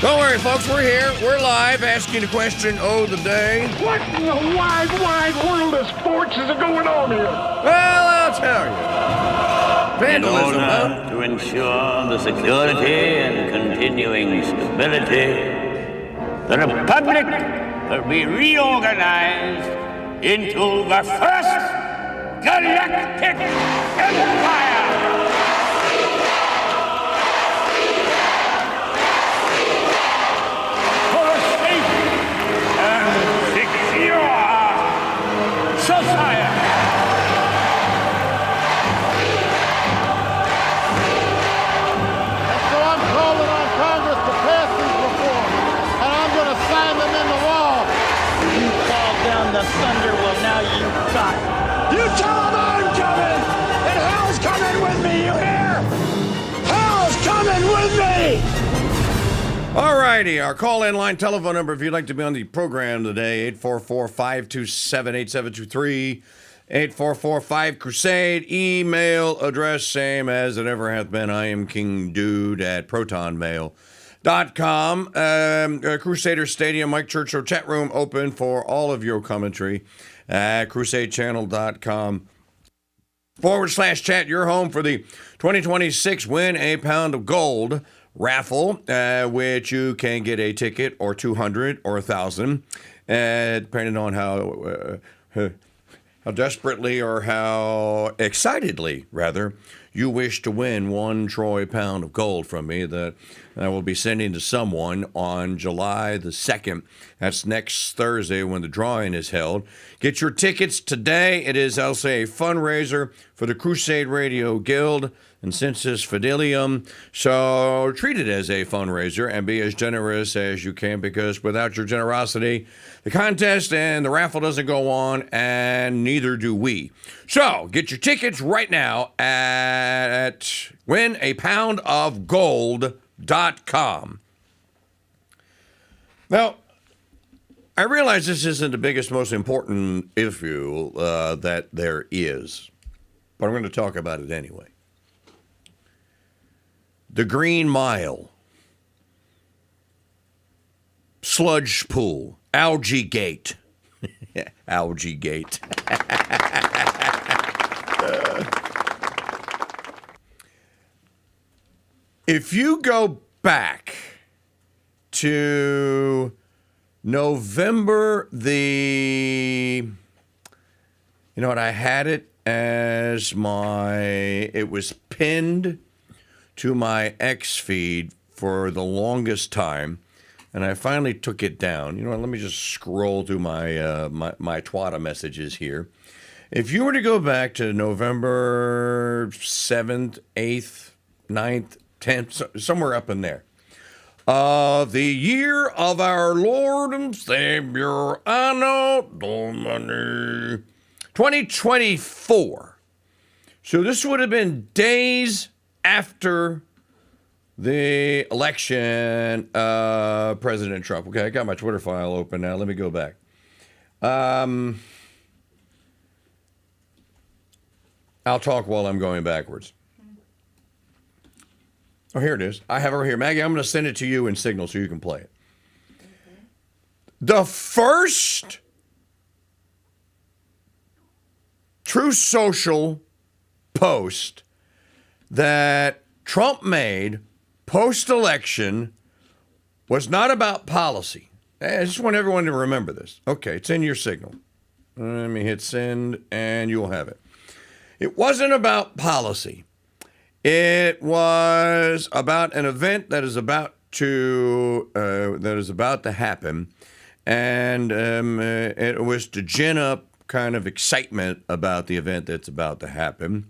Don't worry, folks. We're here. We're live asking the question of the day. What in the wide, wide world of sports is going on here? Well, I'll tell you. Vandalism, in order to ensure the security and continuing stability, the Republic will be reorganized into the first galactic empire. For a safe and secure society. So I'm calling on Congress to pass these reforms, and I'm going to sign them into law. You called down the thunder, well now you got it. You tell them I'm coming, and hell's coming with me, you hear? Hell's coming with me! All righty, our call-in line telephone number, if you'd like to be on the program today, 844-527-8723, 844-5-CRUSADE, email address, same as it ever hath been, I am King Dude at protonmail.com. Crusader Stadium, Mike Churchill chat room open for all of your commentary at crusadechannel.com/chat. Your home for the 2026 Win a Pound of Gold raffle, which you can get a ticket or 200 or 1,000, depending on how desperately or how excitedly, rather, you wish to win 1 troy pound of gold from me that I will be sending to someone on July the 2nd. That's next Thursday when the drawing is held. Get your tickets today. It is, I'll say, a fundraiser for the Crusade Radio Guild and Sensus Fidelium. So treat it as a fundraiser and be as generous as you can, because without your generosity, the contest and the raffle doesn't go on, and neither do we. So get your tickets right now at winapoundofgold.com. Now, I realize this isn't the biggest, most important issue that there is, but I'm going to talk about it anyway. The Green Mile, Sludge Pool, Algae Gate. Algae Gate. If you go back to November I had it as it was pinned to my X feed for the longest time, and I finally took it down. You know what, let me just scroll through my my Twata messages here. If you were to go back to November 7th, 8th, 9th, 10th, somewhere up in there, the year of our Lord and Savior, Anno Domini, 2024. So this would have been days after the election of President Trump. Okay, I got my Twitter file open now. Let me go back. I'll talk while I'm going backwards. Oh, here it is. I have it right here. Maggie, I'm going to send it to you in Signal so you can play it. Okay. The first Truth Social post that Trump made post-election was not about policy. I just want everyone to remember this. Okay, it's in your Signal. Let me hit send, and you'll have it. It wasn't about policy. It was about an event that is about to happen, and it was to gin up kind of excitement about the event that's about to happen.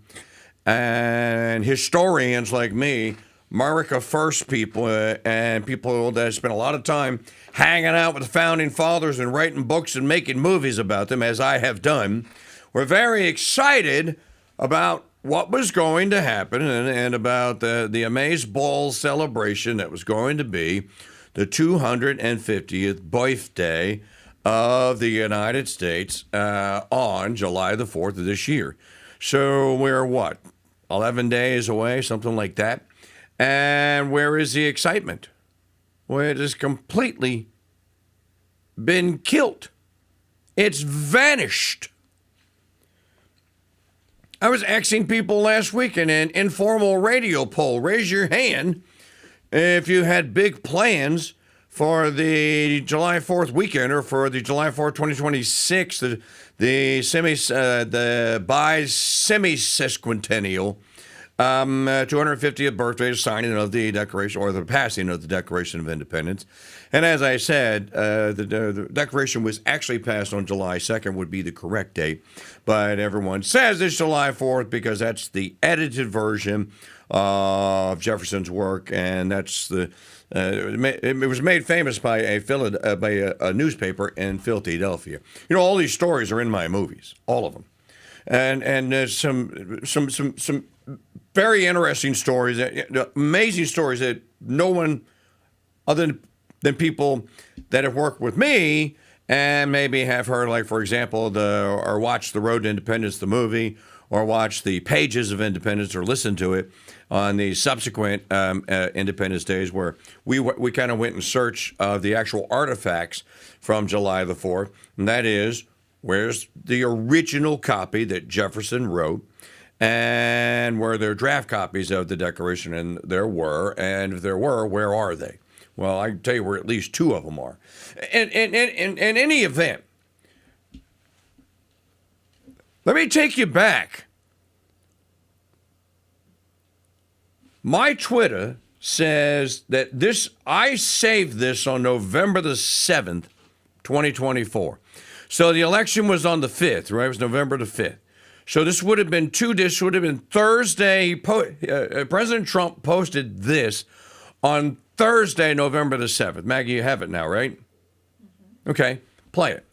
And historians like me, America First people, and people that spent a lot of time hanging out with the Founding Fathers and writing books and making movies about them, as I have done, were very excited about what was going to happen and about the Amaze Ball celebration that was going to be the 250th birthday of the United States on July the 4th of this year. So we're, 11 days away, something like that. And where is the excitement? Well, it has completely been killed. It's vanished. I was asking people last week in an informal radio poll, raise your hand if you had big plans for the July 4th weekend or for the July 4th, 2026, the bi-semi-sesquicentennial 250th birthday signing of the Declaration, or the passing of the Declaration of Independence. And as I said, the Declaration was actually passed on July 2nd, would be the correct date. But everyone says it's July 4th because that's the edited version of Jefferson's work, and that's the it was made famous by a newspaper in Philadelphia. You know, all these stories are in my movies, all of them, and there's some very interesting stories, amazing stories that no one other than people that have worked with me and maybe have heard, like, for example, or watched The Road to Independence, the movie, or watched the Pages of Independence, or listened to it on the subsequent Independence Days, where we kind of went in search of the actual artifacts from July the 4th, and that is, where's the original copy that Jefferson wrote, and were there draft copies of the Declaration? And there were, and if there were, where are they? Well, I can tell you where at least two of them are. In any event, let me take you back. My Twitter says that I saved this on November the 7th, 2024. So the election was on the 5th, right? It was November the 5th. So this would have been Thursday. President Trump posted this on Thursday, November the 7th. Maggie, you have it now, right? Mm-hmm. Okay, play it.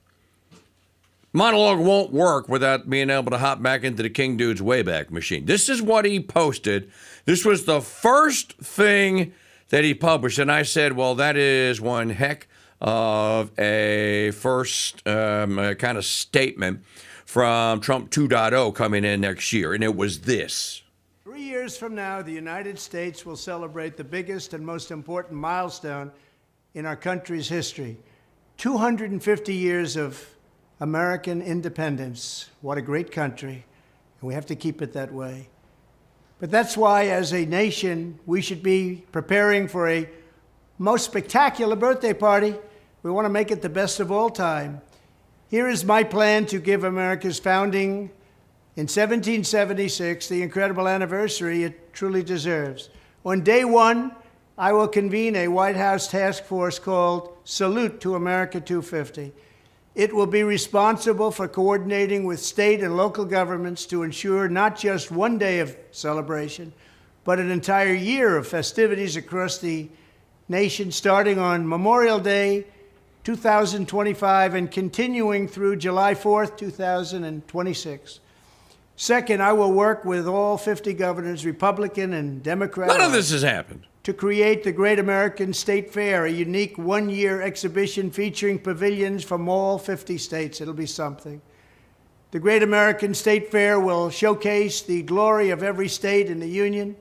Monologue won't work without being able to hop back into the King Dude's Wayback Machine. This is what he posted. This was the first thing that he published, and I said, well, that is one heck of a first kind of statement from Trump 2.0 coming in next year, and it was this. 3 years from now, the United States will celebrate the biggest and most important milestone in our country's history. 250 years of American independence. What a great country, and we have to keep it that way. But that's why, as a nation, we should be preparing for a most spectacular birthday party. We want to make it the best of all time. Here is my plan to give America's founding in 1776 the incredible anniversary it truly deserves. On day one, I will convene a White House task force called Salute to America 250. It will be responsible for coordinating with state and local governments to ensure not just one day of celebration, but an entire year of festivities across the nation, starting on Memorial Day 2025 and continuing through July 4th, 2026. Second, I will work with all 50 governors, Republican and Democrat. None of this has happened. To create the Great American State Fair, a unique one-year exhibition featuring pavilions from all 50 states. It'll be something. The Great American State Fair will showcase the glory of every state in the Union,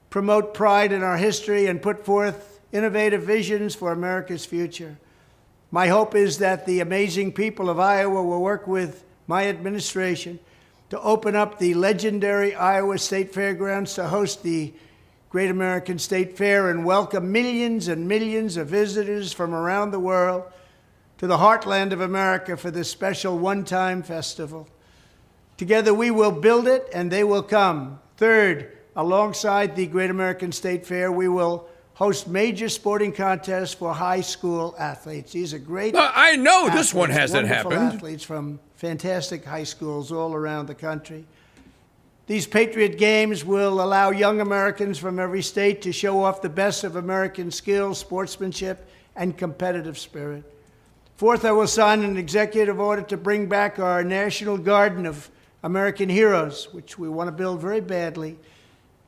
promote pride in our history, and put forth innovative visions for America's future. My hope is that the amazing people of Iowa will work with my administration to open up the legendary Iowa State Fairgrounds to host the Great American State Fair and welcome millions and millions of visitors from around the world to the heartland of America for this special one-time festival. Together we will build it and they will come. Third, alongside the Great American State Fair, we will host major sporting contests for high school athletes. These are great. I know athletes, this one hasn't wonderful happened. Athletes from fantastic high schools all around the country. These Patriot Games will allow young Americans from every state to show off the best of American skills, sportsmanship, and competitive spirit. Fourth, I will sign an executive order to bring back our National Garden of American Heroes, which we want to build very badly.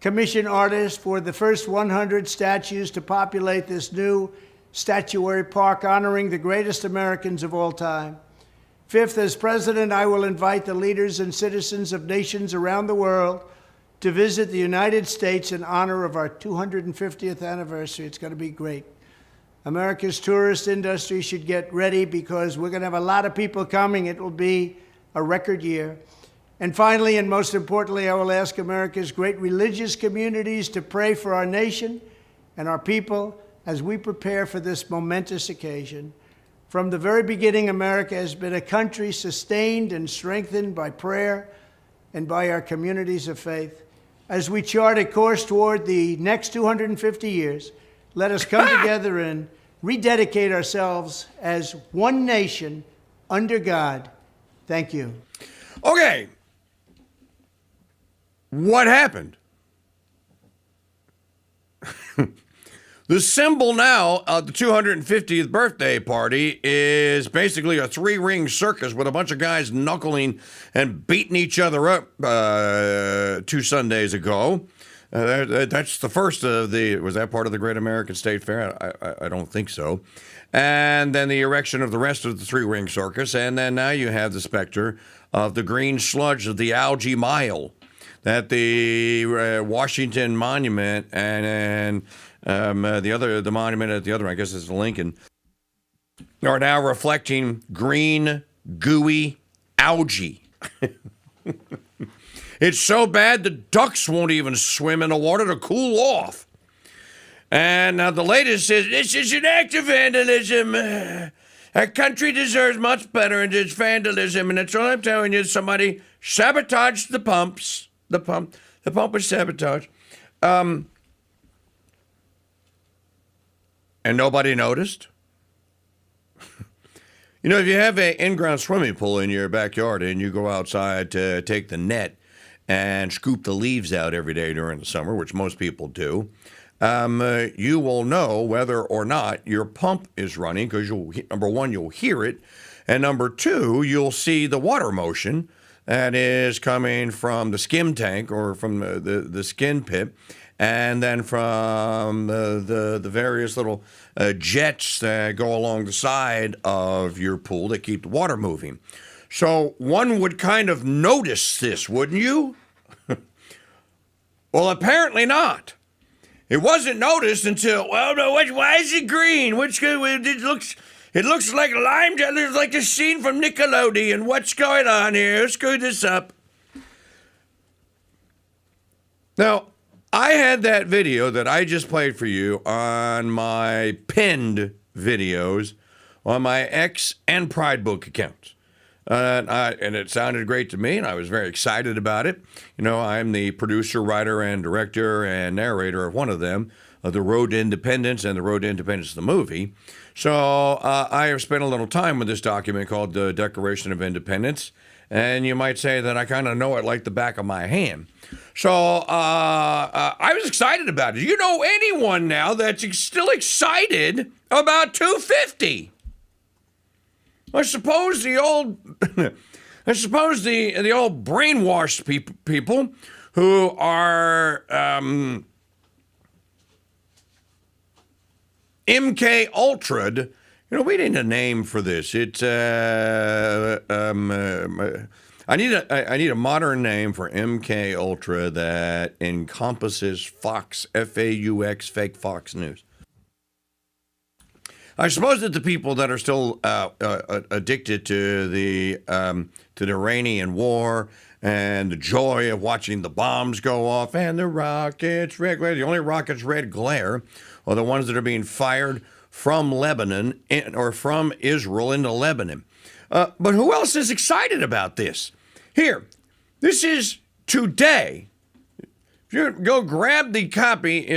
Commission artists for the first 100 statues to populate this new statuary park honoring the greatest Americans of all time. Fifth, as president, I will invite the leaders and citizens of nations around the world to visit the United States in honor of our 250th anniversary. It's going to be great. America's tourist industry should get ready because we're going to have a lot of people coming. It will be a record year. And finally, and most importantly, I will ask America's great religious communities to pray for our nation and our people as we prepare for this momentous occasion. From the very beginning, America has been a country sustained and strengthened by prayer and by our communities of faith. As we chart a course toward the next 250 years, let us come together and rededicate ourselves as one nation under God. Thank you. Okay. What happened? The symbol now of the 250th birthday party is basically a three-ring circus with a bunch of guys knuckling and beating each other up 2 Sundays ago. That's the first of the, was that part of the Great American State Fair? I don't think so. And then the erection of the rest of the three-ring circus. And then now you have the specter of the green sludge of the algae mile that the Washington Monument and the monument at the other, I guess it's Lincoln, are now reflecting green, gooey algae. It's so bad the ducks won't even swim in the water to cool off. And now the latest is, this is an act of vandalism. Our country deserves much better, and it's vandalism. And that's all I'm telling you. Somebody sabotaged the pumps. The pump was sabotaged. And nobody noticed. You know, if you have an in-ground swimming pool in your backyard and you go outside to take the net and scoop the leaves out every day during the summer, which most people do, you will know whether or not your pump is running because, number one, you'll hear it, and number two, you'll see the water motion that is coming from the skim tank or from the skin pit, and then from the various little jets that go along the side of your pool that keep the water moving. So one would kind of notice this, wouldn't you? Well, apparently not. It wasn't noticed until, well, no, why is it green? It looks like lime. It looks like a scene from Nickelodeon. What's going on here? Screw this up. Now, I had that video that I just played for you on my pinned videos on my X and Pride Book accounts. And it sounded great to me, and I was very excited about it. You know, I'm the producer, writer, and director and narrator of one of them, The Road to Independence and The Road to Independence, the movie. So I have spent a little time with this document called the Declaration of Independence, and you might say that I kind of know it like the back of my hand. So I was excited about it. You know anyone now that's still excited about 250? I suppose the old brainwashed people who are MK Ultra'd. You know, we need a name for this. It's I need a modern name for MK Ultra that encompasses Fox, FAUX, fake Fox News. I suppose that the people that are still addicted to the Iranian war and the joy of watching the bombs go off and the rockets red glare, the only rockets red glare are the ones that are being fired from Lebanon or from Israel into Lebanon. But who else is excited about this? Here, this is today. If you go grab the copy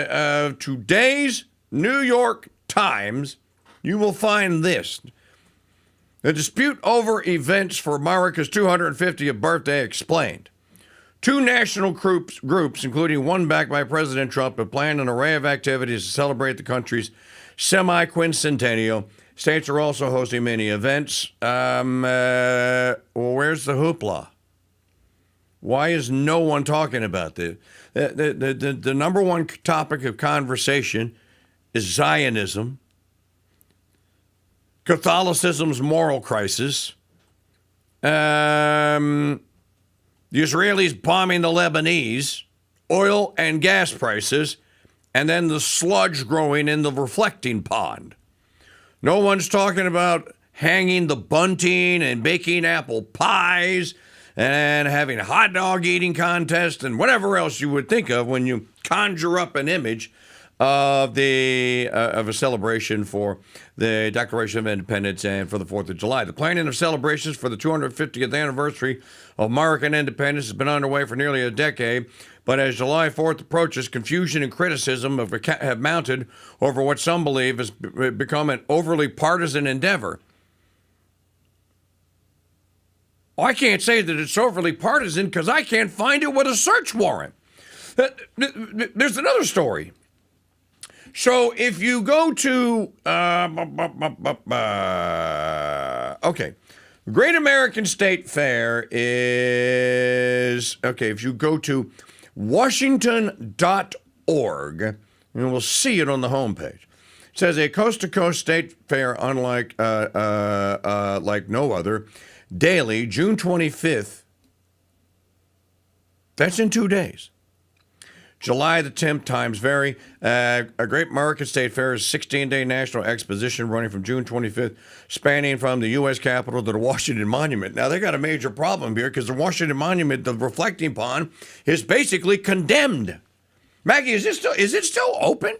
of today's New York Times, you will find this. The dispute over events for America's 250th birthday explained. Two national groups, including one backed by President Trump, have planned an array of activities to celebrate the country's semi-quincentennial. States are also hosting many events. Well, where's the hoopla? Why is no one talking about this? The number one topic of conversation is Zionism, Catholicism's moral crisis, the Israelis bombing the Lebanese, oil and gas prices, and then the sludge growing in the reflecting pond. No one's talking about hanging the bunting and baking apple pies and having a hot dog eating contest and whatever else you would think of when you conjure up an image of a celebration for the Declaration of Independence and for the 4th of July. The planning of celebrations for the 250th anniversary of American independence has been underway for nearly a decade, but as July 4th approaches, confusion and criticism have mounted over what some believe has become an overly partisan endeavor. I can't say that it's overly partisan because I can't find it with a search warrant. There's another story. So if you go to, Great American State Fair is, if you go to washington.org, and we'll see it on the homepage. It says a coast-to-coast state fair unlike like no other, daily, June 25th. That's in 2 days. July the 10th, times vary. A Great American State Fair is a 16-day national exposition running from June 25th, spanning from the U.S. Capitol to the Washington Monument. Now, they got a major problem here because the Washington Monument, the reflecting pond, is basically condemned. Maggie, is it still open?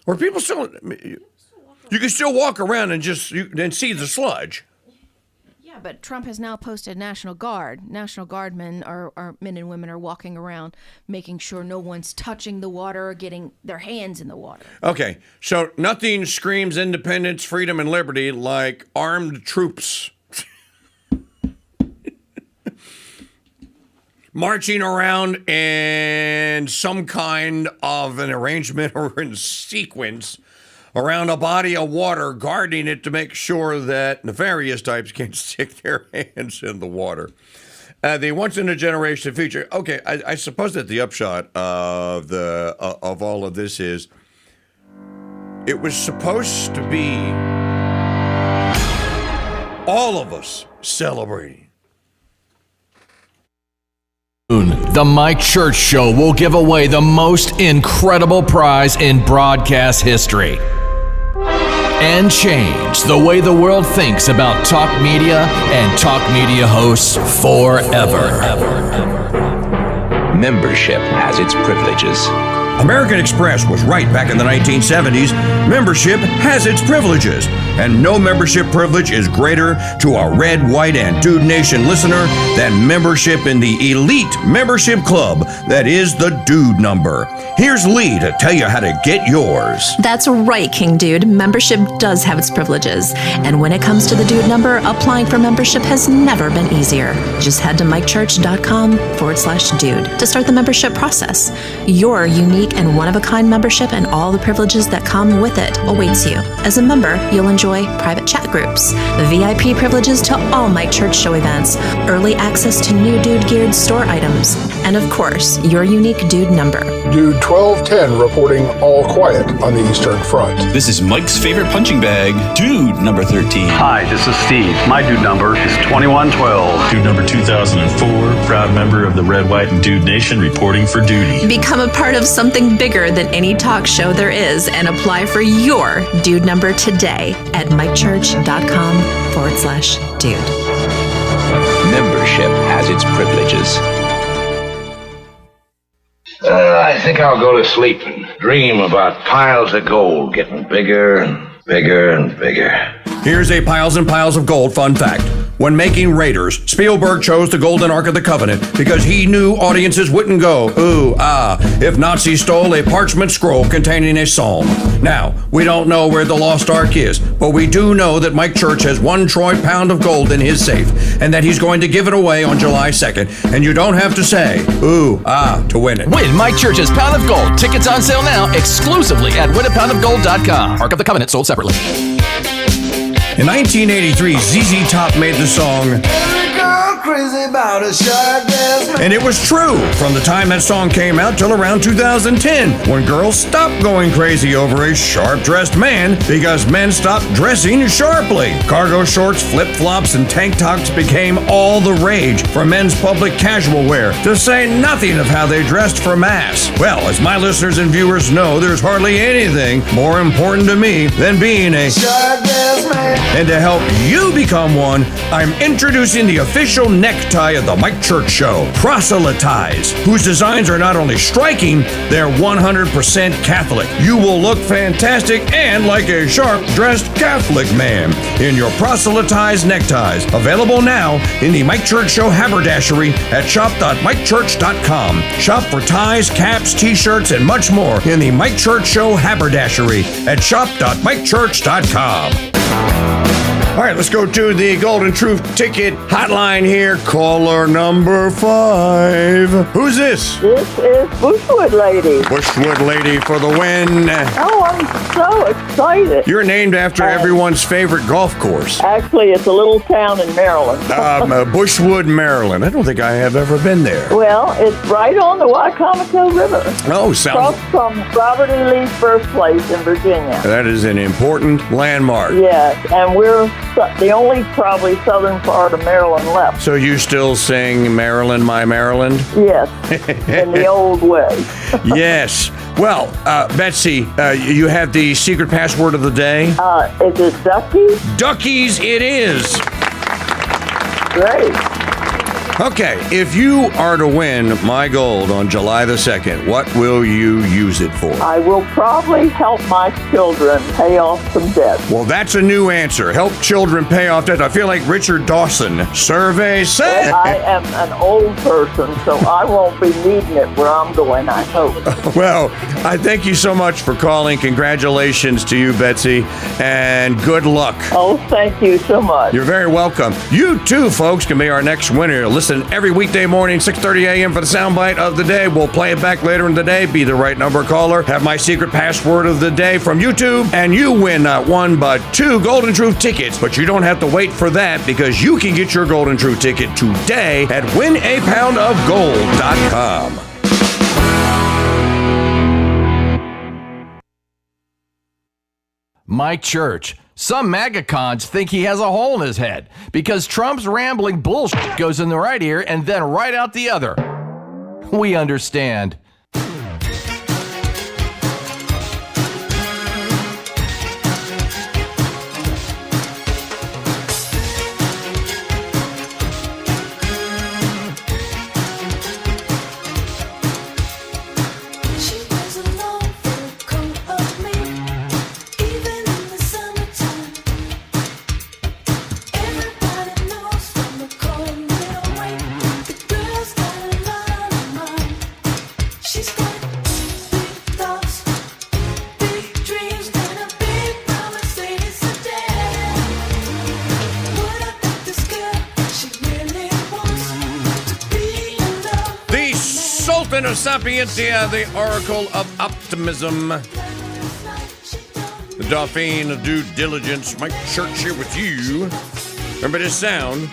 Or people still... You can still walk around and see the sludge. Yeah, but Trump has now posted National Guard. National Guardmen are men and women are walking around making sure no one's touching the water or getting their hands in the water. Okay, so nothing screams independence, freedom, and liberty like armed troops marching around in some kind of an arrangement or in sequence around a body of water, guarding it to make sure that nefarious types can't stick their hands in the water. The once-in-a-generation feature. Okay, I suppose that the upshot of all of this is it was supposed to be all of us celebrating. The Mike Church Show will give away the most incredible prize in broadcast history and change the way the world thinks about talk media and talk media hosts forever. Membership has its privileges. American Express was right back in the 1970s. Membership has its privileges, and no membership privilege is greater to a Red, White, and Dude Nation listener than membership in the elite membership club that is the Dude Number. Here's Lee to tell you how to get yours. That's right, King Dude. Membership does have its privileges. And when it comes to the Dude Number, applying for membership has never been easier. Just head to mikechurch.com/dude to start the membership process. Your unique and one-of-a-kind membership and all the privileges that come with it awaits you. As a member, you'll enjoy private chat groups, VIP privileges to all Mike Church Show events, early access to new Dude-geared store items, and of course, your unique Dude Number. Dude 1210 reporting all quiet on the Eastern Front. This is Mike's favorite punching bag, Dude number 13. Hi, this is Steve. My Dude Number is 2112. Dude Number 2004, proud member of the Red, White, and Dude Nation reporting for duty. Become a part of something bigger than any talk show there is and apply for your Dude Number today at mikechurch.com/dude. Membership has its privileges. I think I'll go to sleep and dream about piles of gold getting bigger and bigger and bigger. Here's a piles and piles of gold fun fact. When making Raiders, Spielberg chose the Golden Ark of the Covenant because he knew audiences wouldn't go, ooh, ah, if Nazis stole a parchment scroll containing a psalm. Now, we don't know where the lost Ark is, but we do know that Mike Church has 1 troy pound of gold in his safe, and that he's going to give it away on July 2nd, and you don't have to say, ooh, ah, to win it. Win Mike Church's Pound of Gold. Tickets on sale now exclusively at winnapoundofgold.com. Ark of the Covenant sold separately. In 1983, ZZ Top made the song crazy about a shark dressed man. And it was true from the time that song came out till around 2010, when girls stopped going crazy over a sharp-dressed man because men stopped dressing sharply. Cargo shorts, flip-flops, and tank tops became all the rage for men's public casual wear, to say nothing of how they dressed for mass. Well, as my listeners and viewers know, there's hardly anything more important to me than being a Shark dressed man. And to help you become one, I'm introducing the official necktie of the Mike Church Show, Proselytize, whose designs are not only striking, they're 100% Catholic. You will look fantastic and like a sharp-dressed Catholic man in your Proselytize neckties. Available now in the Mike Church Show haberdashery at shop.mikechurch.com. Shop for ties, caps, t-shirts, and much more in the Mike Church Show haberdashery at shop.mikechurch.com. All right, let's go to the Golden Truth Ticket hotline here. Caller number 5. Who's this? This is Bushwood Lady. Bushwood Lady for the win. Oh, I'm so excited. You're named after everyone's favorite golf course. Actually, it's a little town in Maryland. Bushwood, Maryland. I don't think I have ever been there. Well, it's right on the Wycomico River. Oh, sounds... Across from Robert E. Lee's birthplace in Virginia. That is an important landmark. Yes, and we're the only probably southern part of Maryland left. So you still sing Maryland, My Maryland? Yes, in the old way. Yes. Well, Betsy, you have the secret password of the day? Is it Duckies? Duckies it is. Great. Okay, if you are to win my gold on July the 2nd, what will you use it for? I will probably help my children pay off some debt. Well, that's a new answer. Help children pay off debt. I feel like Richard Dawson. Survey said. Well, I am an old person, so I won't be needing it where I'm going, I hope. Well, I thank you so much for calling. Congratulations to you, Betsy, and good luck. Oh, thank you so much. You're very welcome. You too, folks, can be our next winner. Listen every weekday morning, 6:30 a.m. for the soundbite of the day. We'll play it back later in the day. Be the right number caller. Have my secret password of the day from YouTube, and you win not one but 2 Golden Truth tickets. But you don't have to wait for that, because you can get your Golden Truth ticket today at winapoundofgold.com. Mike Church. Some MAGA cons think he has a hole in his head because Trump's rambling bullshit goes in the right ear and then right out the other. We understand. Of Sapientia, the Oracle of Optimism, the Dauphine of Due Diligence, Mike Church here with you. Remember this sound?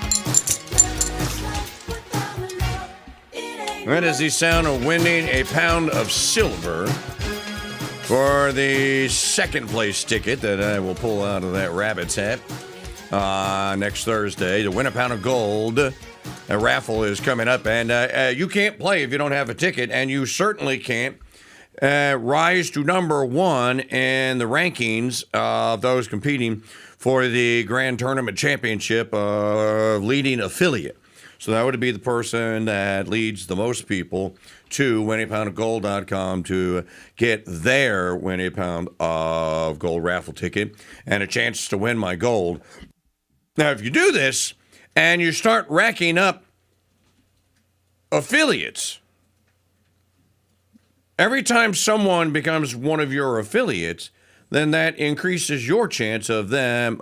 That is the sound of winning a pound of silver for the second place ticket that I will pull out of that rabbit's hat next Thursday to win a pound of gold. A raffle is coming up, and you can't play if you don't have a ticket, and you certainly can't rise to number 1 in the rankings of those competing for the Grand Tournament Championship leading affiliate. So that would be the person that leads the most people to winapoundofgold.com to get their Win a Pound of Gold raffle ticket and a chance to win my gold. Now, if you do this, and you start racking up affiliates, every time someone becomes one of your affiliates, then that increases your chance of them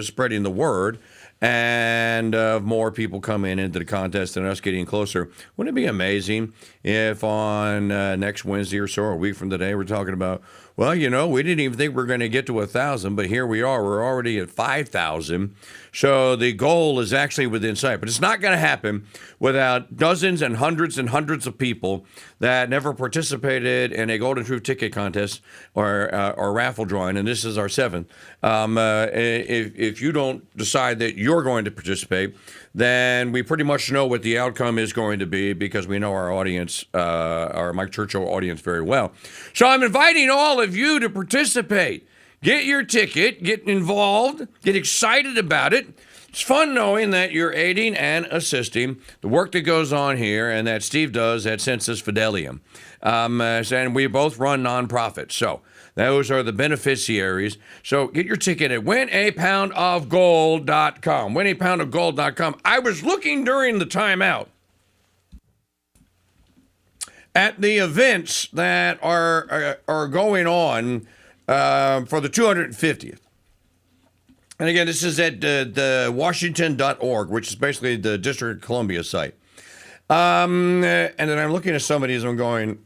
spreading the word and more people coming into the contest and us getting closer. Wouldn't it be amazing if on next Wednesday or so, or a week from today, we're talking about Well, we didn't even think we were going to get to 1,000, but here we are. We're already at 5,000. So the goal is actually within sight. But it's not going to happen without dozens and hundreds of people that never participated in a Golden Truth ticket contest or raffle drawing, and this is our 7th. If you don't decide that you're going to participate, then we pretty much know what the outcome is going to be because we know our audience, our Mike Church Show audience very well. So I'm inviting all of you to participate. Get your ticket, get involved, get excited about it. It's fun knowing that you're aiding and assisting the work that goes on here and that Steve does at Sensus Fidelium. And we both run nonprofits. So those are the beneficiaries. So get your ticket at winapoundofgold.com. Winapoundofgold.com. I was looking during the timeout at the events that are going on for the 250th. And again, this is at the Washington.org, which is basically the District of Columbia site. And then I'm looking at some of these and I'm going,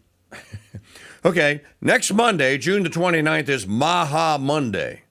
okay, next Monday, June the 29th, is Maha Monday.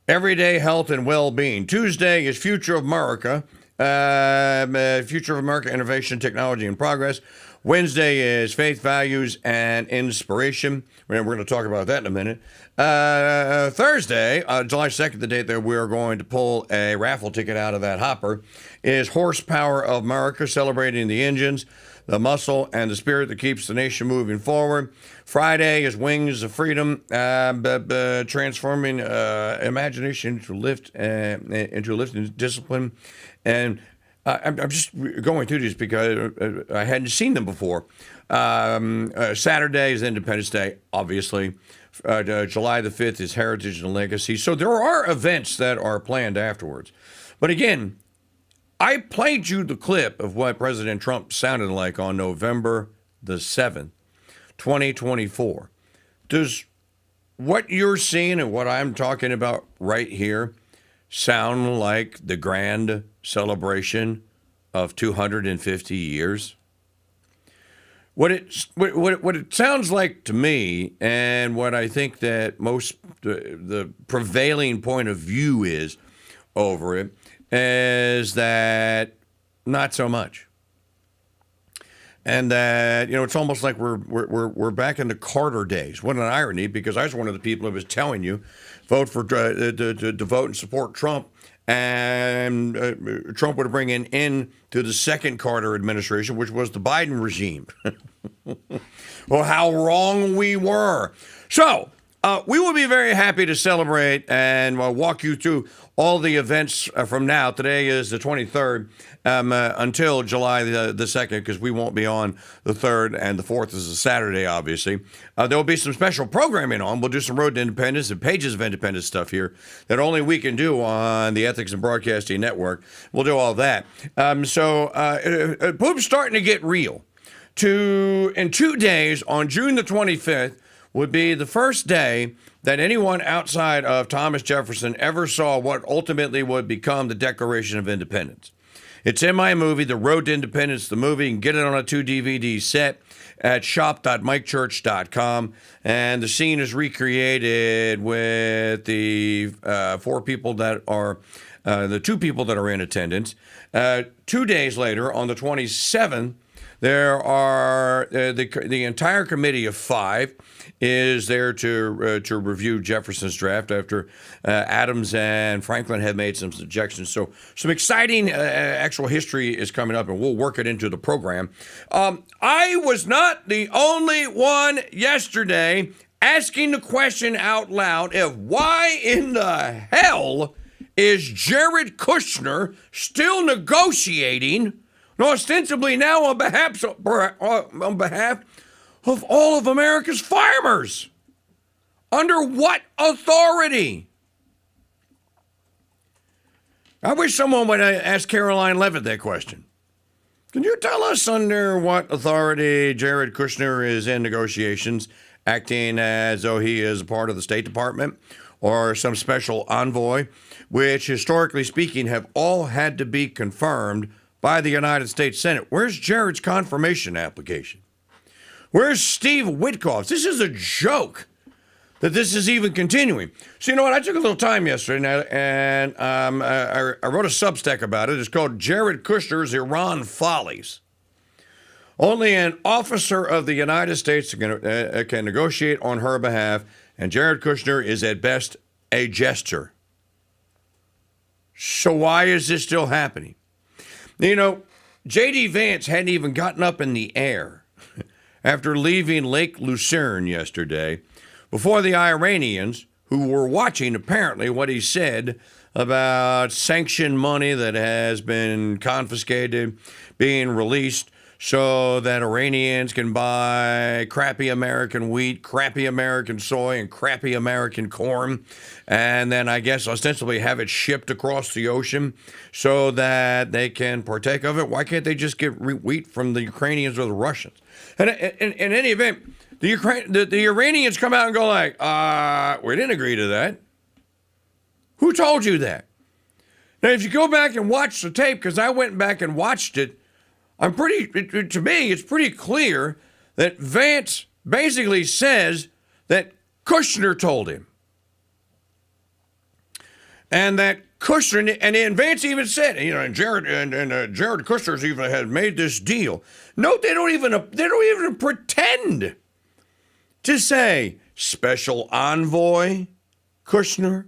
Everyday Health and Well-Being. Tuesday is Future of America. Future of America, Innovation, Technology, and Progress. Wednesday is Faith, Values, and Inspiration. We're going to talk about that in a minute. Thursday, July 2nd, the date that we're going to pull a raffle ticket out of that hopper, is Horsepower of America, celebrating the engines, the muscle, and the spirit that keeps the nation moving forward. Friday is Wings of Freedom, transforming imagination into lifting discipline. And I'm just going through these because I hadn't seen them before. Saturday is Independence Day, obviously. July the 5th is Heritage and Legacy. So there are events that are planned afterwards. But again, I played you the clip of what President Trump sounded like on November the 7th, 2024. Does what you're seeing and what I'm talking about right here sound like the grand celebration of 250 years? What it sounds like to me, and what I think that most the prevailing point of view is over it, is that not so much, and that it's almost like we're back in the Carter days. What an irony! Because I was one of the people who was telling you, vote for to vote and support Trump. And Trump would bring an end to the second Carter administration, which was the Biden regime. Well, how wrong we were. So we will be very happy to celebrate and walk you through all the events from now. Today is the 23rd until July the 2nd, because we won't be on the 3rd, and the 4th is a Saturday, obviously. There will be some special programming on. We'll do some Road to Independence and Pages of Independence stuff here that only we can do on the Ethics and Broadcasting Network. We'll do all that. Poop's starting to get real. In 2 days, on June the 25th, would be the first day that anyone outside of Thomas Jefferson ever saw what ultimately would become the Declaration of Independence. It's in my movie, The Road to Independence, the movie. You can get it on a 2-DVD set at shop.mikechurch.com. And the scene is recreated with the 4 people that are, the 2 people that are in attendance. 2 days later, on the 27th, there are the entire committee of 5 is there to review Jefferson's draft after Adams and Franklin have made some suggestions. So some exciting actual history is coming up, and we'll work it into the program. I was not the only one yesterday asking the question out loud of why in the hell is Jared Kushner still negotiating, ostensibly now on behalf of all of America's farmers. Under what authority? I wish someone would ask Caroline Levitt that question. Can you tell us under what authority Jared Kushner is in negotiations, acting as though he is a part of the State Department or some special envoy, which historically speaking have all had to be confirmed by the United States Senate? Where's Jared's confirmation application? Where's Steve Witkoff? This is a joke that this is even continuing. So you know what? I took a little time yesterday, and I wrote a Substack about it. It's called Jared Kushner's Iran Follies. Only an officer of the United States can negotiate on her behalf, and Jared Kushner is at best a jester. So why is this still happening? You know, J.D. Vance hadn't even gotten up in the air after leaving Lake Lucerne yesterday before the Iranians, who were watching apparently what he said about sanctioned money that has been confiscated, being released so that Iranians can buy crappy American wheat, crappy American soy, and crappy American corn, and then I guess ostensibly have it shipped across the ocean so that they can partake of it. Why can't they just get wheat from the Ukrainians or the Russians? And in any event, the Iranians come out and go like, we didn't agree to that. Who told you that? Now, if you go back and watch the tape, because I went back and watched it, to me, it's pretty clear that Vance basically says that Kushner told him. And that Kushner, and Vance even said, you know, and Jared Kushner's even had made this deal. No, they don't even pretend to say special envoy Kushner,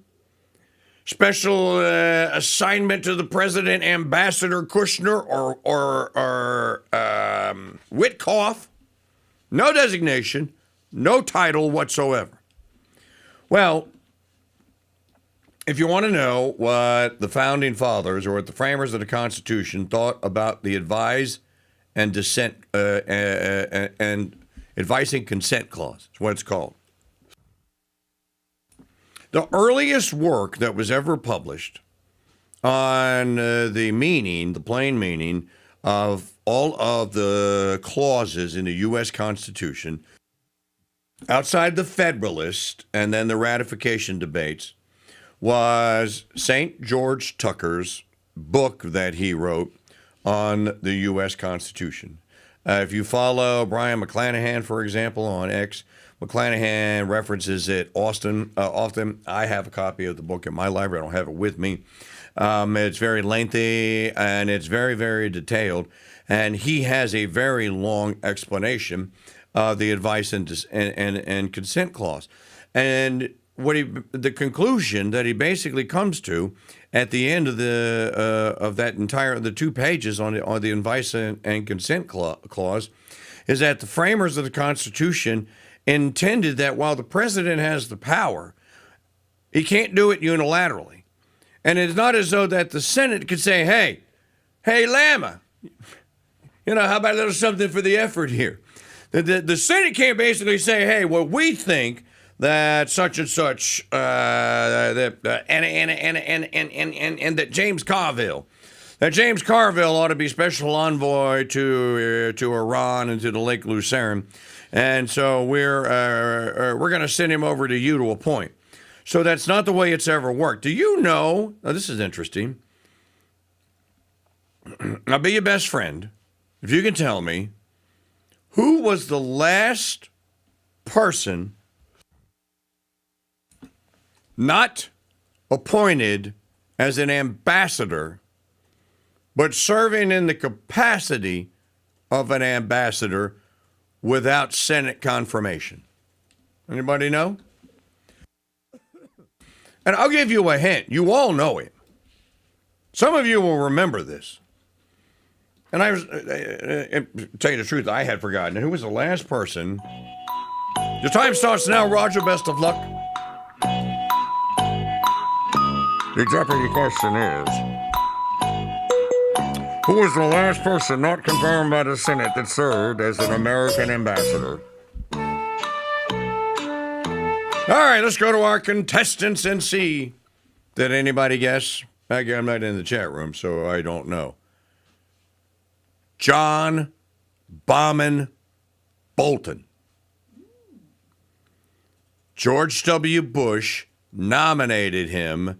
special assignment to the president, Ambassador Kushner, or Witkoff. No designation, no title whatsoever. Well, if you want to know what the founding fathers or what the framers of the Constitution thought about the advise and dissent and advice and consent clause, is what it's called. The earliest work that was ever published on the plain meaning of all of the clauses in the U.S. Constitution, outside the Federalist and then the ratification debates, was St. George Tucker's book that he wrote on the U.S. Constitution. If you follow Brian McClanahan, for example, on X, McClanahan references it often. I have a copy of the book in my library. I don't have it with me. It's very lengthy and it's very, very detailed. And he has a very long explanation of the advice and consent clause. And the conclusion that he basically comes to at the end of the 2 pages on the advice and consent clause is that the framers of the Constitution intended that while the president has the power, he can't do it unilaterally. And it's not as though that the Senate could say, hey, Lama, you know, how about a little something for the effort here? The Senate can't basically say, hey, well, we think that such and such, and that James Carville ought to be special envoy to Iran and to the Lake Lucerne, and so we're going to send him over to you to appoint. So that's not the way it's ever worked. Do you know? Now this is interesting. I'll be your best friend if you can tell me who was the last person not appointed as an ambassador, but serving in the capacity of an ambassador without Senate confirmation. Anybody know? And I'll give you a hint. You all know it. Some of you will remember this. And I was, to tell you the truth, I had forgotten. Who was the last person? Your time starts now, Roger. Best of luck. The Jeopardy question is, who was the last person not confirmed by the Senate that served as an American ambassador? All right, let's go to our contestants and see. Did anybody guess? Again, I'm not in the chat room, so I don't know. John Bauman Bolton. George W. Bush nominated him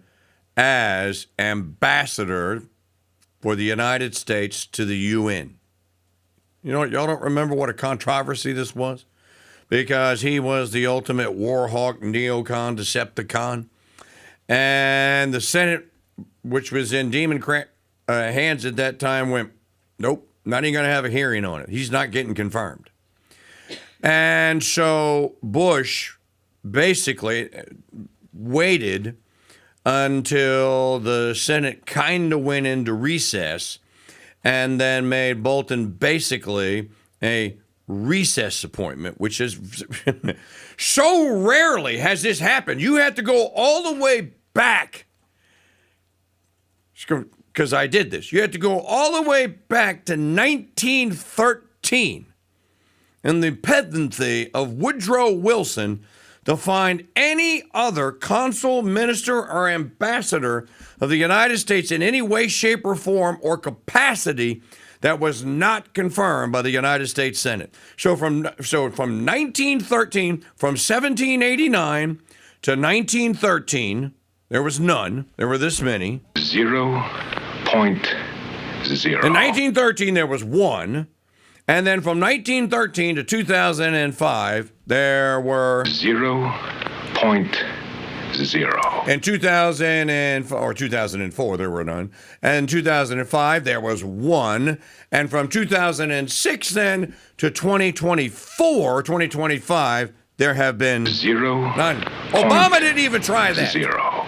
as ambassador for the United States to the UN. You know, y'all don't remember what a controversy this was? Because he was the ultimate war hawk, neocon, Decepticon. And the Senate, which was in Democrat hands at that time, went, nope, not even going to have a hearing on it. He's not getting confirmed. And so Bush basically waited until the Senate kind of went into recess and then made Bolton basically a recess appointment, which is so rarely has this happened. You have to go all the way back, because I did this. You have to go all the way back to 1913 and the pedantry of Woodrow Wilson to find any other consul, minister, or ambassador of the United States in any way, shape, or form or capacity that was not confirmed by the United States Senate. So from 1913, from 1789 to 1913, there was none. There were this many. 0.0. In 1913, there was one. And then from 1913 to 2005, there were 0.0. In 2004, there were none. And in 2005, there was one. And from 2006 then to 2025, there have been none. Obama didn't even try that. 0.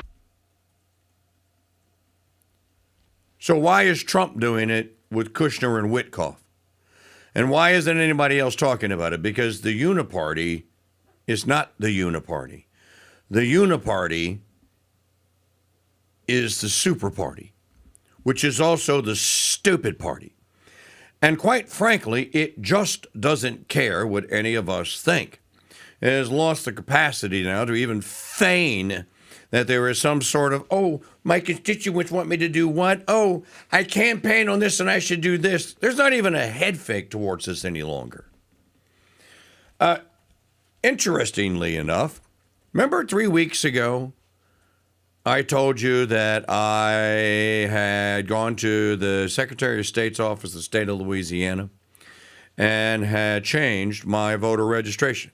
So why is Trump doing it with Kushner and Witkoff? And why isn't anybody else talking about it? Because the uniparty is not the uniparty. The uniparty is the super party, which is also the stupid party. And quite frankly, it just doesn't care what any of us think. It has lost the capacity now to even feign that there is some sort of, oh, my constituents want me to do what? Oh, I campaign on this and I should do this. There's not even a head fake towards this any longer. Interestingly enough, remember 3 weeks ago, I told you that I had gone to the Secretary of State's office of the state of Louisiana and had changed my voter registration.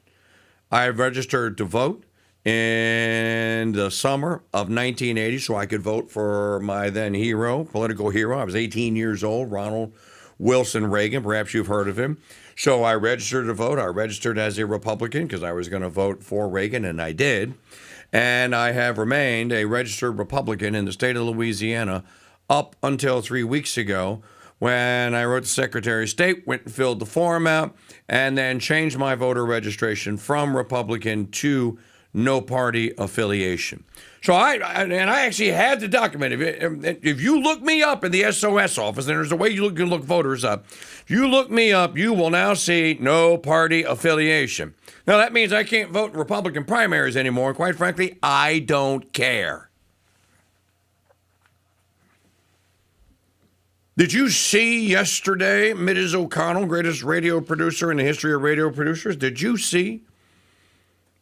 I registered to vote in the summer of 1980 so I could vote for my then hero, political hero. I was 18 years old, Ronald Wilson Reagan. Perhaps you've heard of him. So I registered to vote. I registered as a Republican because I was going to vote for Reagan, and I did. And I have remained a registered Republican in the state of Louisiana up until 3 weeks ago when I wrote the Secretary of State, went and filled the form out, and then changed my voter registration from Republican to no party affiliation. So I actually had the document. If you look me up in the SOS office, and there's a way you can look voters up. If you look me up, you will now see no party affiliation. Now that means I can't vote in Republican primaries anymore. Quite frankly, I don't care. Did you see yesterday, Mrs. O'Connell, greatest radio producer in the history of radio producers? Did you see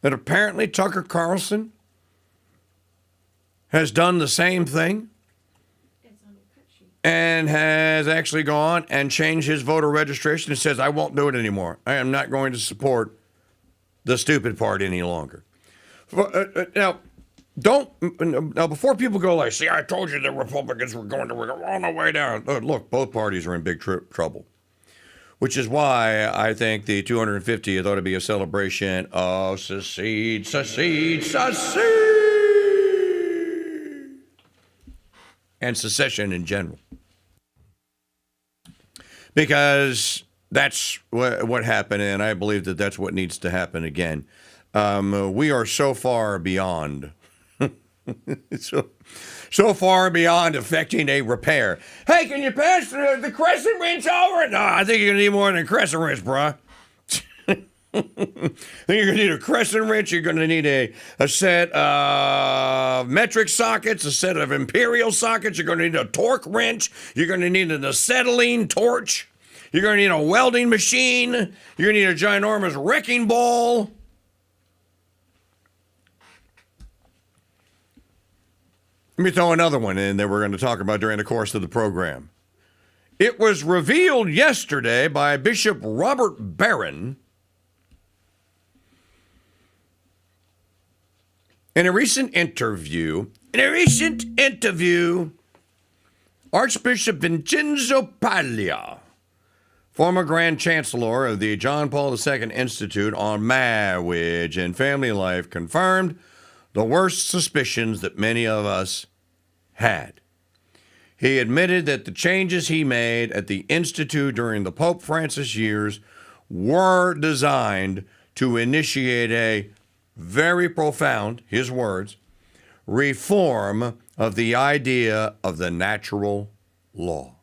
that apparently Tucker Carlson has done the same thing and has actually gone and changed his voter registration and says, I won't do it anymore. I am not going to support the stupid part any longer. Now, before people go like, see, I told you the Republicans were going to go all the way down. Look, both parties are in big trouble. Which is why I think the 250th ought to be a celebration of secede, and secession in general. Because that's what happened, and I believe that that's what needs to happen again. We are so far beyond, so far beyond effecting a repair. Hey, can you pass the crescent wrench over? No, I think you're going to need more than a crescent wrench, bro. I think you're going to need a crescent wrench. You're going to need a set of metric sockets, a set of imperial sockets. You're going to need a torque wrench. You're going to need an acetylene torch. You're going to need a welding machine. You're going to need a ginormous wrecking ball. Let me throw another one in that we're going to talk about during the course of the program. It was revealed yesterday by Bishop Robert Barron in a recent interview. Archbishop Vincenzo Paglia, former Grand Chancellor of the John Paul II Institute on Marriage and Family Life, confirmed the worst suspicions that many of us had. He admitted that the changes he made at the Institute during the Pope Francis years were designed to initiate a very profound, his words, reform of the idea of the natural law.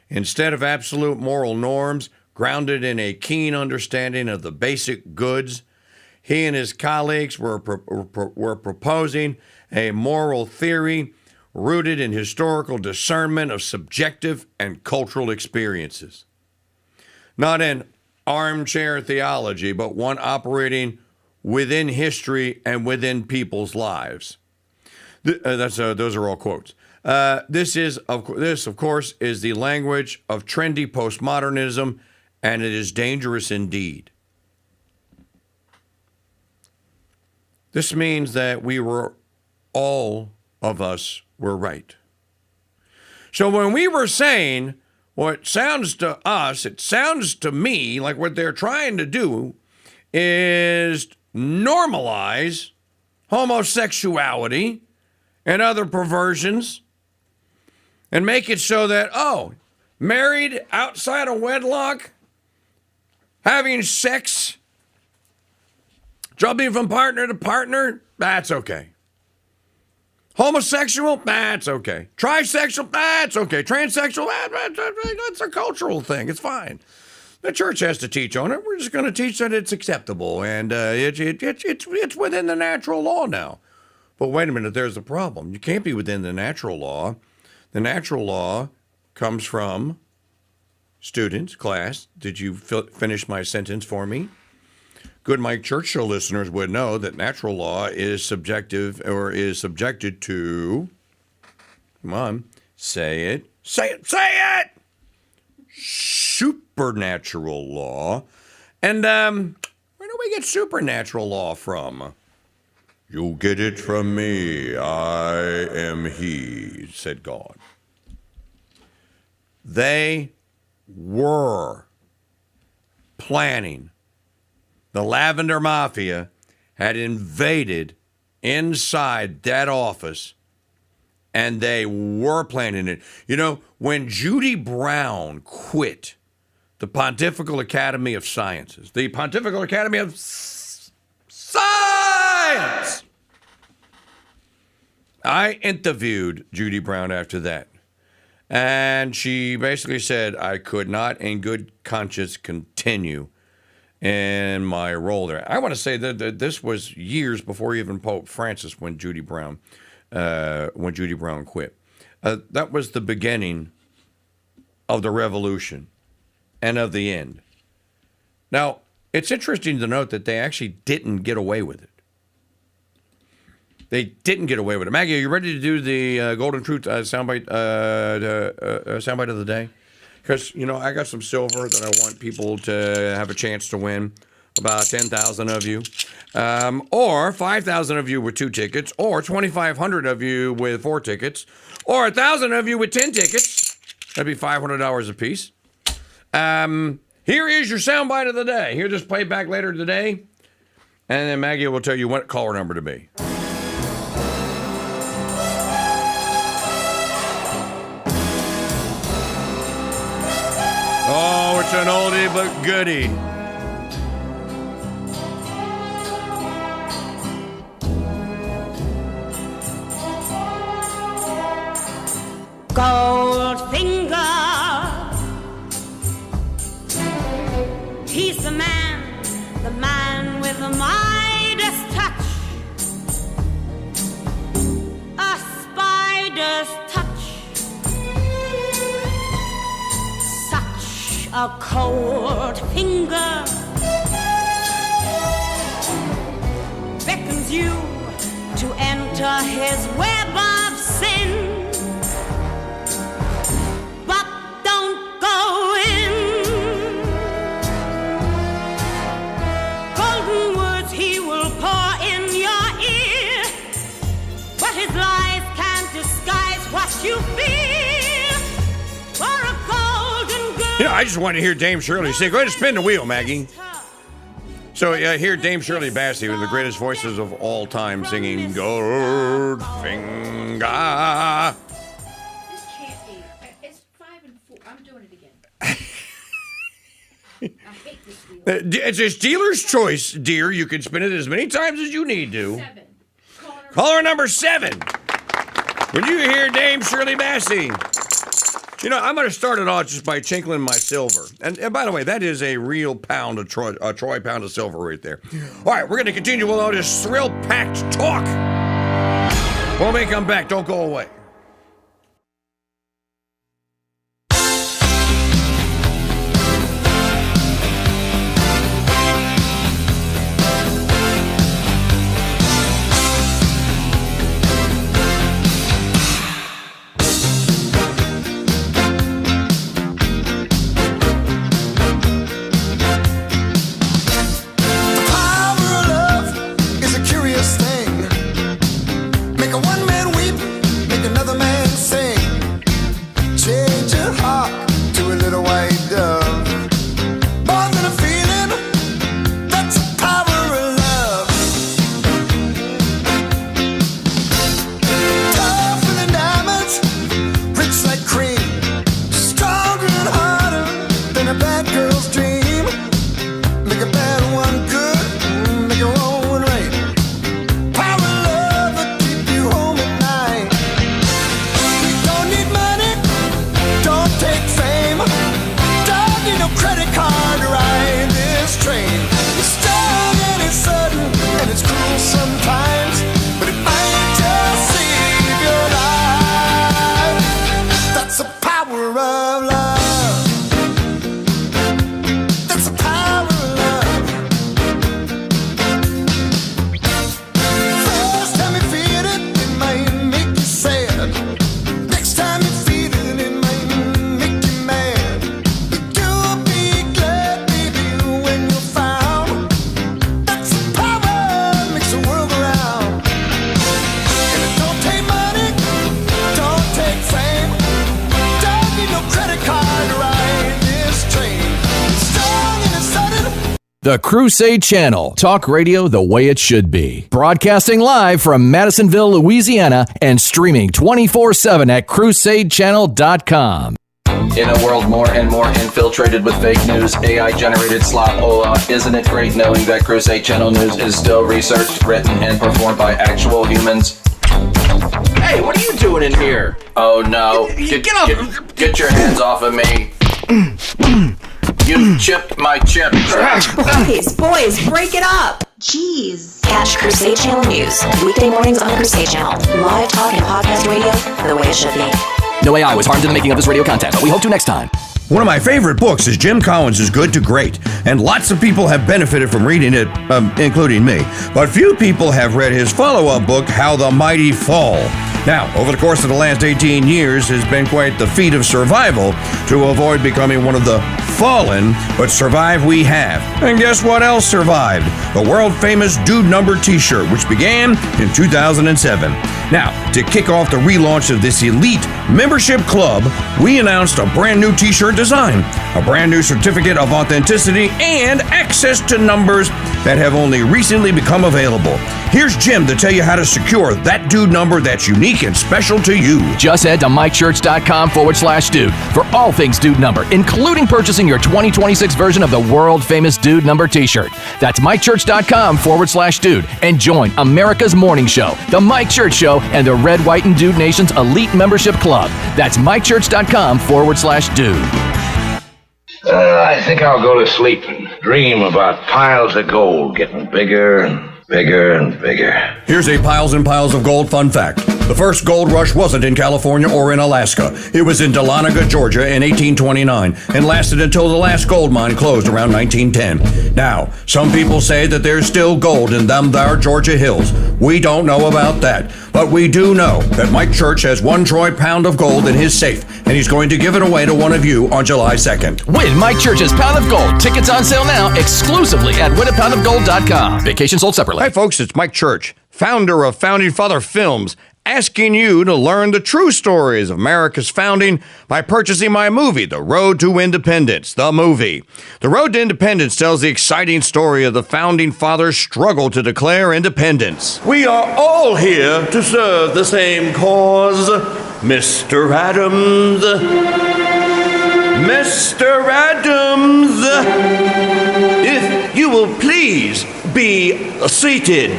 Instead of absolute moral norms grounded in a keen understanding of the basic goods, he and his colleagues were proposing a moral theory rooted in historical discernment of subjective and cultural experiences. Not an armchair theology, but one operating within history and within people's lives. Those are all quotes. This, of course, is the language of trendy postmodernism, and it is dangerous indeed. This means that all of us were right. So when we were saying what sounds to us, it sounds to me like what they're trying to do is normalize homosexuality and other perversions and make it so that, married outside of wedlock, having sex, jumping from partner to partner, that's okay. Homosexual, that's okay. Trisexual, that's okay. Transsexual, that's a cultural thing. It's fine. The church has to teach on it. We're just going to teach that it's acceptable, and it's within the natural law now. But wait a minute, there's a problem. You can't be within the natural law. The natural law comes from students, class. Did you finish my sentence for me? Good Mike Church Show listeners would know that natural law is subjective or is subjected to, come on, say it, supernatural law. And where do we get supernatural law from? You get it from me. I am he, said God. They were planning. The Lavender Mafia had invaded inside that office, and they were planning it. You know, when Judy Brown quit the Pontifical Academy of Sciences, the Pontifical Academy of Science, I interviewed Judy Brown after that. And she basically said, I could not in good conscience continue in my role there. I want to say that this was years before even Pope Francis when Judy Brown quit. That was the beginning of the revolution and of the end. Now, it's interesting to note that they actually didn't get away with it. They didn't get away with it. Maggie, are you ready to do the Golden Truth soundbite of the day? Because, I got some silver that I want people to have a chance to win. About 10,000 of you. Or 5,000 of you with 2 tickets. Or 2,500 of you with 4 tickets. Or 1,000 of you with 10 tickets. That'd be $500 a piece. Here is your soundbite of the day. Hear this played back later today. And then Maggie will tell you what caller number to be. Oh, it's an oldie but goodie. Goldfinger, he's the man with the Midas touch, a spider's touch, such a cold finger beckons you to enter his web of sin. you feel for a golden girl. You know, I just want to hear Dame Shirley sing. Go ahead and spin the wheel, Maggie. So, here Dame Shirley Bassey, one of the greatest voices of all time, singing Goldfinger. This can't be. It's 5 and 4. I'm doing it again. I hate this wheel. It's a dealer's choice, dear. You can spin it as many times as you need to. 7. Caller number 7. When you hear Dame Shirley Bassey. You know, I'm going to start it off just by chinkling my silver. And by the way, that is a real pound of Troy pound of silver right there. All right, we're going to continue with all this thrill-packed talk. When we come back, don't go away. The Crusade Channel, talk radio the way it should be. Broadcasting live from Madisonville, Louisiana, and streaming 24/7 at crusadechannel.com. In a world more and more infiltrated with fake news, AI-generated slop, isn't it great knowing that Crusade Channel News is still researched, written, and performed by actual humans? Hey, what are you doing in here? Oh no. Get your hands off of me. You chipped my chip. Boys, break it up. Jeez. Catch Crusade Channel News weekday mornings on the Crusade Channel. Live talk and podcast radio the way it should be. No AI was harmed in the making of this radio content, but we hope to next time. One of my favorite books is Jim Collins' Good to Great, and lots of people have benefited from reading it, including me. But few people have read his follow-up book, How the Mighty Fall. Now, over the course of the last 18 years, has been quite the feat of survival to avoid becoming one of the fallen, but survive we have. And guess what else survived? The world-famous Dude Number t-shirt, which began in 2007. Now, to kick off the relaunch of this elite membership club, we announced a brand new t-shirt design, a brand new certificate of authenticity, and access to numbers that have only recently become available. Here's Jim to tell you how to secure that Dude Number that's unique and special to you. Just head to mikechurch.com/dude for all things Dude Number, including purchasing your 2026 version of the world-famous Dude Number t-shirt. That's mikechurch.com/dude and join America's morning show, The Mike Church Show, and the Red, White, and Dude Nation's elite membership club. That's mikechurch.com/dude. I think I'll go to sleep and dream about piles of gold getting bigger and bigger and bigger. Here's a piles and piles of gold fun fact. The first gold rush wasn't in California or in Alaska. It was in Dahlonega, Georgia in 1829 and lasted until the last gold mine closed around 1910. Now, some people say that there's still gold in them there Georgia hills. We don't know about that, but we do know that Mike Church has 1 troy pound of gold in his safe, and he's going to give it away to one of you on July 2nd. Win Mike Church's Pound of Gold. Tickets on sale now exclusively at winapoundofgold.com. Vacation sold separately. Hi, folks. It's Mike Church, founder of Founding Father Films, asking you to learn the true stories of America's founding by purchasing my movie, The Road to Independence, the movie. The Road to Independence tells the exciting story of the founding fathers' struggle to declare independence. We are all here to serve the same cause, Mr. Adams. Mr. Adams, if you will please be seated.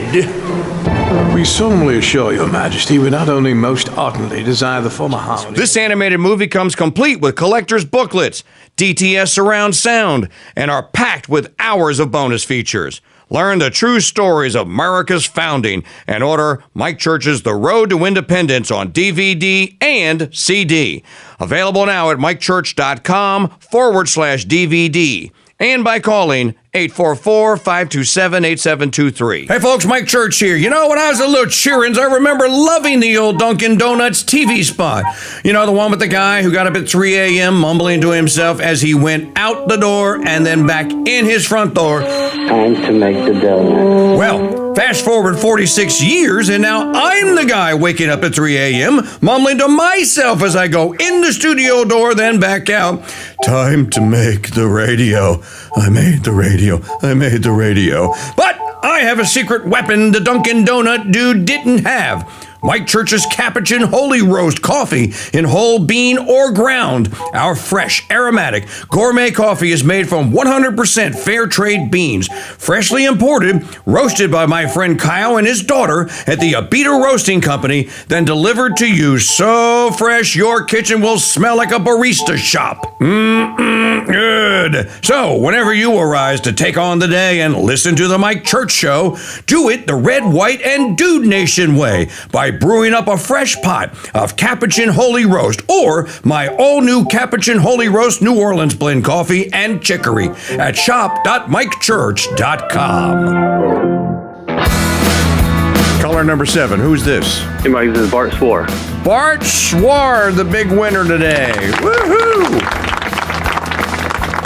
We solemnly assure your majesty we not only most ardently desire the former harmony. This animated movie comes complete with collector's booklets, DTS surround sound, and are packed with hours of bonus features. Learn the true stories of America's founding and order Mike Church's The Road to Independence on DVD and CD. Available now at mikechurch.com/DVD and by calling 844-527-8723. Hey folks, Mike Church here. You know, when I was a little cheerins, I remember loving the old Dunkin' Donuts TV spot. You know, the one with the guy who got up at 3 a.m. mumbling to himself as he went out the door and then back in his front door. Time to make the donut. Well, fast forward 46 years and now I'm the guy waking up at 3 a.m. mumbling to myself as I go in the studio door, then back out. Time to make the radio. I made the radio. I made the radio. But I have a secret weapon the Dunkin' Donut dude didn't have. Mike Church's Capuchin Holy Roast coffee in whole bean or ground. Our fresh, aromatic, gourmet coffee is made from 100% fair trade beans, freshly imported, roasted by my friend Kyle and his daughter at the Abita Roasting Company, then delivered to you so fresh your kitchen will smell like a barista shop. Good. So, whenever you arise to take on the day and listen to the Mike Church Show, do it the Red, White, and Dude Nation way by brewing up a fresh pot of Capuchin Holy Roast or my all-new Capuchin Holy Roast New Orleans blend coffee and chicory at shop.mikechurch.com. Caller number 7, who's this? Hey, Mike, this is Bart Swar. Bart Swar, the big winner today. Woohoo!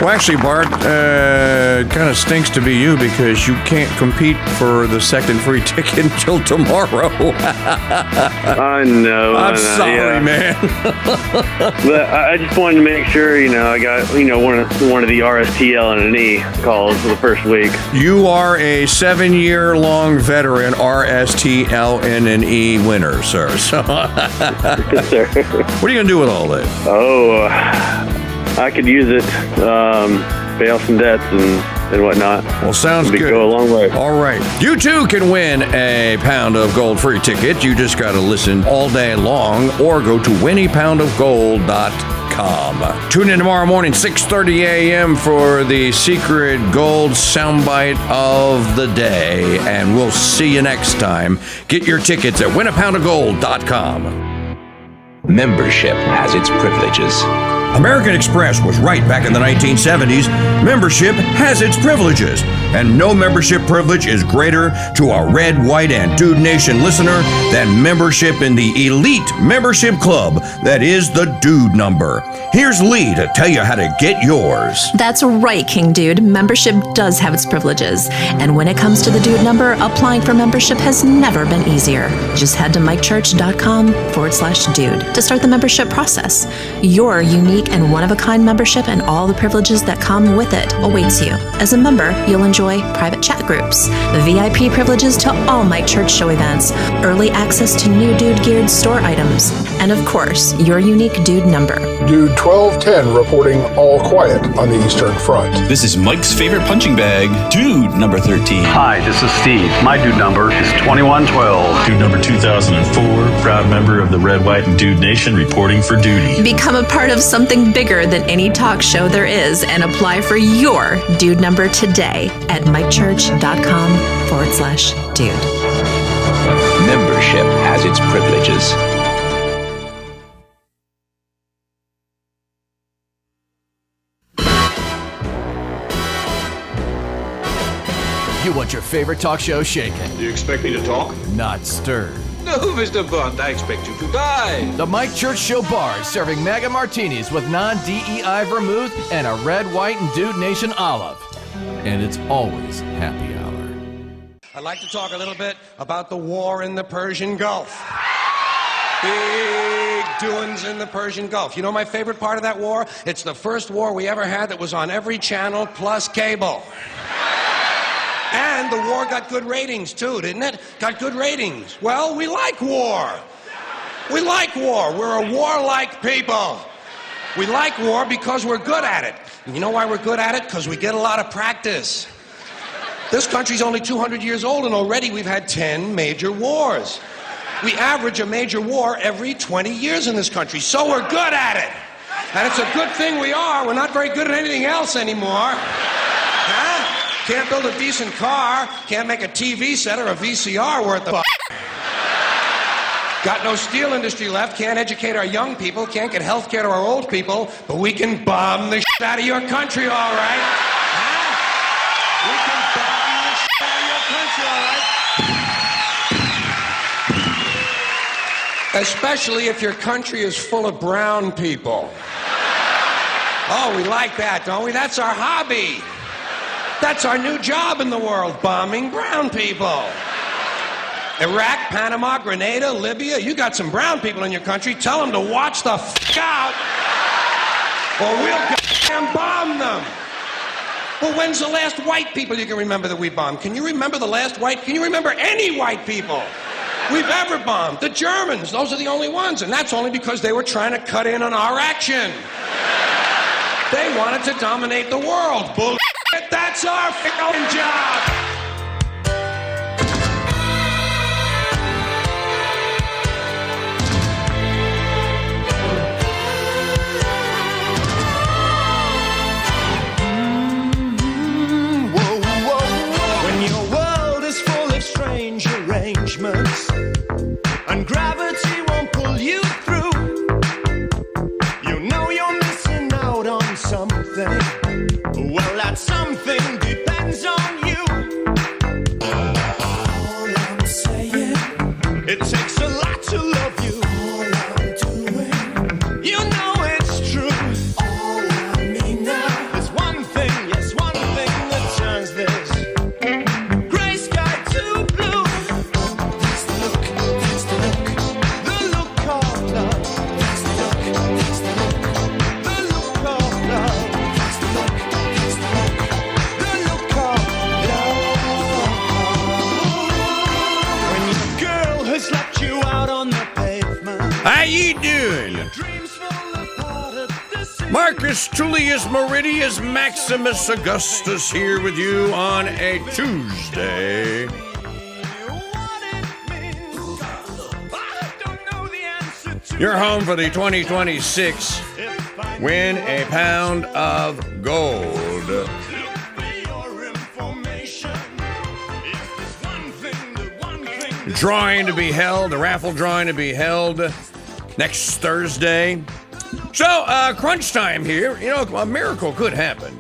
Well, actually, Bart, it kind of stinks to be you because you can't compete for the second free ticket until tomorrow. I know. I'm sorry, man. But I just wanted to make sure, I got, one of the RSTL and an E calls for the first week. You are a 7-year-long veteran RSTL and an E winner, sir. So, Yes, sir. What are you going to do with all that? Oh, I could use it, pay off some debts and whatnot. Well, sounds good. Go a long way. All right. You too can win a pound of gold free ticket. You just got to listen all day long or go to winnypoundofgold.com. Tune in tomorrow morning, 6:30 a.m. for the secret gold soundbite of the day. And we'll see you next time. Get your tickets at winnypoundofgold.com. Membership has its privileges. American Express was right back in the 1970s. Membership has its privileges, and no membership privilege is greater to a Red, White, and Dude Nation listener than membership in the elite membership club that is the Dude Number. Here's Lee to tell you how to get yours. That's right, King Dude. Membership does have its privileges. And when it comes to the Dude Number, applying for membership has never been easier. Just head to mikechurch.com/dude to start the membership process. Your unique and one-of-a-kind membership and all the privileges that come with it awaits you. As a member, you'll enjoy private chat groups, VIP privileges to all Mike Church Show events, early access to new Dude-geared store items, and of course, your unique Dude Number. Dude 1210 reporting all quiet on the Eastern Front. This is Mike's favorite punching bag, Dude number 13. Hi, this is Steve. My Dude Number is 2112. Dude number 2004, proud member of the Red, White, and Dude Nation reporting for duty. Become a part of something bigger than any talk show there is and apply for your Dude Number today at mikechurch.com/dude. Membership has its privileges. You want your favorite talk show shaken. Do you expect me to talk? Not stirred. No, Mr. Bond, I expect you to die. The Mike Church Show bar is serving mega martinis with non-DEI vermouth and a Red, White, and Dude Nation olive. And it's always happy hour. I'd like to talk a little bit about the war in the Persian Gulf. Big doings in the Persian Gulf. You know my favorite part of that war? It's the first war we ever had that was on every channel plus cable. And the war got good ratings too, didn't it? Got good ratings. Well, we like war. We like war. We're a warlike people. We like war because we're good at it. And you know why we're good at it? Because we get a lot of practice. This country's only 200 years old, and already we've had 10 major wars. We average a major war every 20 years in this country, so we're good at it. And it's a good thing we are. We're not very good at anything else anymore. Huh? Can't build a decent car, can't make a TV set or a VCR worth of Got no steel industry left, can't educate our young people, can't get health care to our old people, but we can bomb the shit out of your country, all right? Huh? We can bomb the shit out of your country, all right? Especially if your country is full of brown people. Oh, we like that, don't we? That's our hobby. That's our new job in the world, bombing brown people. Iraq, Panama, Grenada, Libya, you got some brown people in your country. Tell them to watch the f*** out, or we'll goddamn bomb them. Well, when's the last white people you can remember that we bombed? Can you remember the last white? Can you remember any white people we've ever bombed? The Germans, those are the only ones, and that's only because they were trying to cut in on our action. They wanted to dominate the world. Bullshit, that's our f***ing job. And gravity won't pull you through. You know you're missing out on something. Well, that something depends on you. All I'm saying, it takes a lot to love you. All I'm doing, you know it's true. All I mean now is one thing, yes, one thing that turns this gray sky to blue. How you doing? Marcus Tullius Meridius Maximus Augustus here with you on a Tuesday. You're home for the 2026 Win a Pound of Gold. Drawing to be held, the raffle drawing to be held next Thursday. So, crunch time here. You know, a miracle could happen.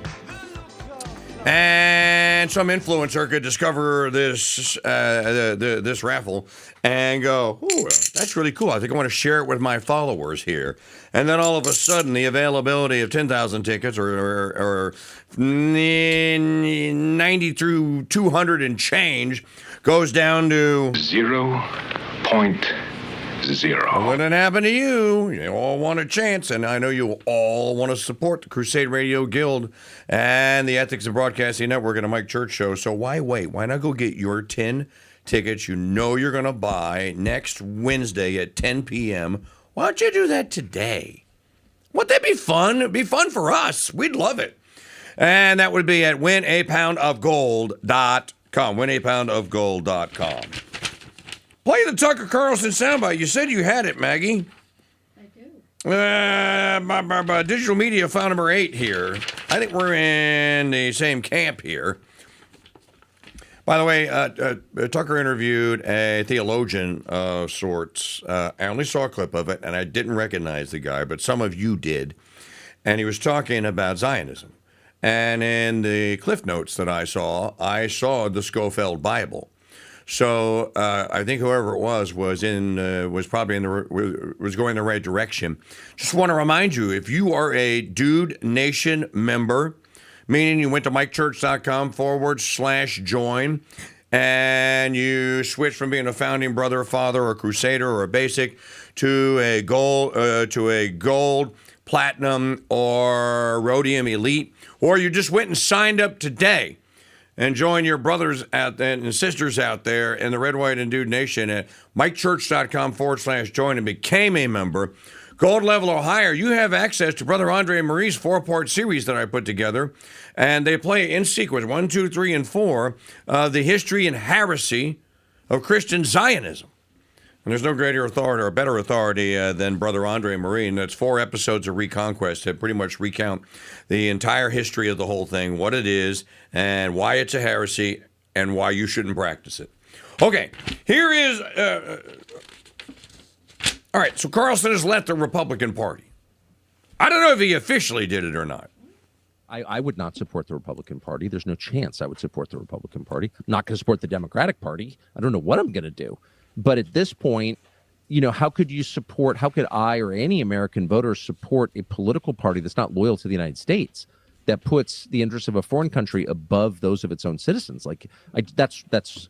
And some influencer could discover this this raffle and go, ooh, that's really cool. I think I want to share it with my followers here. And then all of a sudden, the availability of 10,000 tickets or 90 through 200 and change goes down to 0.0. When it happened to you, you all want a chance, and I know you all want to support the Crusade Radio Guild and the Ethics of Broadcasting Network and the Mike Church Show. So why wait? Why not go get your 10 tickets you know you're going to buy next Wednesday at 10 p.m.? Why don't you do that today? Wouldn't that be fun? It'd be fun for us. We'd love it. And that would be at winapoundofgold.com. Winapoundofgold.com. Play the Tucker Carlson soundbite. You said you had it, Maggie. I do. Digital media file number 8 here. I think we're in the same camp here. By the way, Tucker interviewed a theologian of sorts. I only saw a clip of it, and I didn't recognize the guy, but some of you did. And he was talking about Zionism. And in the cliff notes that I saw the Schofield Bible. So I think whoever it was probably was going the right direction. Just want to remind you, if you are a Dude Nation member, meaning you went to MikeChurch.com/join, and you switch from being a founding brother, a father, or a crusader, or a basic to a gold, platinum, or rhodium elite, or you just went and signed up today and join your brothers out there and sisters out there in the Red, White, and Dude Nation at MikeChurch.com/join and became a member. Gold level or higher, you have access to Brother Andre and Marie's 4-part series that I put together. And they play in sequence 1, 2, 3, and 4, the history and heresy of Christian Zionism. And there's no greater authority or better authority than Brother Andre and Marie. And that's 4 episodes of Reconquest that pretty much recount the entire history of the whole thing, what it is, and why it's a heresy, and why you shouldn't practice it. Okay, here is... all right, so Carlson has left the Republican Party. I don't know if he officially did it or not. I would not support the Republican Party. There's no chance I would support the Republican Party. I'm not going to support the Democratic Party. I don't know what I'm going to do. But at this point, how could I or any American voter support a political party that's not loyal to the United States, that puts the interests of a foreign country above those of its own citizens? That's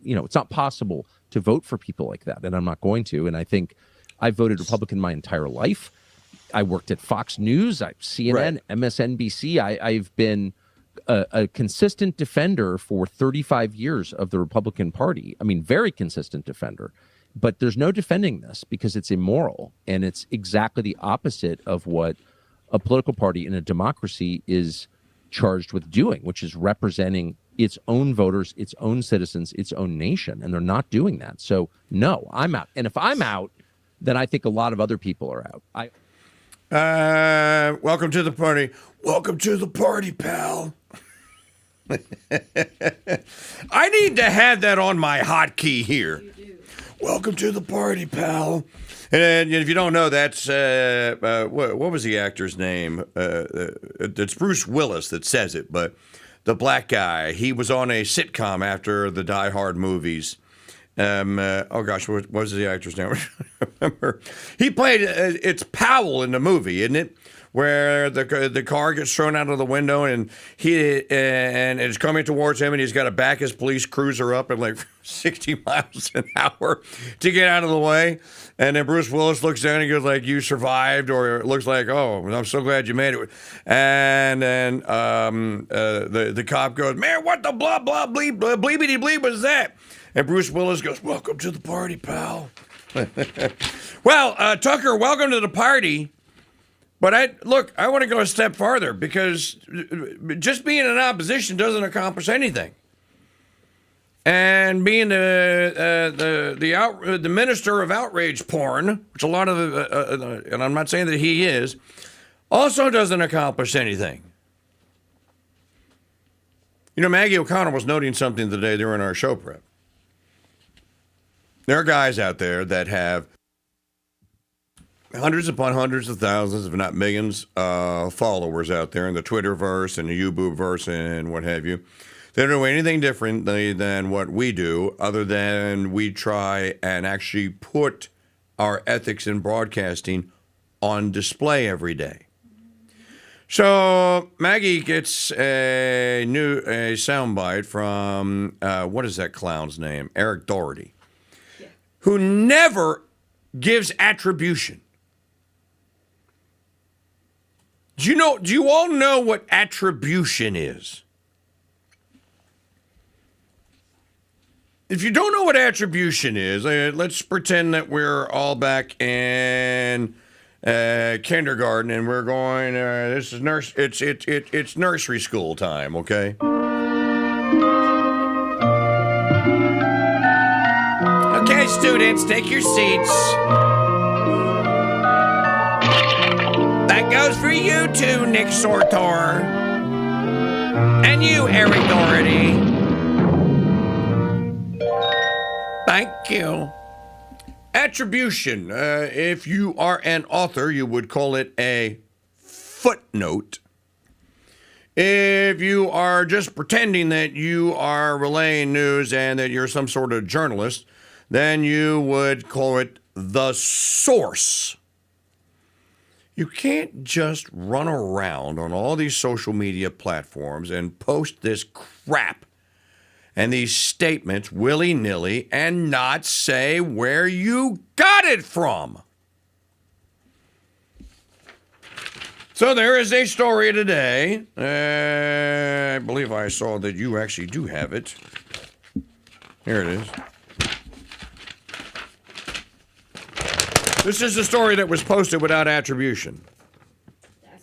it's not possible to vote for people like that, and I'm not going to. And I think I voted Republican my entire life. I worked at Fox News, CNN, right. MSNBC. I've been a consistent defender for 35 years of the Republican Party. I mean, very consistent defender. But there's no defending this because it's immoral, and it's exactly the opposite of what a political party in a democracy is charged with doing, which is representing its own voters, its own citizens, its own nation, and they're not doing that. So, no, I'm out. And if I'm out, then I think a lot of other people are out. Welcome to the party. Welcome to the party, pal. I need to have that on my hotkey here. Welcome to the party, pal. And if you don't know, that's what was the actor's name? It's Bruce Willis that says it, but the black guy. He was on a sitcom after the Die Hard movies. Oh gosh, what was the actor's name? I remember. He played. It's Powell in the movie, isn't it? Where the car gets thrown out of the window and it's coming towards him, and he's got to back his police cruiser up at like 60 miles an hour to get out of the way. And then Bruce Willis looks down and he goes like, "You survived," or it looks like, "Oh, I'm so glad you made it." And then the cop goes, "Man, what the blah blah bleep bleepity bleep was that?" And Bruce Willis goes, "Welcome to the party, pal." Well, Tucker, welcome to the party. But I want to go a step farther, because just being in opposition doesn't accomplish anything. And being the minister of outrage porn, which a lot of and I'm not saying that he is, also doesn't accomplish anything. Maggie O'Connor was noting something today during our show prep. There are guys out there that have hundreds upon hundreds of thousands, if not millions, followers out there in the Twitterverse and the YouTubeverse and what have you. They don't do anything differently than what we do, other than we try and actually put our ethics in broadcasting on display every day. So Maggie gets a soundbite from, what is that clown's name? Eric Doherty, who never gives attribution. Do you all know what attribution is? If you don't know what attribution is, let's pretend that we're all back in kindergarten and we're going. This is it's nursery school time, okay? Okay, students, take your seats. That goes for you too, Nick Sortor. And you, Eric Doherty. Thank you. Attribution. If you are an author, you would call it a footnote. If you are just pretending that you are relaying news and that you're some sort of journalist, then you would call it the source. You can't just run around on all these social media platforms and post this crap and these statements willy-nilly and not say where you got it from. So there is a story today. I believe I saw that you actually do have it. Here it is. This is a story that was posted without attribution.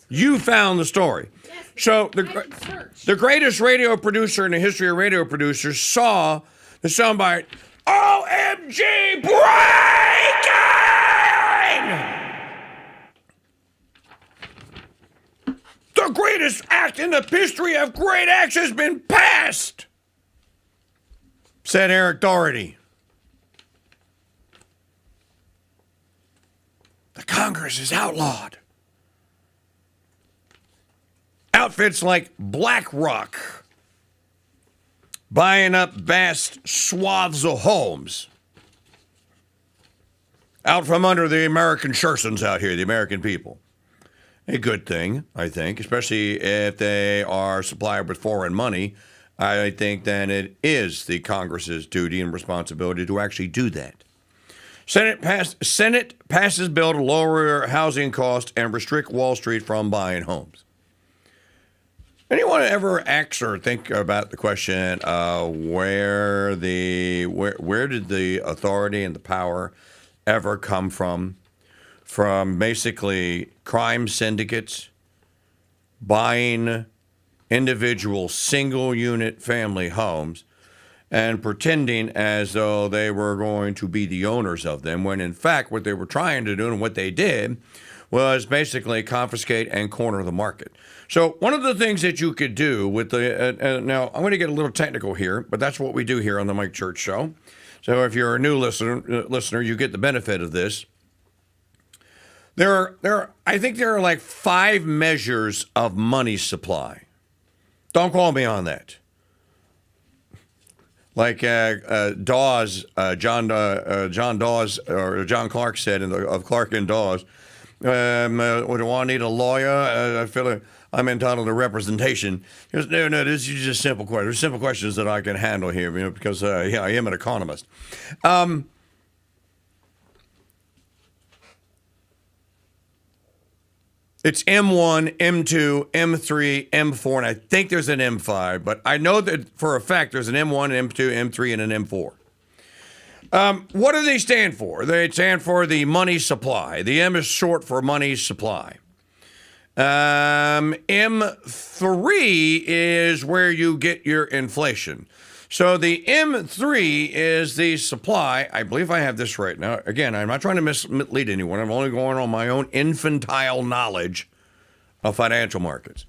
You found the story. So the greatest radio producer in the history of radio producers saw the soundbite, OMG breaking! The greatest act in the history of great acts has been passed, said Eric Doherty. The Congress is outlawed. Outfits like BlackRock buying up vast swaths of homes out from under the American Schursons out here, the American people. A good thing, I think, especially if they are supplied with foreign money. I think then it is the Congress's duty and responsibility to actually do that. Senate passes bill to lower housing costs and restrict Wall Street from buying homes. Anyone ever ask or think about the question where did the authority and the power ever come from? From basically crime syndicates buying individual single unit family homes and pretending as though they were going to be the owners of them, when in fact what they were trying to do and what they did was basically confiscate and corner the market. So one of the things that you could do with the now I'm going to get a little technical here, but that's what we do here on the Mike Church Show. So if you're a new listener, you get the benefit of this. I think there are like 5 measures of money supply. Don't call me on that. Like Dawes, John Dawes, or John Clark said of Clark and Dawes, do I need a lawyer? I feel like I'm entitled to representation. He goes, no, this is just simple questions. There's simple questions that I can handle here, because I am an economist. It's M1, M2, M3, M4, and I think there's an M5, but I know that for a fact there's an M1, M2, M3, and an M4. What do they stand for? They stand for the money supply. The M is short for money supply. M3 is where you get your inflation. So the M3 is the supply. I believe I have this right. Now, again, I'm not trying to mislead anyone. I'm only going on my own infantile knowledge of financial markets.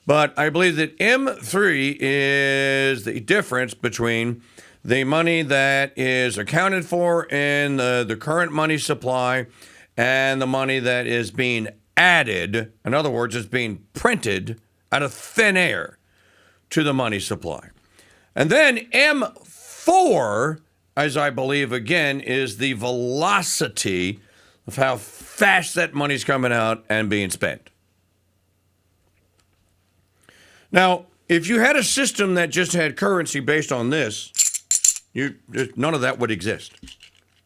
But I believe that M3 is the difference between the money that is accounted for in the current money supply and the money that is being added. In other words, it's being printed out of thin air to the money supply. And then M4, as I believe, again, is the velocity of how fast that money's coming out and being spent. Now, if you had a system that just had currency based on this, none of that would exist.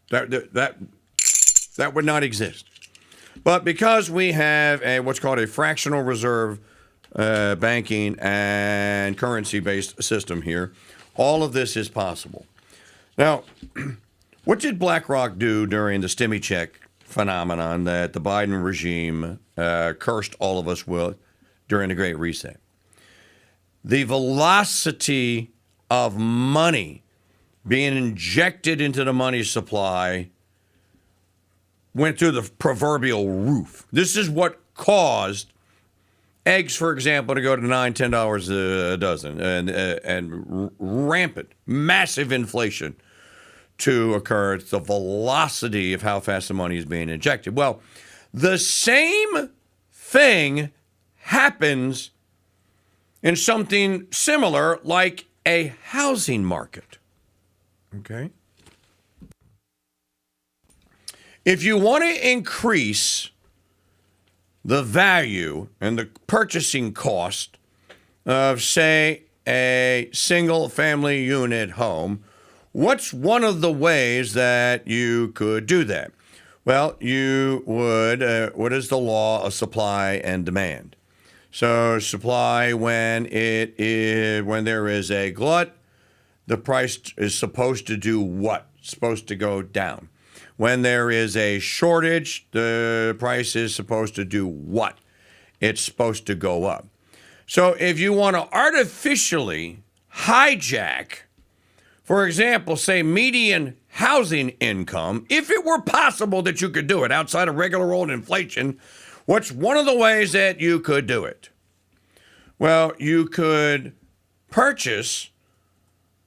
That would not exist. But because we have what's called a fractional reserve banking and currency-based system here, all of this is possible. Now, what did BlackRock do during the stimmy check phenomenon that the Biden regime cursed all of us with during the Great Reset? The velocity of money being injected into the money supply went through the proverbial roof. This is what caused eggs, for example, to go to $9, $10 a dozen, and rampant, massive inflation to occur. It's the velocity of how fast the money is being injected. Well, the same thing happens in something similar like a housing market. Okay? If you want to increase the value and the purchasing cost of, say, a single family unit home, what's one of the ways that you could do that? Well, you would, what is the law of supply and demand? So supply, when there is a glut, the price is supposed to do what? It's supposed to go down. When there is a shortage, the price is supposed to do what? It's supposed to go up. So if you want to artificially hijack, for example, say median housing income, if it were possible that you could do it outside of regular old inflation, what's one of the ways that you could do it? Well, you could purchase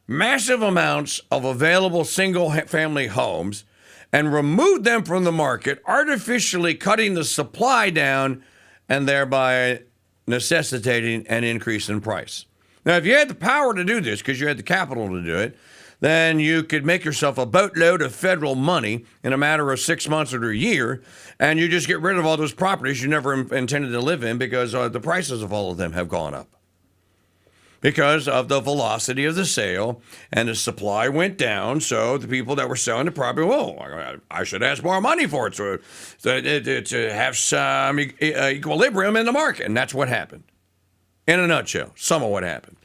massive amounts of available single-family homes and remove them from the market, artificially cutting the supply down and thereby necessitating an increase in price. Now, if you had the power to do this, because you had the capital to do it, then you could make yourself a boatload of federal money in a matter of 6 months or a year, and you just get rid of all those properties you never intended to live in because the prices of all of them have gone up. Because of the velocity of the sale, and the supply went down, so the people that were selling the property, well, I should ask more money for it to have some equilibrium in the market, and that's what happened. In a nutshell, some of what happened.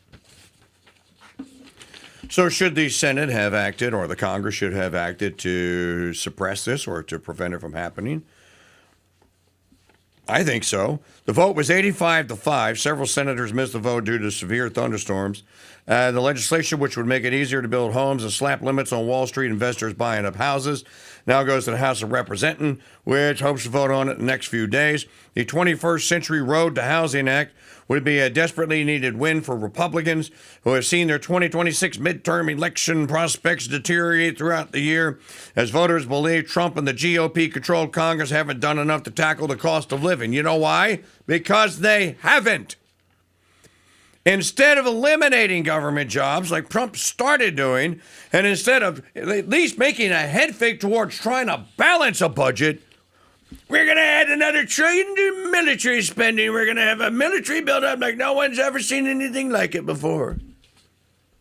So should the Senate have acted, or the Congress should have acted to suppress this or to prevent it from happening? I think so. The vote was 85-5. Several senators missed the vote due to severe thunderstorms. The legislation, which would make it easier to build homes and slap limits on Wall Street investors buying up houses, now goes to the House of Representatives, which hopes to vote on it in the next few days. The 21st Century Road to Housing Act would be a desperately needed win for Republicans who have seen their 2026 midterm election prospects deteriorate throughout the year, as voters believe Trump and the GOP-controlled Congress haven't done enough to tackle the cost of living. You know why? Because they haven't. Instead of eliminating government jobs like Trump started doing, and instead of at least making a head fake towards trying to balance a budget, we're going to add another $1 trillion to military spending. We're going to have a military build up like no one's ever seen anything like it before.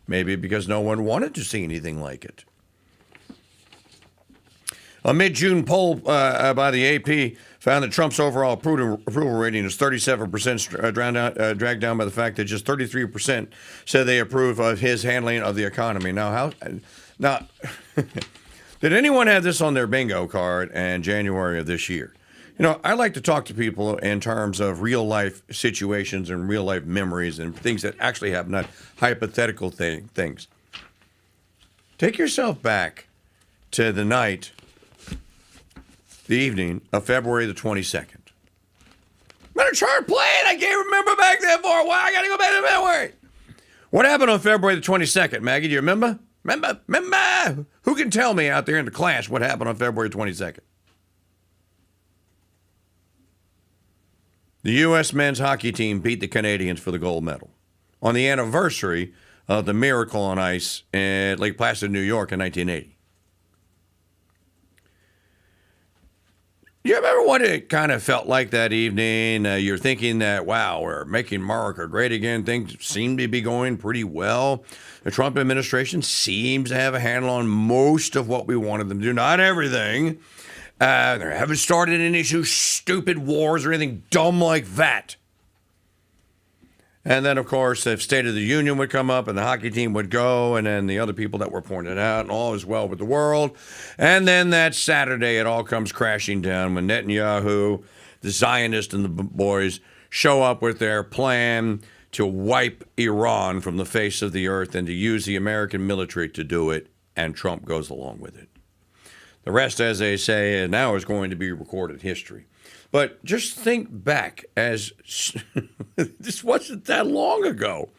Maybe because no one wanted to see anything like it. A mid-June poll by the AP found that Trump's overall approval rating is 37%, dragged down by the fact that just 33% said they approve of his handling of the economy. Now, did anyone have this on their bingo card in January of this year? You know, I like to talk to people in terms of real-life situations and real-life memories and things that actually happen, not hypothetical things. Take yourself back to the evening of February the 22nd. Better chart playing. I can't remember back then for a while. I got to go back to February. What happened on February the 22nd, Maggie? Do you remember? Remember? Who can tell me out there in the class what happened on February 22nd? The U.S. men's hockey team beat the Canadians for the gold medal on the anniversary of the Miracle on Ice at Lake Placid, New York in 1980. You remember what it kind of felt like that evening? You're thinking that, wow, we're making America great again. Things seem to be going pretty well. The Trump administration seems to have a handle on most of what we wanted them to do. Not everything. They haven't started any stupid wars or anything dumb like that. And then, of course, the State of the Union would come up and the hockey team would go, and then the other people that were pointed out, and all is well with the world. And then that Saturday, it all comes crashing down when Netanyahu, the Zionist, and the boys show up with their plan to wipe Iran from the face of the earth and to use the American military to do it, and Trump goes along with it. The rest, as they say, now is going to be recorded history. But just think back, as this wasn't that long ago.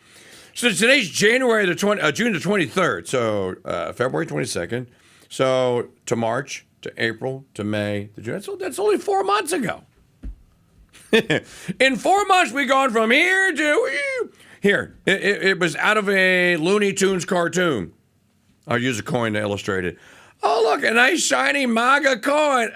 So today's June the 23rd, so February 22nd. So to March, to April, to May, to June. That's only 4 months ago. In 4 months, we've gone from here to here. It was out of a Looney Tunes cartoon. I'll use a coin to illustrate it. Oh, look, a nice shiny MAGA coin.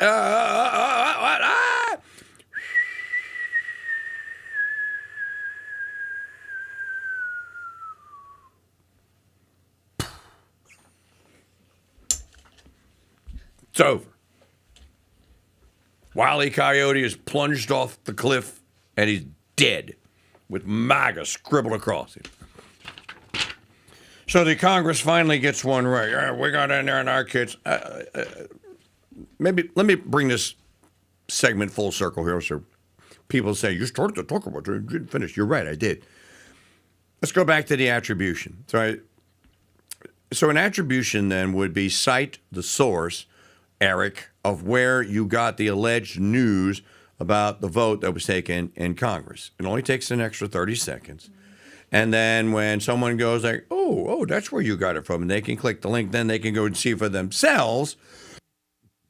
over. Wile E. Coyote is plunged off the cliff and he's dead with MAGA scribbled across him. So the Congress finally gets one right. We got in there and our kids. Maybe let me bring this segment full circle here. So people say, you started to talk about it, you didn't finish. You're right, I did. Let's go back to the attribution. So an attribution then would be cite the source, Eric, of where you got the alleged news about the vote that was taken in Congress. It only takes an extra 30 seconds. And then when someone goes like, oh, that's where you got it from, and they can click the link, then they can go and see for themselves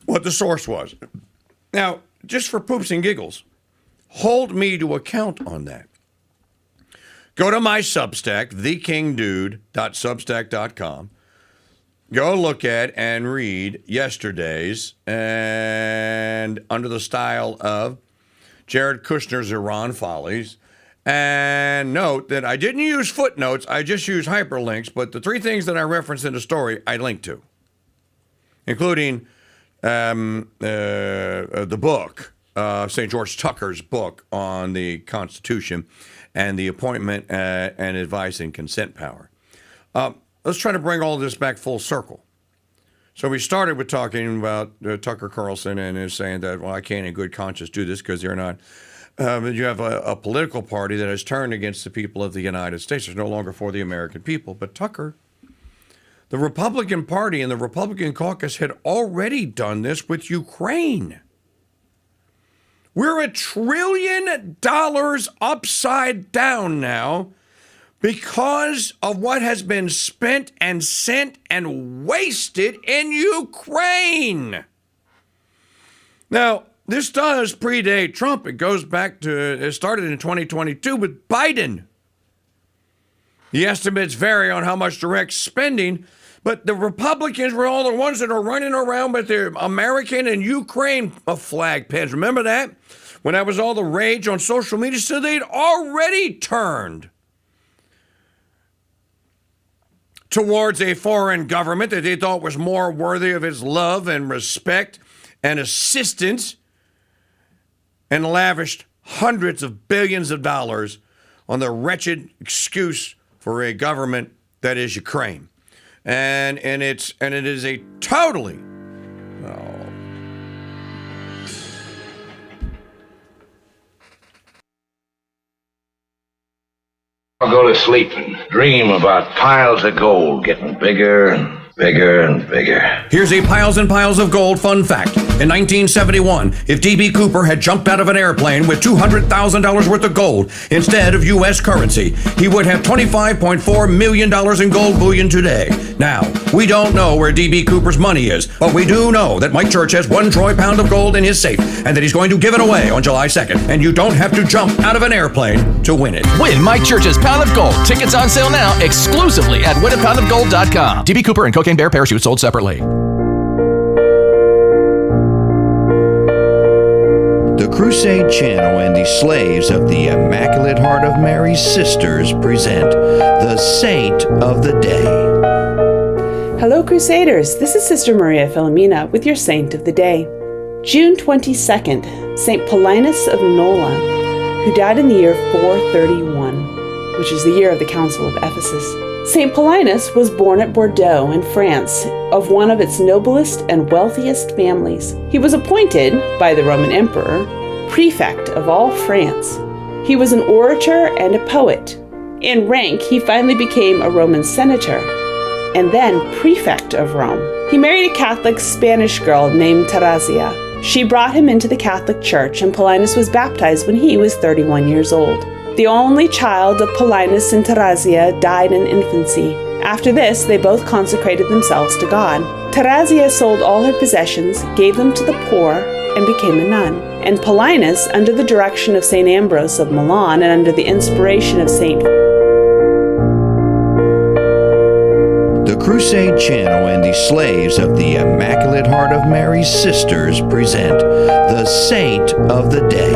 what the source was. Now, just for poops and giggles, hold me to account on that. Go to my Substack, thekingdude.substack.com. Go look at and read yesterday's, and under the style of Jared Kushner's Iran Follies. And note that I didn't use footnotes, I just used hyperlinks, but the three things that I referenced in the story, I linked to, including the book, St. George Tucker's book on the Constitution and the appointment and advice and consent power. Let's try to bring all this back full circle. So we started with talking about Tucker Carlson and is saying that, well, I can't in good conscience do this because they're not. You have a political party that has turned against the people of the United States. It's no longer for the American people. But Tucker, the Republican Party and the Republican caucus had already done this with Ukraine. We're $1 trillion upside down now because of what has been spent and sent and wasted in Ukraine. Now, this does predate Trump. It goes back to, it started in 2022 with Biden. The estimates vary on how much direct spending, but the Republicans were all the ones that are running around with their American and Ukraine flag pins. Remember that? When that was all the rage on social media, so they'd already turned towards a foreign government that they thought was more worthy of its love and respect and assistance, and lavished hundreds of billions of dollars on the wretched excuse for a government that is Ukraine. And it is a totally I'll go to sleep and dream about piles of gold getting bigger and bigger and bigger. Here's a piles and piles of gold fun fact. In 1971, if D.B. Cooper had jumped out of an airplane with $200,000 worth of gold instead of U.S. currency, he would have $25.4 million in gold bullion today. Now, we don't know where D.B. Cooper's money is, but we do know that Mike Church has 1 troy pound of gold in his safe and that he's going to give it away on July 2nd. And you don't have to jump out of an airplane to win it. Win Mike Church's Pound of Gold. Tickets on sale now exclusively at winapoundofgold.com. D.B. Cooper and Cocaine Bear Parachute sold separately. The Crusade Channel and the slaves of the Immaculate Heart of Mary's Sisters present the Saint of the Day. Hello, Crusaders. This is Sister Maria Filomena with your Saint of the Day. June 22nd, St. Paulinus of Nola, who died in the year 431, which is the year of the Council of Ephesus. St. Paulinus was born at Bordeaux in France of one of its noblest and wealthiest families. He was appointed by the Roman Emperor prefect of all France. He was an orator and a poet. In rank, he finally became a Roman senator and then prefect of Rome. He married a Catholic Spanish girl named Teresia. She brought him into the Catholic Church, and Paulinus was baptized when he was 31 years old. The only child of Paulinus and Teresia died in infancy. After this, they both consecrated themselves to God. Teresia sold all her possessions, gave them to the poor, and became a nun. And Paulinus, under the direction of St. Ambrose of Milan and under the inspiration of St. The Crusade Channel and the slaves of the Immaculate Heart of Mary's Sisters present the Saint of the Day.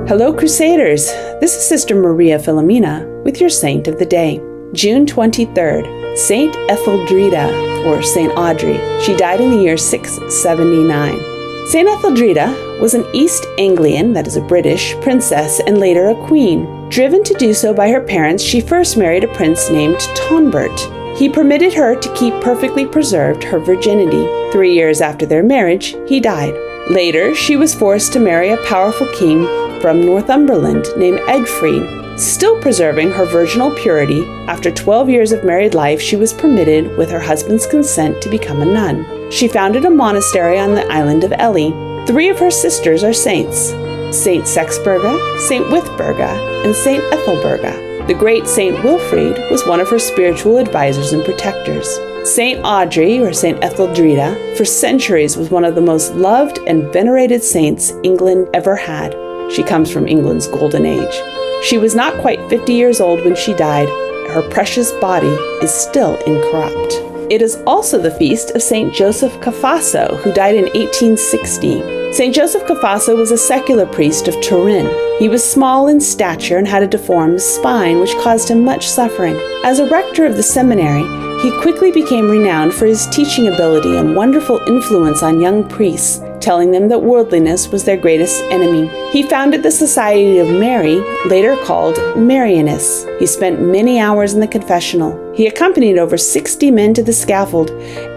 Hello, Crusaders. This is Sister Maria Filomena with your Saint of the Day. June 23rd, Saint Etheldreda, or Saint Audrey. She died in the year 679. Saint Etheldreda was an East Anglian, that is a British, princess and later a queen. Driven to do so by her parents, she first married a prince named Tonbert. He permitted her to keep perfectly preserved her virginity. 3 years after their marriage, he died. Later, she was forced to marry a powerful king from Northumberland named Egfrid. Still preserving her virginal purity, after 12 years of married life, she was permitted, with her husband's consent, to become a nun. She founded a monastery on the island of Ely. 3 of her sisters are saints: Saint Sexburga, Saint Withburga, and Saint Ethelburga. The great Saint Wilfrid was one of her spiritual advisors and protectors. Saint Audrey, or Saint Etheldreda, for centuries was one of the most loved and venerated saints England ever had. She comes from England's golden age. She was not quite 50 years old when she died. Her precious body is still incorrupt. It is also the feast of Saint Joseph Cafasso, who died in 1860. Saint Joseph Cafasso was a secular priest of Turin. He was small in stature and had a deformed spine, which caused him much suffering. As a rector of the seminary, he quickly became renowned for his teaching ability and wonderful influence on young priests, telling them that worldliness was their greatest enemy. He founded the Society of Mary, later called Marianists. He spent many hours in the confessional. He accompanied over 60 men to the scaffold,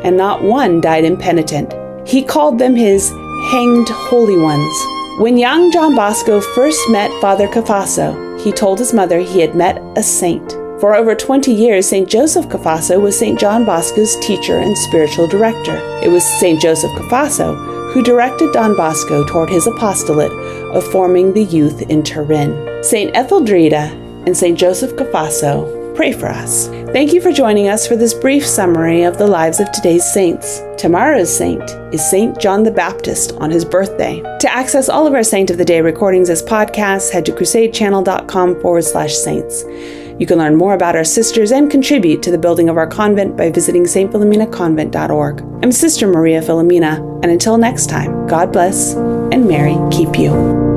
and not one died impenitent. He called them his hanged holy ones. When young John Bosco first met Father Cafasso, he told his mother he had met a saint. For over 20 years, St. Joseph Cafasso was St. John Bosco's teacher and spiritual director. It was St. Joseph Cafasso who directed Don Bosco toward his apostolate of forming the youth in Turin. St. Etheldreda and St. Joseph Cafasso, pray for us. Thank you for joining us for this brief summary of the lives of today's saints. Tomorrow's saint is St. John the Baptist on his birthday. To access all of our Saint of the Day recordings as podcasts, head to crusadechannel.com/saints. You can learn more about our sisters and contribute to the building of our convent by visiting stphilomenaconvent.org. I'm Sister Maria Philomena, and until next time, God bless and Mary keep you.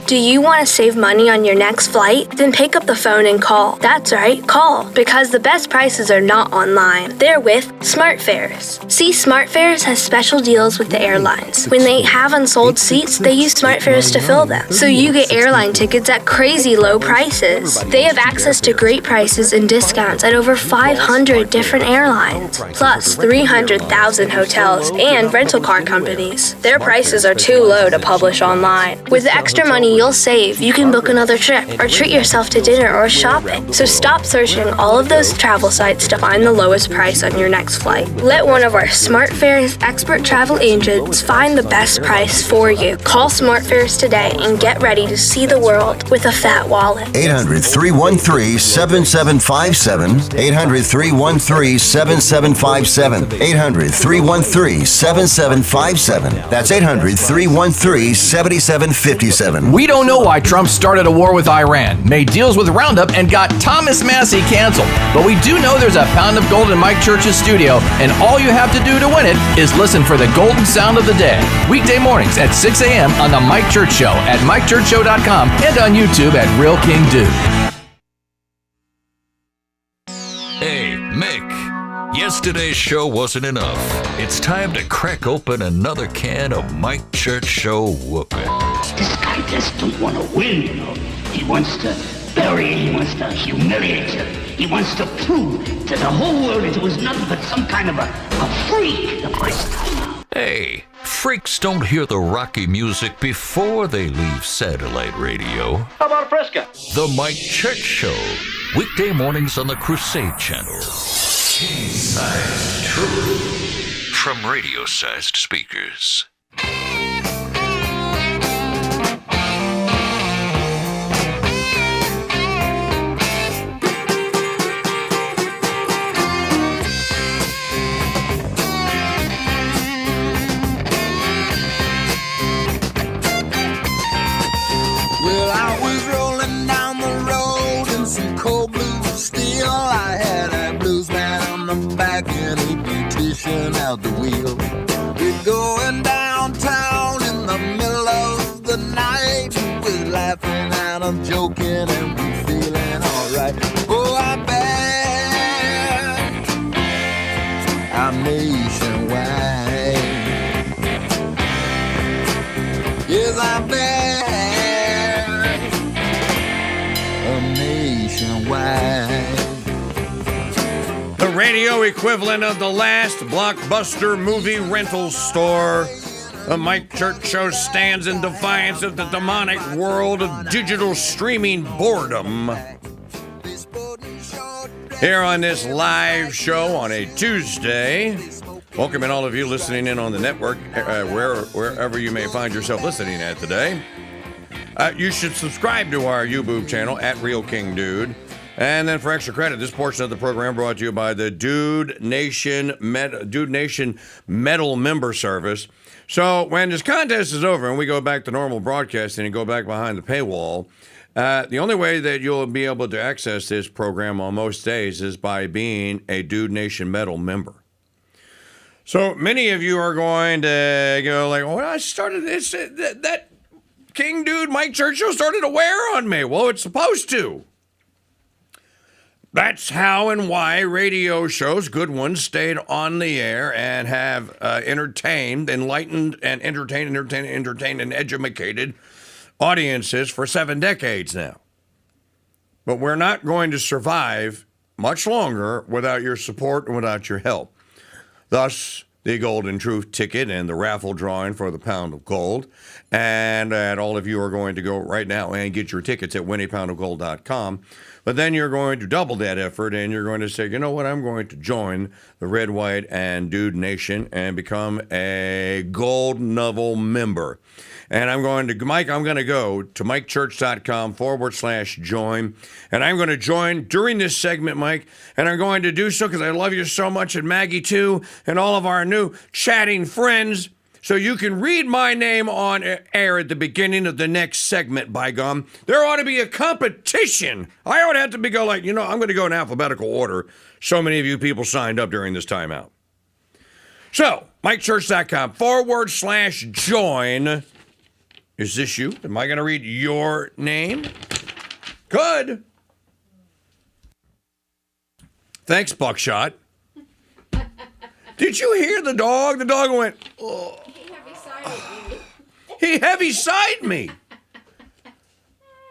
Do you want to save money on your next flight? Then pick up the phone and call. That's right, call. Because the best prices are not online. They're with SmartFares. See, SmartFares has special deals with the airlines. When they have unsold seats, they use SmartFares to fill them. So you get airline tickets at crazy low prices. They have access to great prices and discounts at over 500 different airlines. Plus 300,000 hotels and rental car companies. Their prices are too low to publish online. With the extra money you'll save, you can book another trip or treat yourself to dinner or shopping. So stop searching all of those travel sites to find the lowest price on your next flight. Let one of our SmartFares expert travel agents find the best price for you. Call SmartFares today and get ready to see the world with a fat wallet. 800-313-7757. 800-313-7757. 800-313-7757. That's 800-313-7757. We don't know why Trump started a war with Iran, made deals with Roundup, and got Thomas Massey canceled. But we do know there's a pound of gold in Mike Church's studio, and all you have to do to win it is listen for the golden sound of the day. Weekday mornings at 6 a.m. on The Mike Church Show at MikeChurchShow.com and on YouTube at Real King Dude. Hey, Mick. Yesterday's show wasn't enough. It's time to crack open another can of Mike Church Show whooping. This guy just don't want to win, you know. He wants to bury you. He wants to humiliate you. He wants to prove to the whole world that it was nothing but some kind of a freak the first time. Hey, freaks don't hear the rocky music before they leave satellite radio. How about Fresca? The Mike Church Show. Weekday mornings on the Crusade Channel. King-sized truth. From radio-sized speakers. Well, I was rolling down the road in some cold blue steel. I had a blues man on the back and a beautician out the wheel. We're going downtown in the middle of the night. We're laughing and I'm joking. radio equivalent of the last blockbuster movie rental store. The Mike Church Show stands in defiance of the demonic world of digital streaming boredom. Here on this live show on a Tuesday, welcoming all of you listening in on the network, wherever you may find yourself listening at today. You should subscribe to our YouTube channel at Real King Dude. And then for extra credit, this portion of the program brought to you by the Dude Nation Metal Member Service. So when this contest is over and we go back to normal broadcasting and go back behind the paywall, the only way that you'll be able to access this program on most days is by being a Dude Nation Metal member. So many of you are going to go like, well, I started this, that King Dude Mike Church Show started to wear on me. Well, it's supposed to. That's how and why radio shows, good ones, stayed on the air and have entertained, enlightened, and entertained, and educated audiences for 7 decades now. But we're not going to survive much longer without your support and without your help. Thus, the Golden Truth ticket and the raffle drawing for the pound of gold. And all of you are going to go right now and get your tickets at winniepoundofgold.com. But then you're going to double that effort and you're going to say, you know what, I'm going to join the Red, White, and Dude Nation and become a Gold Novel member. And I'm going to go to mikechurch.com/join. And I'm going to join during this segment, Mike. And I'm going to do so because I love you so much, and Maggie too, and all of our new chatting friends. So you can read my name on air at the beginning of the next segment, by gum. There ought to be a competition. I ought to have to go like, I'm going to go in alphabetical order. So many of you people signed up during this timeout. So, mikechurch.com/join. Is this you? Am I going to read your name? Good. Thanks, Buckshot. Did you hear the dog? The dog went, oh. He heavy-sided me.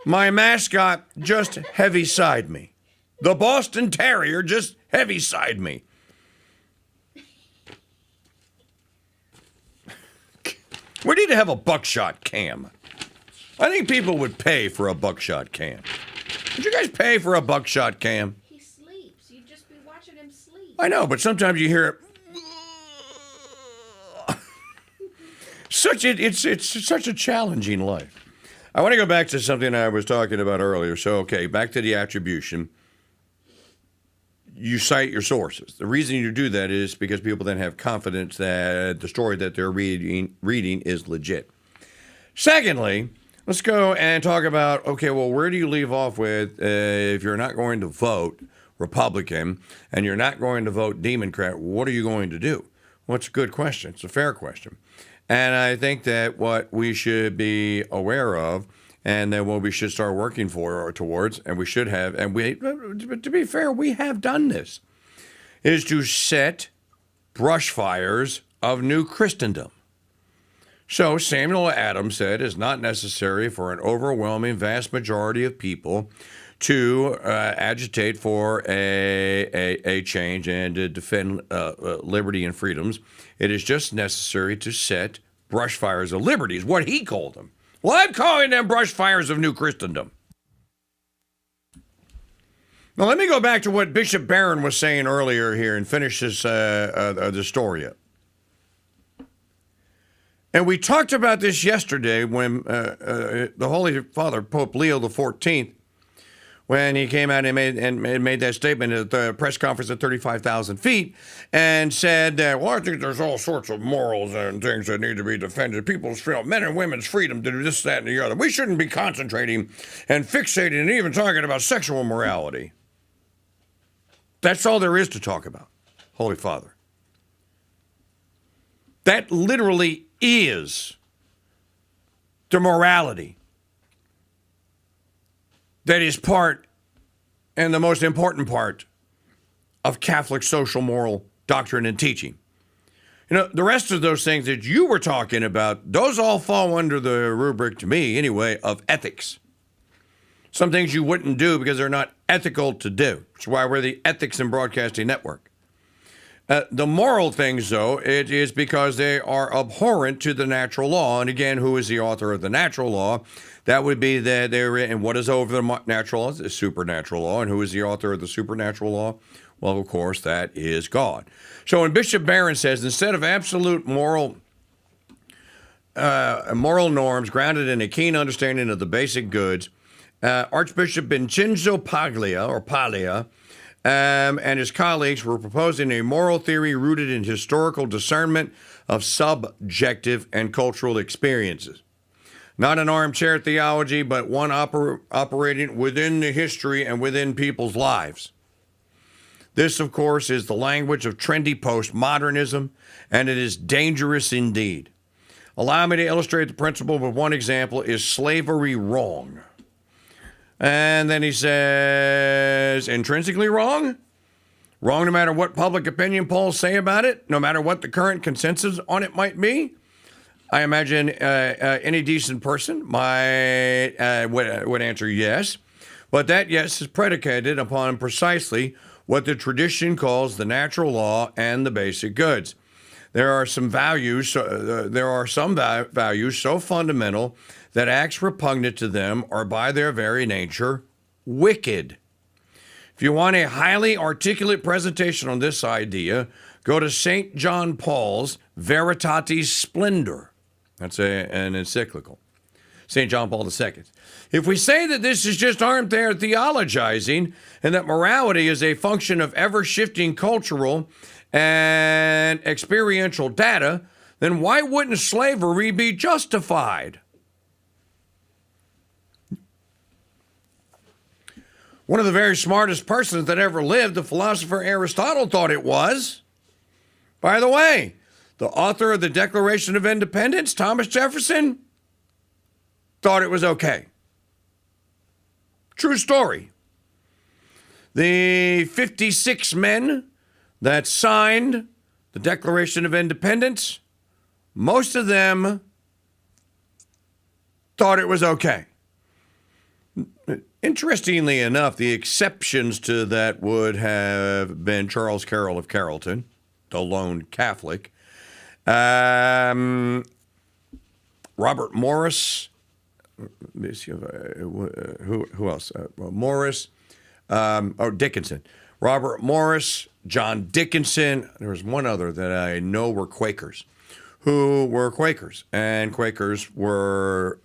My mascot just heavy-sided me. The Boston Terrier just heavy-sided me. We need to have a buckshot cam. I think people would pay for a buckshot cam. Would you guys pay for a buckshot cam? He sleeps. You'd just be watching him sleep. I know, but sometimes you hear it. It's such a challenging life. I want to go back to something I was talking about earlier. So, okay, back to the attribution. You cite your sources. The reason you do that is because people then have confidence that the story that they're reading is legit. Secondly, let's go and talk about, okay, well, where do you leave off with if you're not going to vote Republican and you're not going to vote Democrat, what are you going to do? Well, it's a good question. It's a fair question. And I think that what we should be aware of, and then what we should start working towards, and we should have, and to be fair, we have done this, is to set brush fires of new Christendom. So Samuel Adams said it's not necessary for an overwhelming vast majority of people to agitate for a change and to defend liberty and freedoms. It is just necessary to set brush fires of liberties, what he called them. Well, I'm calling them brush fires of new Christendom. Now, let me go back to what Bishop Barron was saying earlier here and finish this the story up. And we talked about this yesterday when the Holy Father, Pope Leo XIV, when he came out and made that statement at the press conference at 35,000 feet and said that, well, I think there's all sorts of morals and things that need to be defended. People's freedom, men and women's freedom to do this, that, and the other. We shouldn't be concentrating and fixating and even talking about sexual morality. That's all there is to talk about, Holy Father. That literally is the morality that is part and the most important part of Catholic social moral doctrine and teaching. The rest of those things that you were talking about, those all fall under the rubric, to me anyway, of ethics. Some things you wouldn't do because they're not ethical to do. That's why we're the Ethics in Broadcasting Network. The moral things, though, it is because they are abhorrent to the natural law. And again, who is the author of the natural law? That would be that they're and what is over the natural law? The supernatural law. And who is the author of the supernatural law? Well, of course, that is God. So when Bishop Barron says, instead of absolute moral norms grounded in a keen understanding of the basic goods, Archbishop Vincenzo Paglia and his colleagues were proposing a moral theory rooted in historical discernment of subjective and cultural experiences. Not an armchair theology, but one operating within the history and within people's lives. This, of course, is the language of trendy postmodernism, and it is dangerous indeed. Allow me to illustrate the principle with one example. Is slavery wrong? And then he says, intrinsically wrong? Wrong no matter what public opinion polls say about it, no matter what the current consensus on it might be? I imagine any decent person might would answer yes, but that yes is predicated upon precisely what the tradition calls the natural law and the basic goods. There are some values so fundamental that acts repugnant to them are by their very nature wicked. If you want a highly articulate presentation on this idea, go to St. John Paul's Veritatis Splendor. That's an encyclical. St. John Paul II. If we say that this is just armchair theologizing and that morality is a function of ever-shifting cultural and experiential data, then why wouldn't slavery be justified? One of the very smartest persons that ever lived, the philosopher Aristotle, thought it was. By the way, the author of the Declaration of Independence, Thomas Jefferson, thought it was okay. True story. The 56 men that signed the Declaration of Independence, most of them thought it was okay. Interestingly enough, the exceptions to that would have been Charles Carroll of Carrollton, the lone Catholic, Robert Morris, who else? Morris, Dickinson. Robert Morris, John Dickinson. There was one other that I know were Quakers, who were Quakers. And Quakers were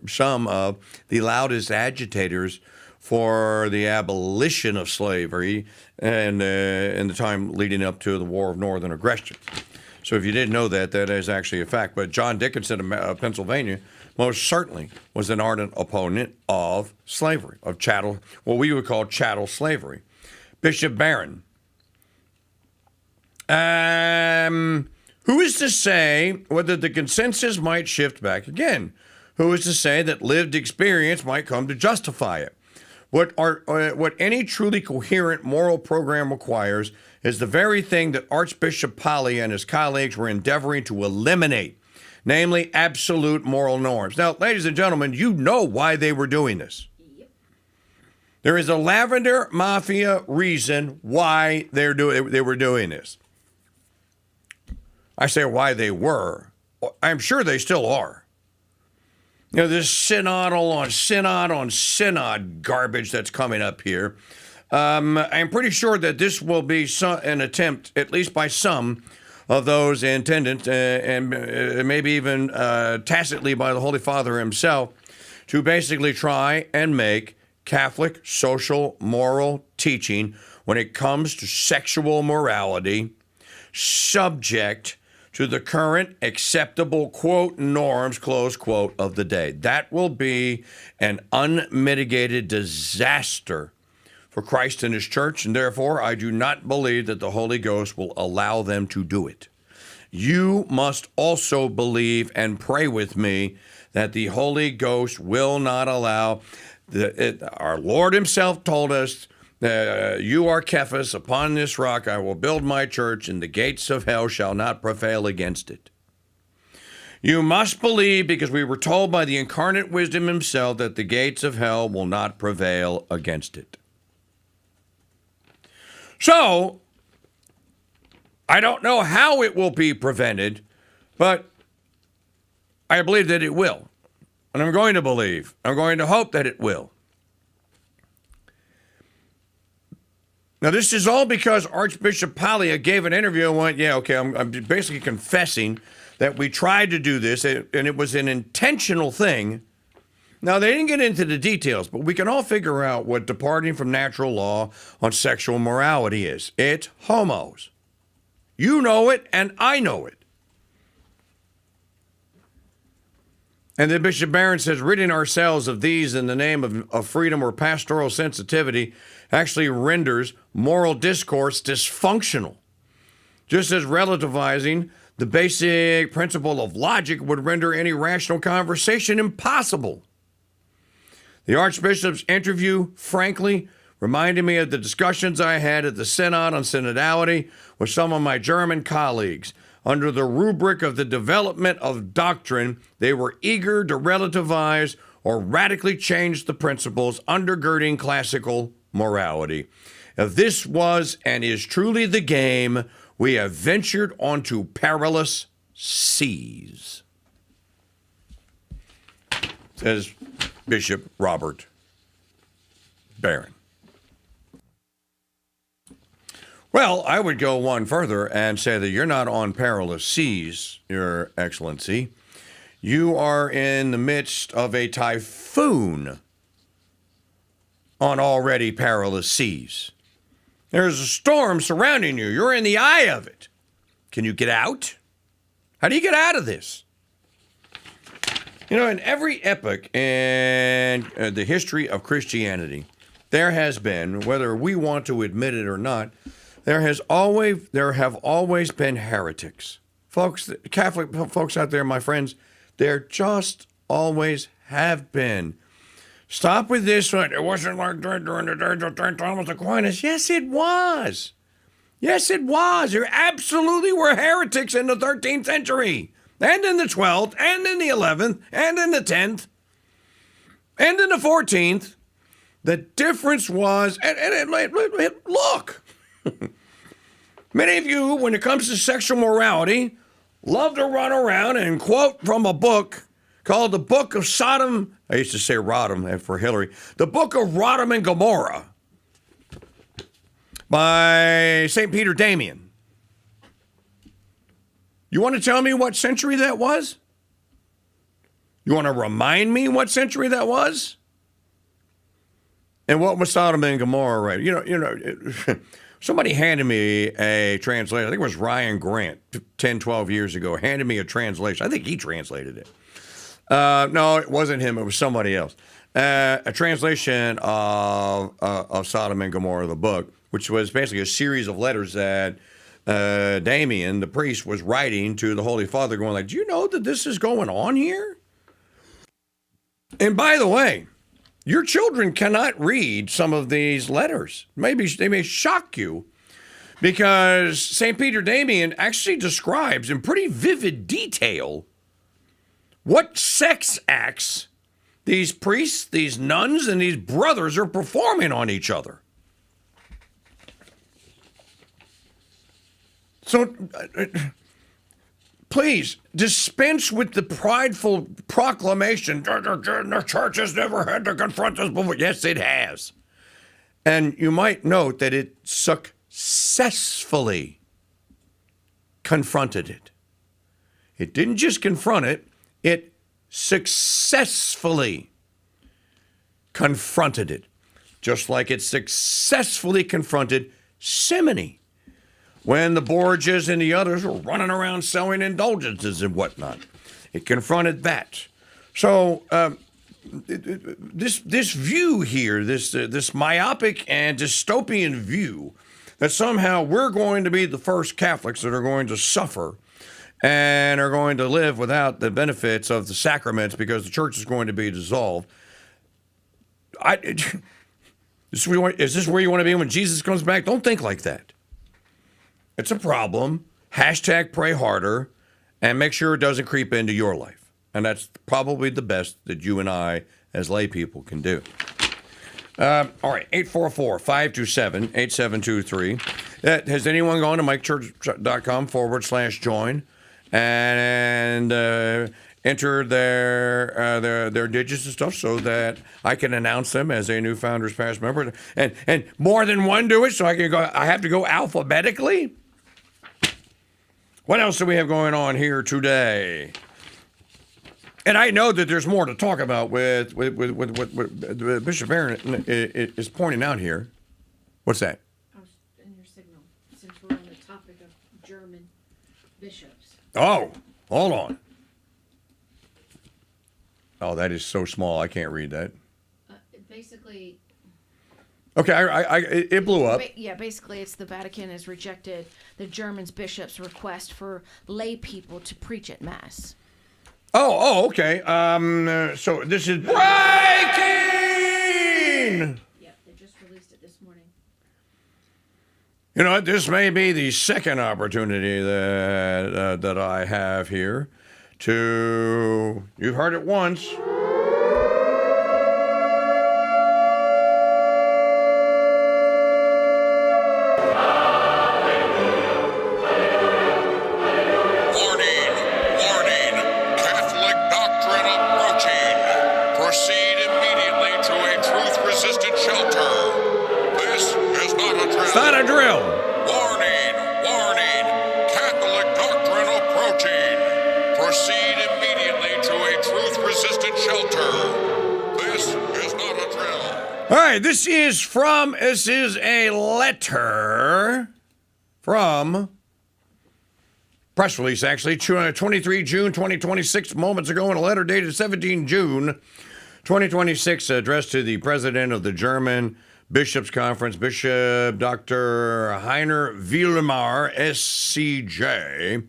some of the loudest agitators for the abolition of slavery and in the time leading up to the War of Northern Aggression. So if you didn't know that, that is actually a fact. But John Dickinson of Pennsylvania most certainly was an ardent opponent of slavery, of chattel, what we would call chattel slavery. Bishop Barron. Who is to say whether the consensus might shift back again? Who is to say that lived experience might come to justify it? What any truly coherent moral program requires is the very thing that Archbishop Pali and his colleagues were endeavoring to eliminate, namely absolute moral norms. Now, ladies and gentlemen, you know why they were doing this. There is a Lavender Mafia reason why they were doing this. I say why they were. I'm sure they still are. You know, this synod on synod garbage that's coming up here. I'm pretty sure that this will be an attempt, at least by some of those intendants, and maybe even tacitly by the Holy Father himself, to basically try and make Catholic social moral teaching when it comes to sexual morality subject to the current acceptable, quote, norms, close quote, of the day. That will be an unmitigated disaster for Christ and his church, and therefore I do not believe that the Holy Ghost will allow them to do it. You must also believe and pray with me that the Holy Ghost will not allow. Our Lord himself told us, you are Cephas, upon this rock I will build my church, and the gates of hell shall not prevail against it. You must believe, because we were told by the incarnate wisdom himself that the gates of hell will not prevail against it. So, I don't know how it will be prevented, but I believe that it will. And I'm going to hope that it will. Now, this is all because Archbishop Paglia gave an interview and went, yeah, okay, I'm basically confessing that we tried to do this, and it was an intentional thing. Now, they didn't get into the details, but we can all figure out what departing from natural law on sexual morality is. It's homos. You know it, and I know it. And then Bishop Barron says, ridding ourselves of these in the name of freedom or pastoral sensitivity actually renders moral discourse dysfunctional. Just as relativizing the basic principle of logic would render any rational conversation impossible. The Archbishop's interview, frankly, reminded me of the discussions I had at the Synod on synodality with some of my German colleagues. Under the rubric of the development of doctrine, they were eager to relativize or radically change the principles undergirding classical morality. If this was and is truly the game, we have ventured onto perilous seas, says Bishop Robert Barron. Well, I would go one further and say that you're not on perilous seas, Your Excellency. You are in the midst of a typhoon on already perilous seas. There's a storm surrounding you. You're in the eye of it. Can you get out? How do you get out of this? You know, in every epoch in the history of Christianity, there has been, whether we want to admit it or not, there have always been heretics. Folks, Catholic folks out there, my friends, there just always have been. Stop with this one. It wasn't like that during the days of St. Thomas Aquinas. Yes, it was. Yes, it was. There absolutely were heretics in the 13th century, and in the 12th, and in the 11th, and in the 10th, and in the 14th. The difference was, look, many of you, when it comes to sexual morality, love to run around and quote from a book called the Book of Sodom. I used to say Rodham for Hillary. The Book of Rodham and Gomorrah by St. Peter Damian. You want to tell me what century that was? You want to remind me what century that was? And what was Sodom and Gomorrah, right? You know, somebody handed me a translation. I think it was Ryan Grant 10, 12 years ago, handed me a translation. I think he translated it. No, it wasn't him. It was somebody else. A translation of Sodom and Gomorrah, the book, which was basically a series of letters that Damien, the priest, was writing to the Holy Father, going like, do you know that this is going on here? And by the way, your children cannot read some of these letters. Maybe they may shock you, because St. Peter Damian actually describes in pretty vivid detail what sex acts these priests, these nuns, and these brothers are performing on each other. So, please, dispense with the prideful proclamation, the church has never had to confront this before. Yes, it has. And you might note that it successfully confronted it. It didn't just confront it, it successfully confronted it. Just like it successfully confronted simony, when the Borgias and the others were running around selling indulgences and whatnot. It confronted that. So this view here, this myopic and dystopian view that somehow we're going to be the first Catholics that are going to suffer and are going to live without the benefits of the sacraments because the church is going to be dissolved. Is this where you want to be when Jesus comes back? Don't think like that. It's a problem. Hashtag pray harder and make sure it doesn't creep into your life. And that's probably the best that you and I as lay people can do. All right, 844-527-8723. Has anyone gone to mikechurch.com/join and enter their digits and stuff so that I can announce them as a new Founders Pass member? And more than one do it, so I have to go alphabetically? What else do we have going on here today? And I know that there's more to talk about with what Bishop Aaron is pointing out here. What's that? In your signal, since we're on the topic of German bishops. Oh, hold on. Oh, that is so small. I can't read that. Basically. Okay, it blew up. Basically, it's the Vatican has rejected the German bishop's request for lay people to preach at Mass. Okay. So this is breaking. Yep, they just released it this morning. You know what? This may be the second opportunity that I have here to. You've heard it once. It's not a drill. Warning, warning. Catholic doctrine approaching. Proceed immediately to a truth-resistant shelter. This is not a drill. All right, this is a letter from press release, actually, 23 June 2026, moments ago, in a letter dated 17 June 2026, addressed to the president of the German Bishops' Conference, Bishop Dr. Heiner Wilmar, SCJ.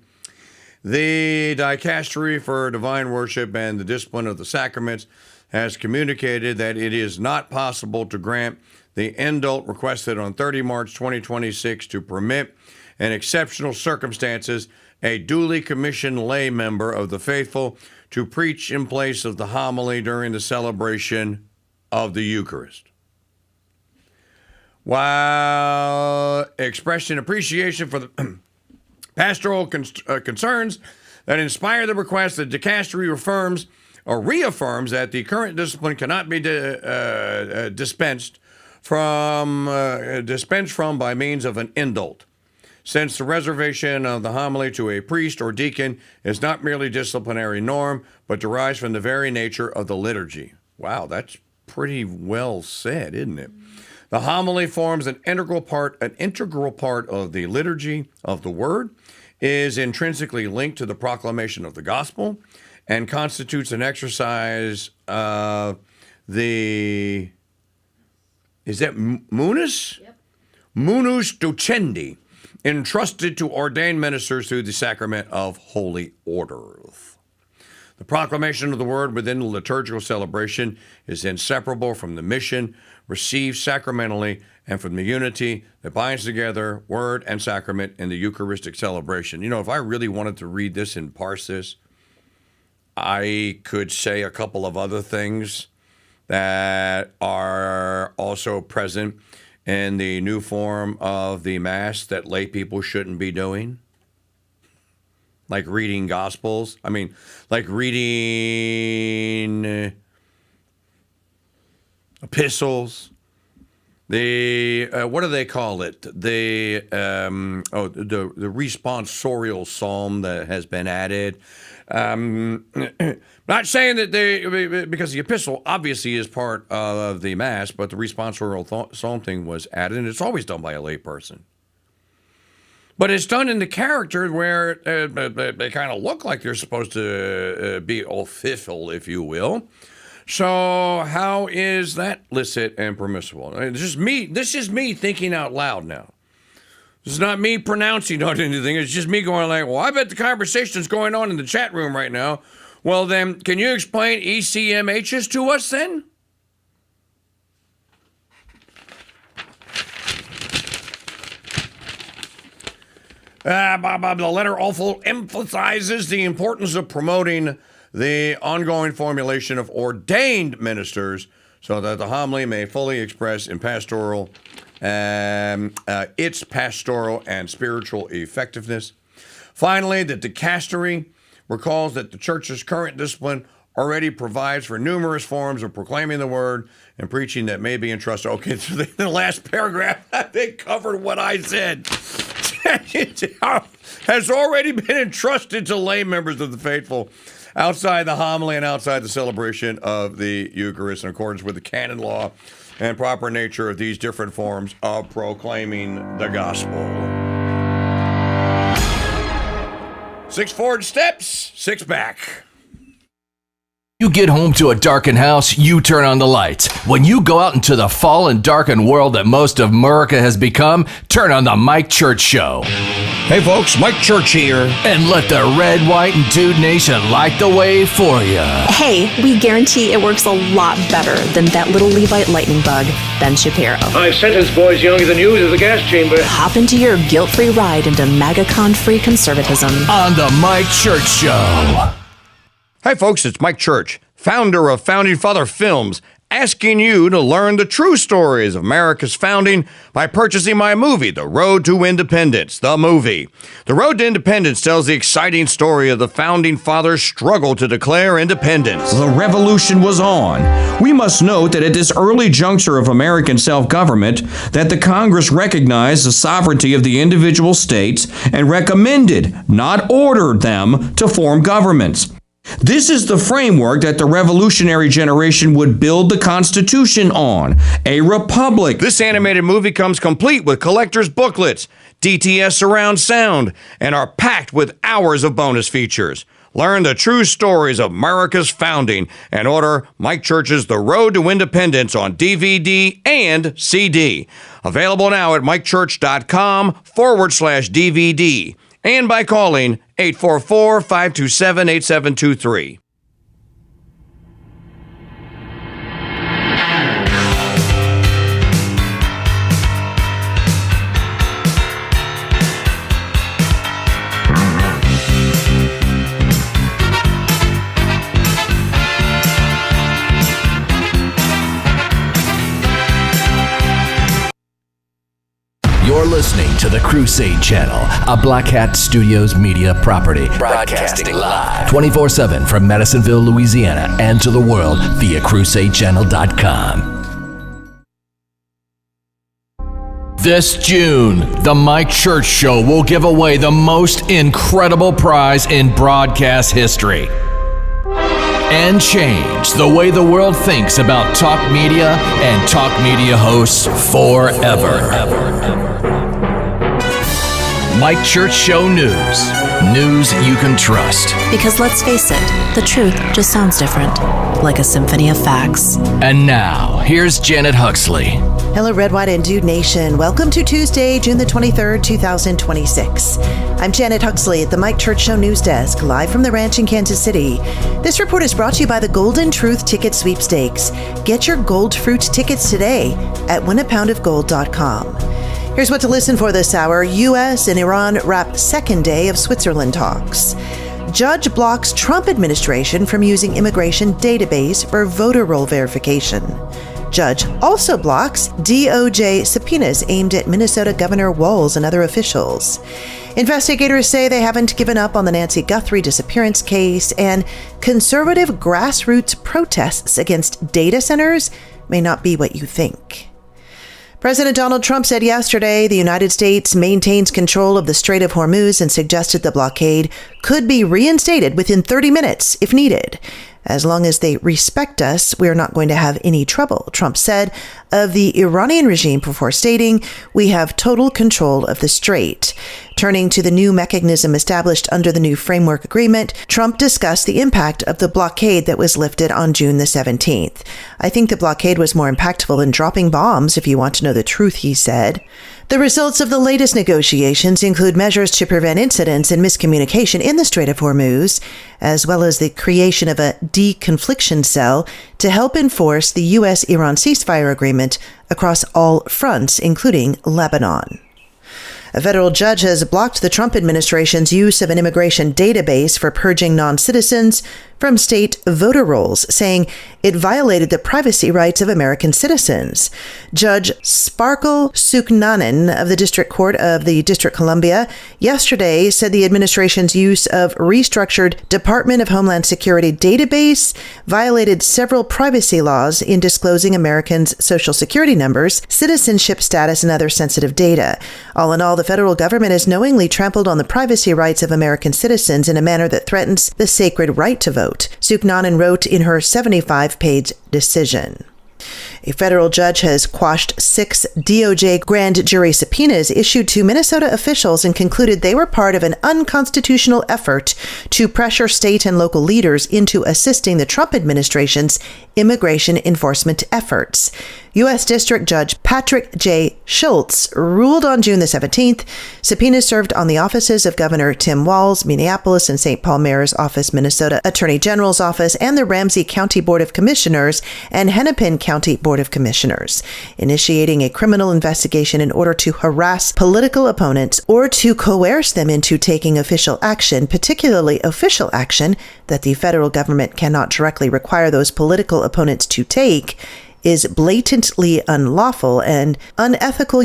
The Dicastery for Divine Worship and the Discipline of the Sacraments has communicated that it is not possible to grant the indult requested on 30 March 2026 to permit, in exceptional circumstances, a duly commissioned lay member of the faithful to preach in place of the homily during the celebration of the Eucharist. While expressing appreciation for the pastoral concerns that inspire the request, the dicastery reaffirms that the current discipline cannot be dispensed from by means of an indult, since the reservation of the homily to a priest or deacon is not merely disciplinary norm, but derives from the very nature of the liturgy. Wow, that's pretty well said, isn't it? The homily forms an integral part of the liturgy of the Word, is intrinsically linked to the proclamation of the gospel, and constitutes an exercise of the, is that munus? Yep. Munus docendi, entrusted to ordained ministers through the sacrament of holy orders. The proclamation of the word within the liturgical celebration is inseparable from the mission received sacramentally and from the unity that binds together word and sacrament in the Eucharistic celebration. You know, if I really wanted to read this and parse this, I could say a couple of other things that are also present in the new form of the Mass that lay people shouldn't be doing. Like reading Gospels. I mean, like reading epistles. The what do they call it? The responsorial psalm that has been added. Not saying that because the epistle obviously is part of the Mass, but the responsorial psalm thing was added, and it's always done by a layperson. But it's done in the character where they kind of look like they're supposed to be official, if you will. So how is that licit and permissible? This is me thinking out loud now. This is not me pronouncing on anything. It's just me going like, well, I bet the conversation's going on in the chat room right now. Well, then, can you explain ECMHs to us then? The letter also emphasizes the importance of promoting the ongoing formulation of ordained ministers so that the homily may fully express its pastoral and spiritual effectiveness. Finally, the dicastery recalls that the church's current discipline already provides for numerous forms of proclaiming the word and preaching that may be entrusted. Okay, so the last paragraph, they covered what I said. Has already been entrusted to lay members of the faithful outside the homily and outside the celebration of the Eucharist in accordance with the canon law and proper nature of these different forms of proclaiming the gospel. 6 forward steps, 6 back. You get home to a darkened house, you turn on the lights. When you go out into the fallen, darkened world that most of America has become, turn on the Mike Church Show. Hey folks, Mike Church here. And let the red, white, and dude nation light the way for you. Hey, we guarantee it works a lot better than that little Levite lightning bug, Ben Shapiro. I've sentenced boys younger than you to the gas chamber. Hop into your guilt-free ride into MAGACon-free conservatism. On the Mike Church Show. Hi, folks, it's Mike Church, founder of Founding Father Films, asking you to learn the true stories of America's founding by purchasing my movie, The Road to Independence, the movie. The Road to Independence tells the exciting story of the Founding Fathers' struggle to declare independence. The revolution was on. We must note that at this early juncture of American self-government, that the Congress recognized the sovereignty of the individual states and recommended, not ordered them, to form governments. This is the framework that the revolutionary generation would build the Constitution on, a republic. This animated movie comes complete with collector's booklets, DTS surround sound, and are packed with hours of bonus features. Learn the true stories of America's founding and order Mike Church's The Road to Independence on DVD and CD. Available now at mikechurch.com/DVD. And by calling 844-527-8723. You're listening to the Crusade Channel, a Black Hat Studios media property, broadcasting live 24/7 from Madisonville, Louisiana, and to the world via crusadechannel.com. This June, the Mike Church Show will give away the most incredible prize in broadcast history and change the way the world thinks about talk media and talk media hosts forever. Mike Church Show News. News you can trust. Because let's face it, the truth just sounds different, like a symphony of facts. And now, here's Janet Huxley. Hello, Red, White, and Dude Nation. Welcome to Tuesday, June the 23rd, 2026. I'm Janet Huxley at the Mike Church Show News Desk, live from the ranch in Kansas City. This report is brought to you by the Golden Truth Ticket Sweepstakes. Get your Gold Fruit tickets today at winapoundofgold.com. Here's what to listen for this hour. U.S. and Iran wrap second day of Switzerland talks. Judge blocks Trump administration from using immigration database for voter roll verification. Judge also blocks DOJ subpoenas aimed at Minnesota Governor Walz and other officials. Investigators say they haven't given up on the Nancy Guthrie disappearance case, and conservative grassroots protests against data centers may not be what you think. President Donald Trump said yesterday the United States maintains control of the Strait of Hormuz and suggested the blockade could be reinstated within 30 minutes if needed. As long as they respect us, we are not going to have any trouble, Trump said of the Iranian regime before stating, "We have total control of the strait." Turning to the new mechanism established under the new framework agreement, Trump discussed the impact of the blockade that was lifted on June the 17th. "I think the blockade was more impactful than dropping bombs, if you want to know the truth," he said. The results of the latest negotiations include measures to prevent incidents and miscommunication in the Strait of Hormuz, as well as the creation of a de-confliction cell to help enforce the U.S.-Iran ceasefire agreement across all fronts, including Lebanon. A federal judge has blocked the Trump administration's use of an immigration database for purging non-citizens, from state voter rolls, saying it violated the privacy rights of American citizens. Judge Sparkle Suknanen of the District Court of the District of Columbia yesterday said the administration's use of restructured Department of Homeland Security database violated several privacy laws in disclosing Americans' social security numbers, citizenship status, and other sensitive data. All in all, the federal government has knowingly trampled on the privacy rights of American citizens in a manner that threatens the sacred right to vote, Suknanen wrote in her 75-page decision. A federal judge has quashed 6 DOJ grand jury subpoenas issued to Minnesota officials and concluded they were part of an unconstitutional effort to pressure state and local leaders into assisting the Trump administration's immigration enforcement efforts. U.S. District Judge Patrick J. Schultz ruled on June the 17th. Subpoenas served on the offices of Governor Tim Walz, Minneapolis and St. Paul Mayor's Office, Minnesota Attorney General's Office, and the Ramsey County Board of Commissioners and Hennepin County Board of Commissioners, initiating a criminal investigation in order to harass political opponents or to coerce them into taking official action, particularly official action that the federal government cannot directly require those political opponents to take, is blatantly unlawful and unethical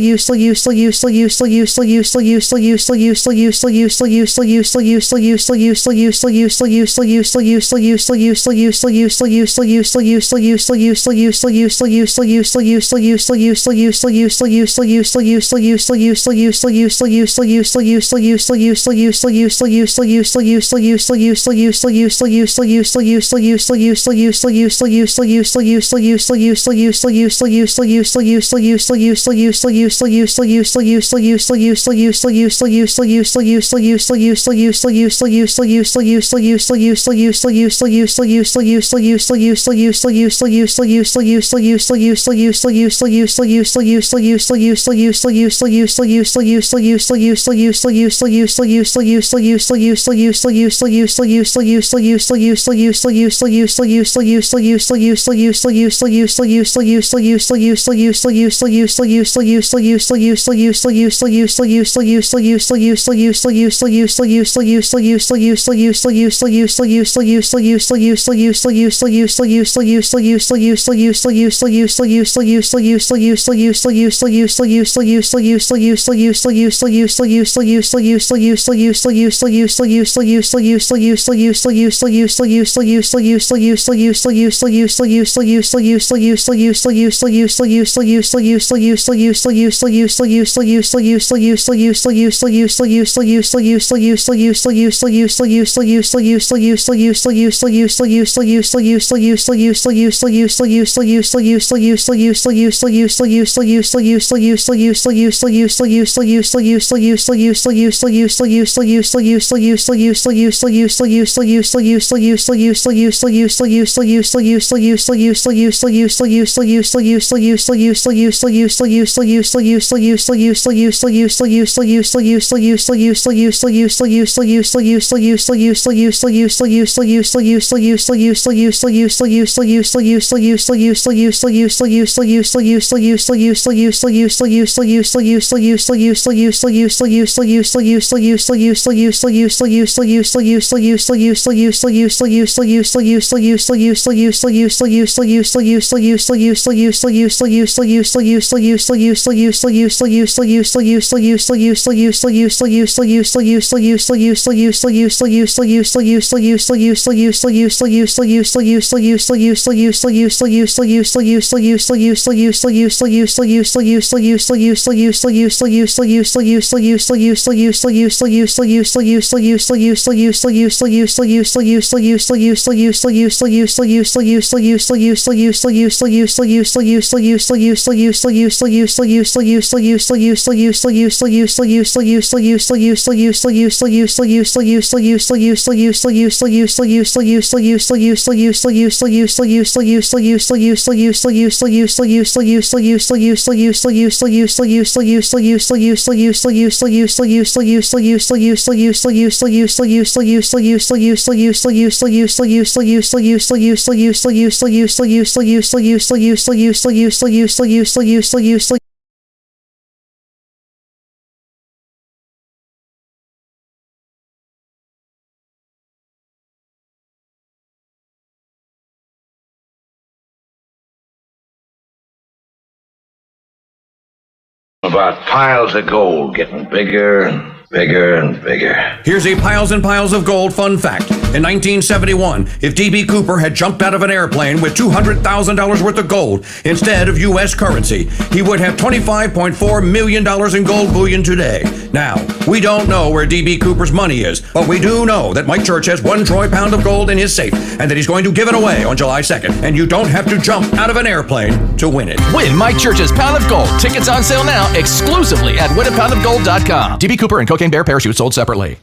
about piles of gold getting bigger and bigger and bigger. Here's a piles and piles of gold fun fact. In 1971, if D.B. Cooper had jumped out of an airplane with $200,000 worth of gold instead of U.S. currency, he would have $25.4 million in gold bullion today. Now, we don't know where D.B. Cooper's money is, but we do know that Mike Church has 1 troy pound of gold in his safe and that he's going to give it away on July 2nd. And you don't have to jump out of an airplane to win it. Win Mike Church's Pound of Gold. Tickets on sale now exclusively at winapoundofgold.com. DB Cooper and Cocaine Bear parachutes sold separately.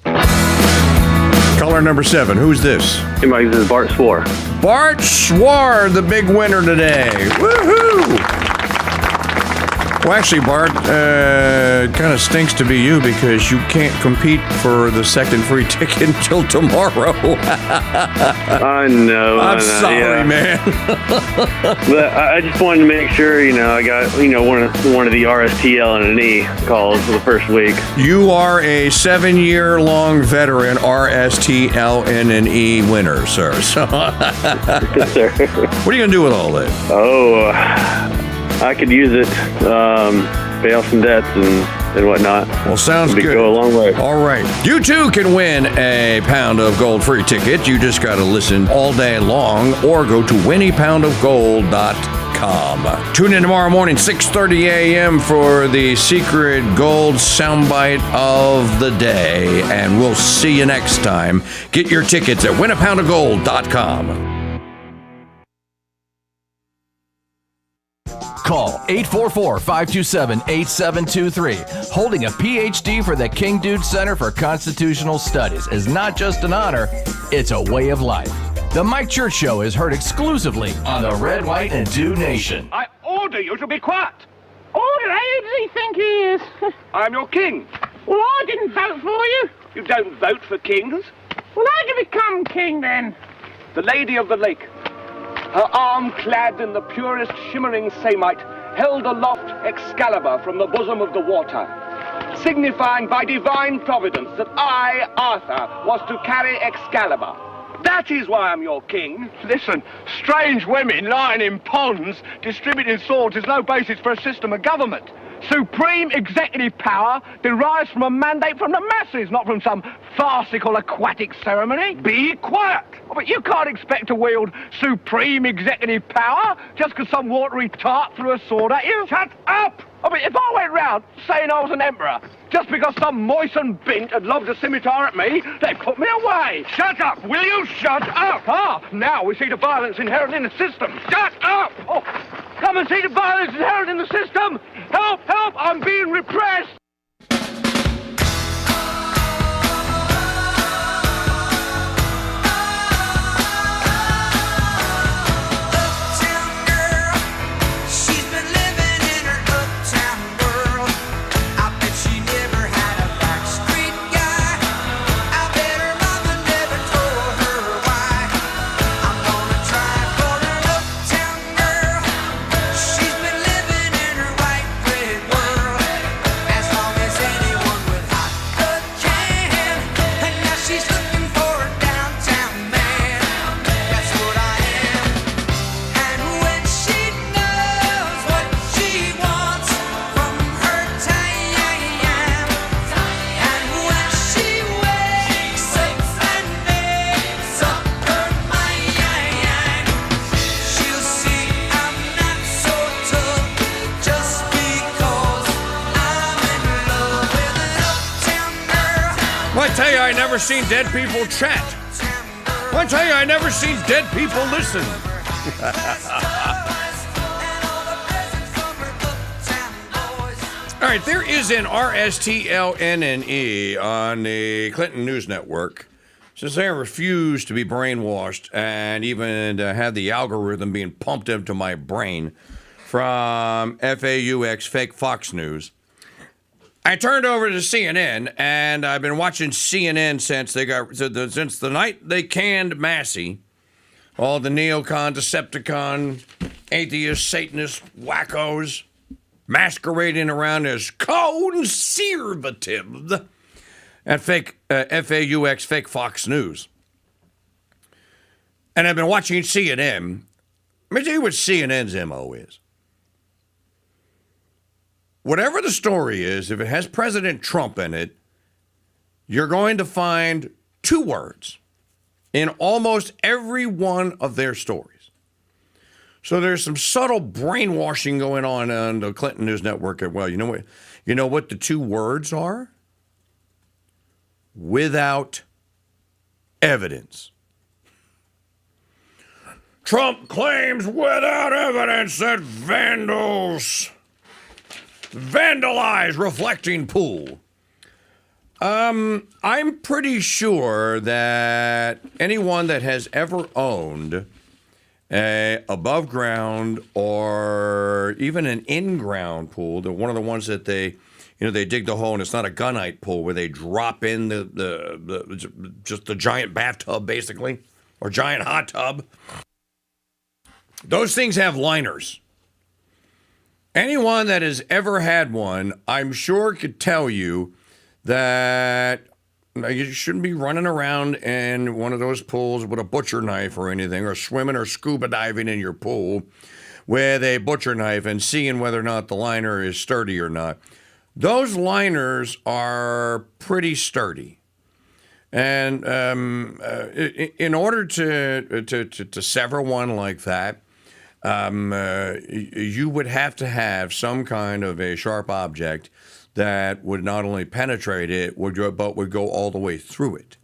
Caller number 7. Who's this? Hey, Mike, this is Bart Swar. Bart Swar, the big winner today. Woohoo! Well, actually, Bart, it kind of stinks to be you because you can't compete for the second free ticket until tomorrow. I know. I'm sorry, man. But I just wanted to make sure, I got, one of the RSTL and an E calls for the first week. You are a 7-year-long veteran RSTLNNE winner, sir. So, Yes, sir. What are you going to do with all this? Oh, I could use it, pay off some debts and whatnot. Well, sounds good. Go a long way. All right. You too can win a pound of gold free ticket. You just got to listen all day long or go to winniepoundofgold.com. Tune in tomorrow morning, 6:30 a.m. for the secret gold soundbite of the day. And we'll see you next time. Get your tickets at winniepoundofgold.com. Call 844-527-8723. Holding a PhD for the King Dude Center for Constitutional Studies is not just an honor, it's a way of life. The Mike Church Show is heard exclusively on the Red, White, and Dude Nation. I order you to be quiet. Oh, who does he think he is? I'm your king. Well, I didn't vote for you. You don't vote for kings? Well, how'd you become king, then? The Lady of the Lake. Her arm clad in the purest shimmering samite, held aloft Excalibur from the bosom of the water, signifying by divine providence that I, Arthur, was to carry Excalibur. That is why I'm your king. Listen, strange women lying in ponds distributing swords is no basis for a system of government. Supreme executive power derives from a mandate from the masses, not from some farcical aquatic ceremony. Be quiet! Oh, but you can't expect to wield supreme executive power just because some watery tart threw a sword at you. Shut up! Oh, but if I went round saying I was an emperor, just because some moistened bint had lobbed a scimitar at me, they'd put me away. Shut up! Will you shut up? Ah, now we see the violence inherent in the system. Shut up! Oh, come and see the violence inherent in the system! Help! Help! I'm being repressed! I tell you, I never seen dead people chat. I tell you, I never seen dead people listen. All right, there is an RSTLNNE on the Clinton News Network. Since they refuse to be brainwashed and even to have the algorithm being pumped into my brain from FAUX, fake Fox News, I turned over to CNN, and I've been watching CNN since since the night they canned Massey. All the neocon, Decepticon, atheist, Satanist wackos masquerading around as conservative at fake FAUX, fake Fox News. And I've been watching CNN. Let me tell you what CNN's MO is. whatever the story is, if it has President Trump in it, you're going to find two words in almost every one of their stories. So there's some subtle brainwashing going on the Clinton News Network. Well, you know what the two words are? Without evidence. Trump claims without evidence that vandals vandalize reflecting pool. I'm pretty sure that anyone that has ever owned a above ground or even an in-ground pool, one of the ones that they dig the hole and it's not a gunite pool where they drop in just the giant bathtub basically, or giant hot tub. Those things have liners. Anyone that has ever had one, I'm sure could tell you that you shouldn't be running around in one of those pools with a butcher knife or anything, or swimming or scuba diving in your pool with a butcher knife and seeing whether or not the liner is sturdy or not. Those liners are pretty sturdy. And in order to sever one like that, you would have to have some kind of a sharp object that would not only penetrate it, but would go all the way through it.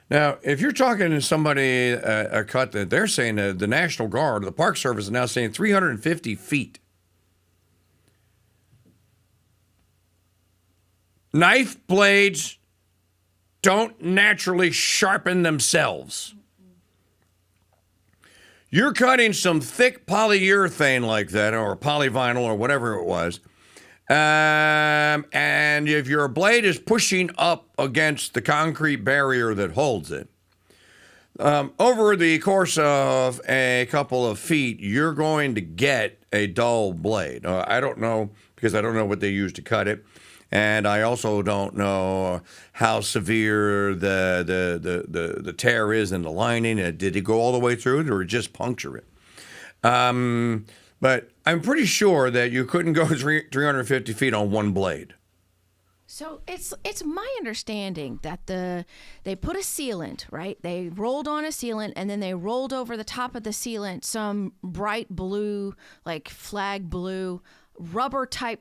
Now, if you're talking to somebody, a cut that they're saying the National Guard, the Park Service is now saying 350 feet. Knife blades don't naturally sharpen themselves. You're cutting some thick polyurethane like that, or polyvinyl, or whatever it was, and if your blade is pushing up against the concrete barrier that holds it, over the course of a couple of feet, you're going to get a dull blade. I don't know, because I don't know what they use to cut it. And I also don't know how severe the tear is in the lining. Did it go all the way through it, or just puncture it? But I'm pretty sure that you couldn't go 350 feet on one blade. So it's my understanding that they put a sealant, right? They rolled on a sealant, and then they rolled over the top of the sealant some bright blue, like flag blue, rubber type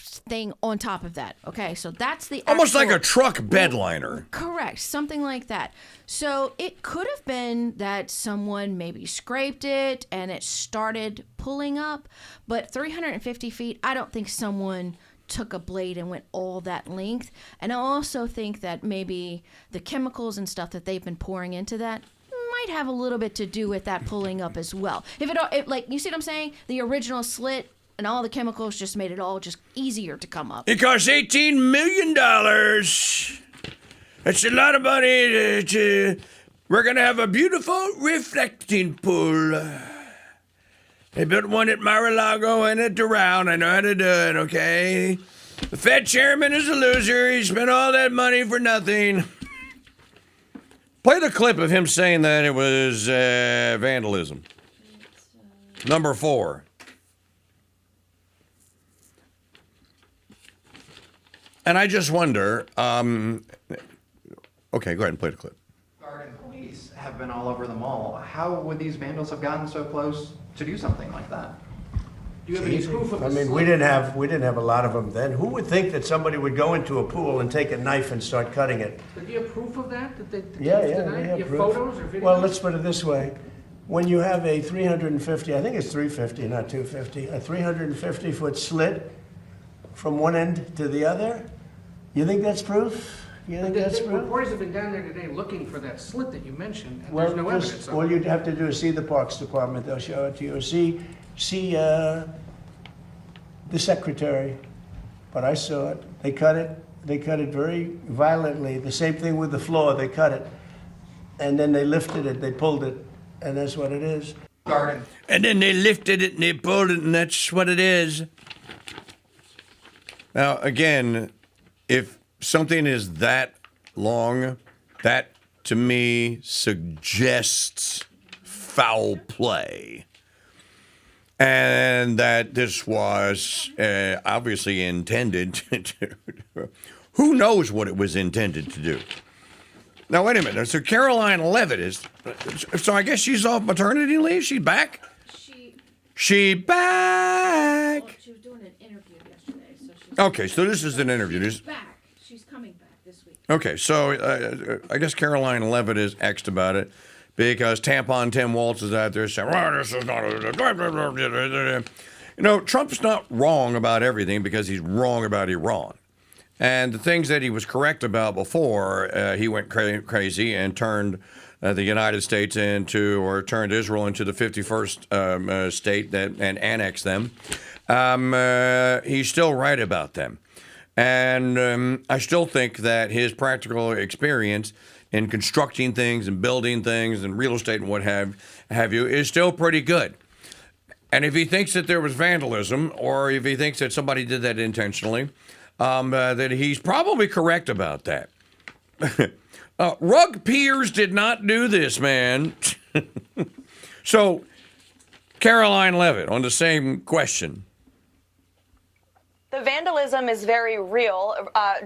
thing on top of that. Okay, so that's the almost actual, like a truck bed liner. Correct, something like that. So it could have been that someone maybe scraped it and it started pulling up, but 350 feet, I don't think someone took a blade and went all that length. And I also think that maybe the chemicals and stuff that they've been pouring into that might have a little bit to do with that pulling up as well. If it like, you see what I'm saying? The original slit and all the chemicals just made it all just easier to come up. It costs $18 million. That's a lot of money. We're going to have a beautiful reflecting pool. They built one at Mar-a-Lago and at Doral. I know how to do it, okay? The Fed chairman is a loser. He spent all that money for nothing. Play the clip of him saying that it was vandalism. Number 4. And I just wonder, okay, go ahead and play the clip. Guard and police have been all over the mall. How would these vandals have gotten so close to do something like that? Do you have any proof of this? I mean, we didn't have a lot of them then. Who would think that somebody would go into a pool and take a knife and start cutting it? But do you have proof of that? Yeah, we have proof. Photos or videos? Well, let's put it this way. When you have a 350, I think it's 350, not 250, a 350-foot slit from one end to the other, you think that's proof? You think that's proof? Reporters have been down there today looking for that slit that you mentioned, and Well, there's no evidence of it. all you'd have to do is see the Parks Department. They'll show it to you. Or see the secretary. But I saw it. They cut it. They cut it very violently. The same thing with the floor. They cut it. And then they lifted it. They pulled it. And that's what it is. And then they lifted it and they pulled it, and that's what it is. Now, again, if something is that long, that to me suggests foul play. and that this was obviously intended to. Who knows what it was intended to do? Now, wait a minute. So Caroline Leavitt is. So I guess she's off maternity leave? She's back? She back. Well, she was doing an interview yesterday. So she's Okay, so this is an interview. She's back. She's coming back this week. Okay, so I guess Caroline Leavitt is X'd about it because Tampon Tim Waltz is out there saying, well, this is not a... You know, Trump's not wrong about everything because he's wrong about Iran. And the things that he was correct about before, he went crazy and turned the United States into, or turned Israel into the 51st state and annexed them. He's still right about them. And I still think that his practical experience in constructing things and building things and real estate and what have you is still pretty good. And if he thinks that there was vandalism, or if he thinks that somebody did that intentionally, that he's probably correct about that. Rug Piers did not do this, man. So, Caroline Leavitt, on the same question. The vandalism is very real,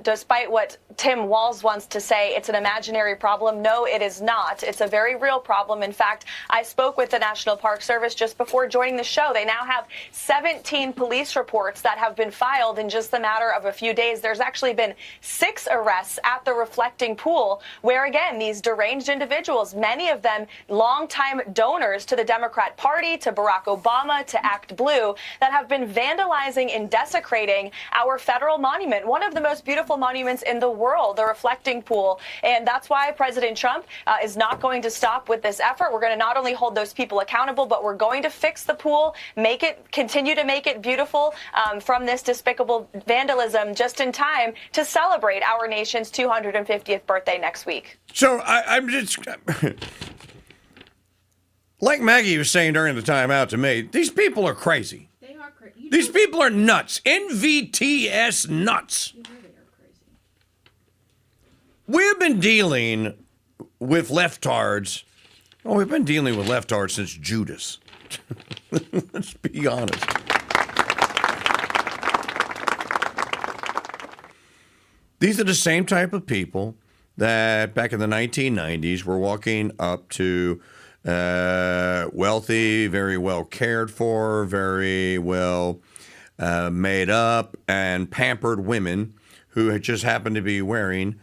despite what Tim Walz wants to say. It's an imaginary problem. No, it is not. It's a very real problem. In fact, I spoke with the National Park Service just before joining the show. They now have 17 police reports that have been filed in just a matter of a few days. There's actually been 6 arrests at the reflecting pool, where, again, these deranged individuals, many of them longtime donors to the Democrat Party, to Barack Obama, to Act Blue, that have been vandalizing and desecrating our federal monument, one of the most beautiful monuments in the world, the reflecting pool. And that's why President Trump is not going to stop with this effort. We're going to not only hold those people accountable, but we're going to fix the pool, continue to make it beautiful from this despicable vandalism, just in time to celebrate our nation's 250th birthday next week. So I'm just... Like Maggie was saying during the time out to me, these people are crazy. These people are nuts. NVTS nuts. We've been dealing with leftards. Oh, we've been dealing with leftards since Judas. Let's be honest. These are the same type of people that back in the 1990s were walking up to wealthy, very well cared for, very well made up and pampered women who had just happened to be wearing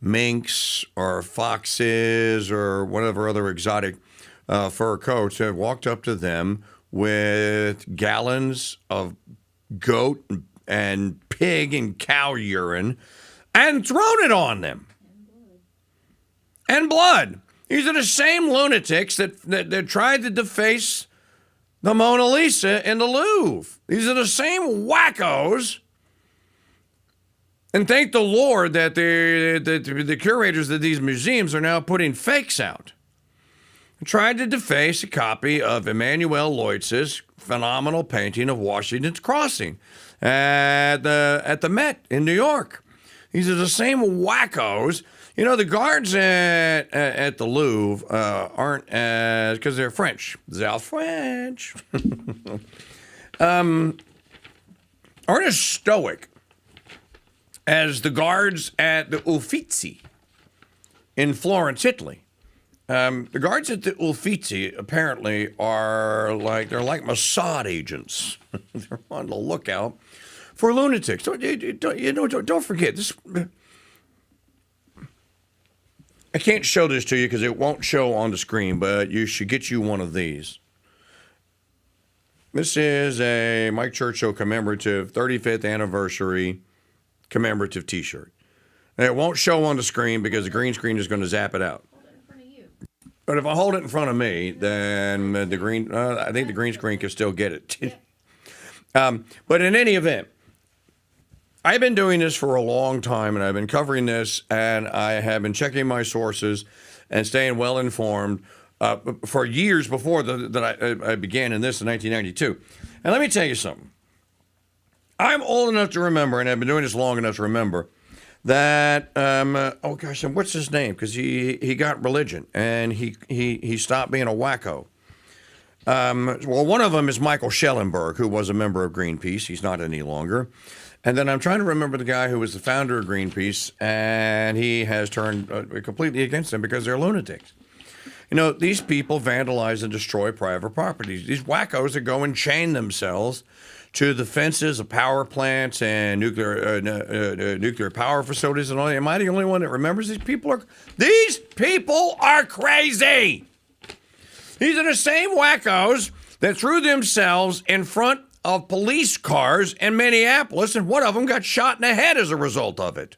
minks or foxes or whatever other exotic fur coats, have walked up to them with gallons of goat and pig and cow urine and thrown it on them. And blood. These are the same lunatics that tried to deface the Mona Lisa in the Louvre. These are the same wackos. And thank the Lord that the curators of these museums are now putting fakes out. Tried to deface a copy of Emanuel Lewitz's phenomenal painting of Washington's Crossing at the Met in New York. These are the same wackos. You know, the guards at the Louvre aren't as, because they're French. They're French. Aren't as stoic as the guards at the Uffizi in Florence, Italy. The guards at the Uffizi apparently are they're like Mossad agents. They're on the lookout for lunatics. Don't forget this. I can't show this to you because it won't show on the screen, but you should get you one of these. This is a Mike Church Show commemorative 35th anniversary commemorative T-shirt. And it won't show on the screen because the green screen is going to zap it out. But if I hold it in front of me, then I think the green screen can still get it. But in any event, I've been doing this for a long time, and I've been covering this, and I have been checking my sources and staying well informed for years before that I began in this in 1992. And let me tell you something. I'm old enough to remember, and I've been doing this long enough to remember, that, what's his name? Because he got religion, and he stopped being a wacko. Well, one of them is Michael Schellenberg, who was a member of Greenpeace. He's not any longer. And then I'm trying to remember the guy who was the founder of Greenpeace, and he has turned completely against them because they're lunatics. You know, these people vandalize and destroy private properties. These wackos that go and chain themselves to the fences of power plants and nuclear power facilities and all that. Am I the only one that remembers these people are crazy? These are the same wackos that threw themselves in front of police cars in Minneapolis, and one of them got shot in the head as a result of it.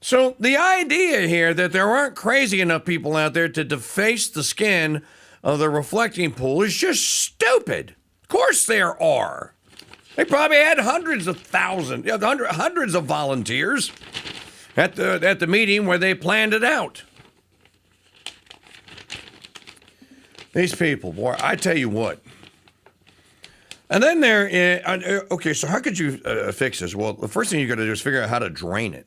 So the idea here that there aren't crazy enough people out there to deface the skin of the reflecting pool is just stupid. Of course there are. They probably had hundreds of volunteers at the meeting where they planned it out. These people, boy, I tell you what. And then okay, so how could you fix this? Well, the first thing you got to do is figure out how to drain it.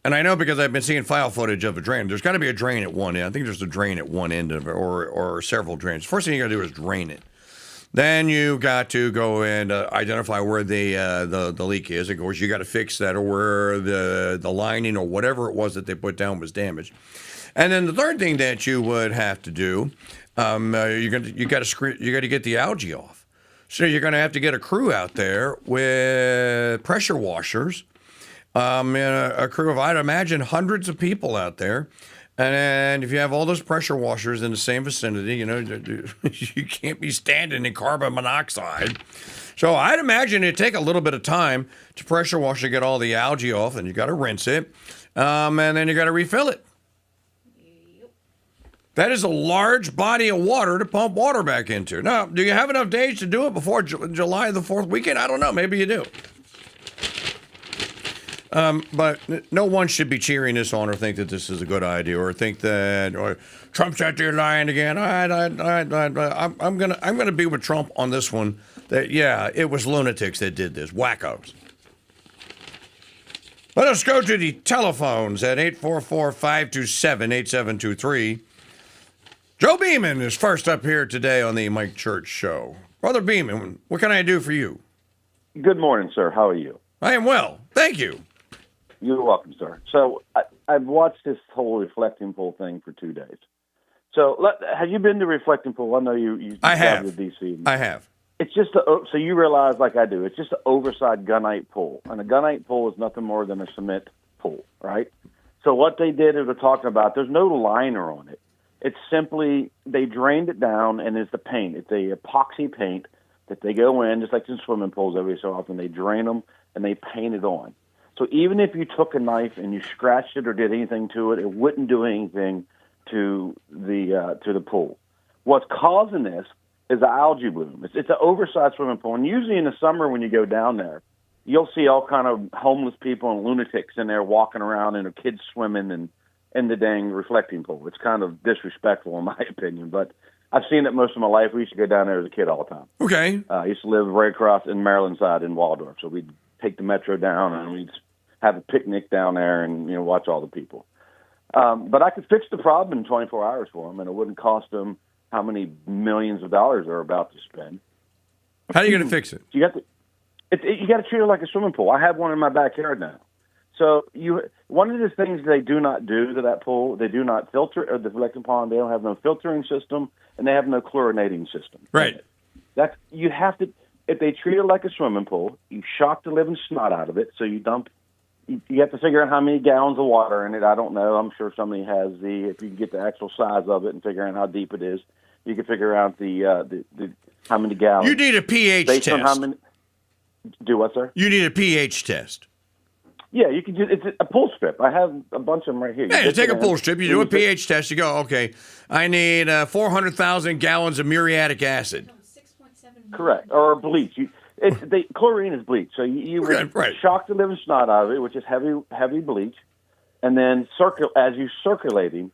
And I know because I've been seeing file footage of a drain. There's got to be a drain at one end. I think there's a drain at one end of it, or several drains. First thing you got to do is drain it. Then you got to go and identify where the leak is. Of course, you got to fix that, or where the lining or whatever it was that they put down was damaged. And then the third thing that you would have to do, you got to get the algae off. So you're going to have to get a crew out there with pressure washers, and a crew of, I'd imagine, hundreds of people out there. And if you have all those pressure washers in the same vicinity, you know, you can't be standing in carbon monoxide. So I'd imagine it'd take a little bit of time to pressure wash to get all the algae off, and you got to rinse it, and then you got to refill it. That is a large body of water to pump water back into. Now, do you have enough days to do it before July the 4th weekend? I don't know. Maybe you do. But no one should be cheering this on or think that this is a good idea or think that Trump's out there lying again. I'm gonna be with Trump on this one. That yeah, it was lunatics that did this, wackos. Let us go to the telephones at 844-527-8723. Joe Beeman is first up here today on the Mike Church Show. Brother Beeman, what can I do for you? Good morning, sir. How are you? I am well. Thank you. You're welcome, sir. So I've watched this whole reflecting pool thing for 2 days. So have you been to reflecting pool? I know you I have. To DC. I have. It's just so you realize, like I do, it's just an oversized gunite pool, and a gunite pool is nothing more than a cement pool, right? So what they did is they're talking about. There's no liner on it. It's simply they drained it down, and it's the paint. It's a epoxy paint that they go in, just like in swimming pools every so often. They drain them and they paint it on. So even if you took a knife and you scratched it or did anything to it, it wouldn't do anything to the pool. What's causing this is the algae bloom. It's an oversized swimming pool, and usually in the summer when you go down there, you'll see all kind of homeless people and lunatics in there walking around and kids swimming and in the dang reflecting pool. It's kind of disrespectful in my opinion, but I've seen it most of my life. We used to go down there as a kid all the time. Okay. I used to live right across in Maryland side in Waldorf, so we'd take the metro down and we'd have a picnic down there and watch all the people. But I could fix the problem in 24 hours for them, and it wouldn't cost them how many millions of dollars they're about to spend. How are you going to fix it? You got to treat it like a swimming pool. I have one in my backyard now. So one of the things they do not do to that pool, they do not filter the reflecting pond. They don't have no filtering system, and they have no chlorinating system. Right. You have to. If they treat it like a swimming pool, you shock the living snot out of it. So you dump. You have to figure out how many gallons of water in it. I don't know. I'm sure somebody has if you can get the actual size of it and figure out how deep it is, you can figure out the how many gallons. You need a pH based test. On how many. Do what, sir? You need a pH test. Yeah, you can. It's a pool strip. I have a bunch of them right here. Yeah, you take a pool strip. You do a pH test. You go, okay, I need 400,000 gallons of muriatic acid. Correct, or bleach. Chlorine is bleach, so you would shock the living snot out of it, which is heavy bleach, and then as you circulating,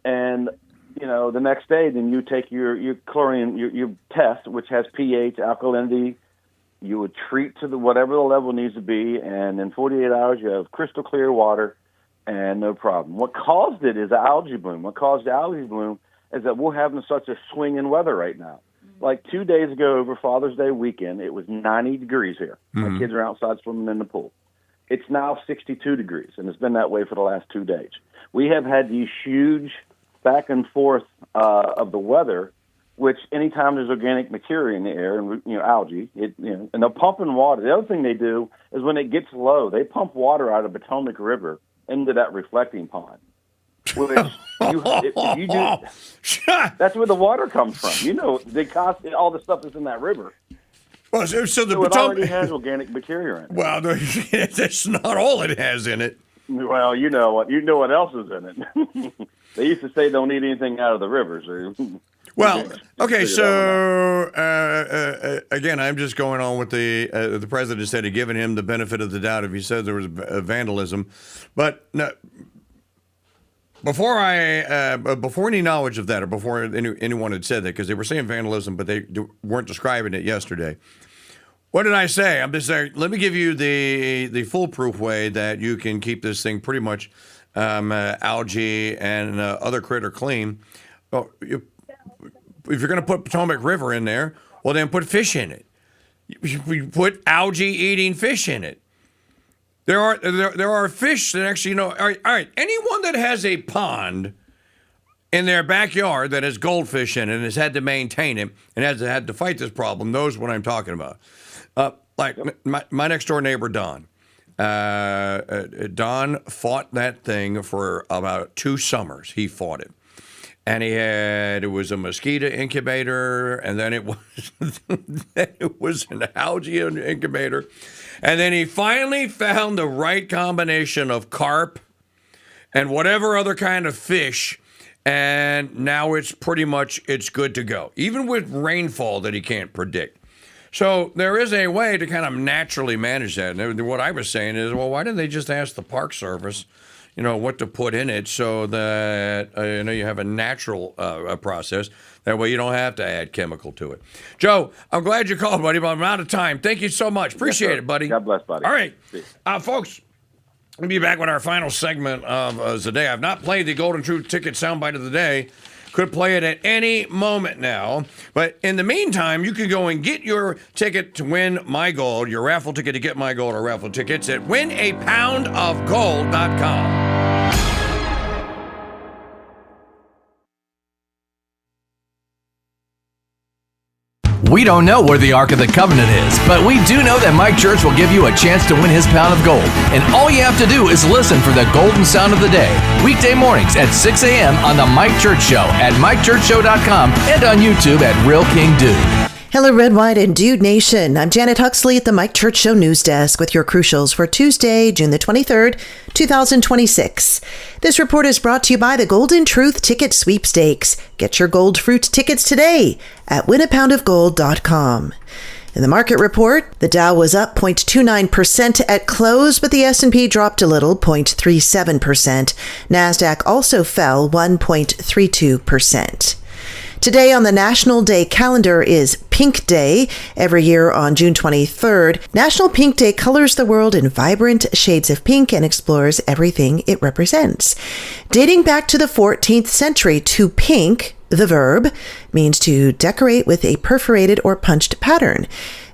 and the next day, then you take your chlorine, your test, which has pH, alkalinity. You would treat to whatever the level needs to be, and in 48 hours you have crystal clear water, and no problem. What caused it is the algae bloom. What caused the algae bloom is that we're having such a swing in weather right now. Like 2 days ago over Father's Day weekend, it was 90 degrees here. My kids are outside swimming in the pool. It's now 62 degrees, and it's been that way for the last 2 days. We have had these huge back and forth of the weather, which anytime there's organic material in the air and algae, and they're pumping water. The other thing they do is when it gets low, they pump water out of Potomac River into that reflecting pond. Which if you do, that's where the water comes from. They cost all the stuff that's in that river. Well, so the it Potomac already has organic material in it. Well, that's not all it has in it. Well, you know what else is in it. They used to say don't eat anything out of the rivers. Well, okay, so again, I'm just going on with the president said, he'd given him the benefit of the doubt if he said there was vandalism, but no, before any knowledge of that, or before anyone had said that, because they were saying vandalism, but they weren't describing it yesterday. What did I say? I'm just saying, let me give you the foolproof way that you can keep this thing pretty much algae and other critter clean. Oh, if you're going to put Potomac River in there, well, then put fish in it. You put algae-eating fish in it. There are fish that actually, all right, anyone that has a pond in their backyard that has goldfish in it and has had to maintain it and has had to fight this problem knows what I'm talking about. Like my next door neighbor, Don. Don fought that thing for about 2 summers. He fought it. And it was a mosquito incubator, and then it was an algae incubator. And then he finally found the right combination of carp and whatever other kind of fish, and now it's good to go, even with rainfall that he can't predict. So there is a way to kind of naturally manage that. And what I was saying is, well, why didn't they just ask the Park Service, what to put in it so that, you have a natural process. That way you don't have to add chemical to it. Joe, I'm glad you called, buddy, but I'm out of time. Thank you so much. Appreciate it, buddy. God bless, buddy. All right. Folks, we'll be back with our final segment of the day. I've not played the Golden Truth Ticket soundbite of the day. Could play it at any moment now. But in the meantime, you can go and get your ticket to win my gold, your raffle ticket to get my gold or raffle tickets at winapoundofgold.com. We don't know where the Ark of the Covenant is, but we do know that Mike Church will give you a chance to win his pound of gold. And all you have to do is listen for the golden sound of the day, weekday mornings at 6 a.m. on The Mike Church Show at MikeChurchShow.com and on YouTube at Real King Dude. Hello, Red, White, and Dude Nation. I'm Janet Huxley at the Mike Church Show News Desk with your crucials for Tuesday, June the 23rd, 2026. This report is brought to you by the Golden Truth Ticket Sweepstakes. Get your gold fruit tickets today at winapoundofgold.com. In the market report, the Dow was up 0.29% at close, but the S&P dropped a little, 0.37%. NASDAQ also fell 1.32%. Today on the National Day calendar is Pink Day. Every year on June 23rd, National Pink Day colors the world in vibrant shades of pink and explores everything it represents. Dating back to the 14th century, to pink, the verb, means to decorate with a perforated or punched pattern.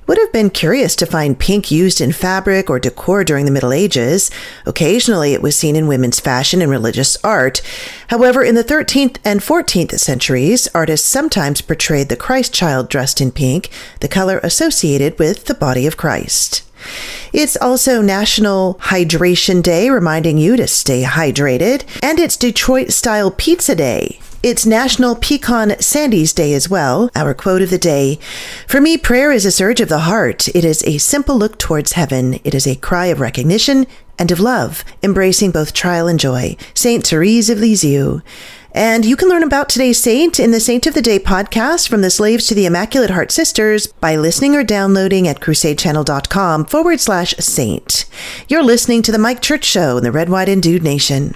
Would have been curious to find pink used in fabric or decor during the Middle Ages. Occasionally, it was seen in women's fashion and religious art. However, in the 13th and 14th centuries, artists sometimes portrayed the Christ child dressed in pink, the color associated with the body of Christ. It's also National Hydration Day, reminding you to stay hydrated, and it's Detroit-style pizza day. It's National Pecan Sandies Day as well. Our quote of the day: "For me, prayer is a surge of the heart. It is a simple look towards heaven. It is a cry of recognition and of love, embracing both trial and joy." Saint Therese of Lisieux. And you can learn about today's saint in the Saint of the Day podcast, From the Slaves to the Immaculate Heart Sisters, by listening or downloading at crusadechannel.com/saint. You're listening to The Mike Church Show in the Red, White, and Dude Nation.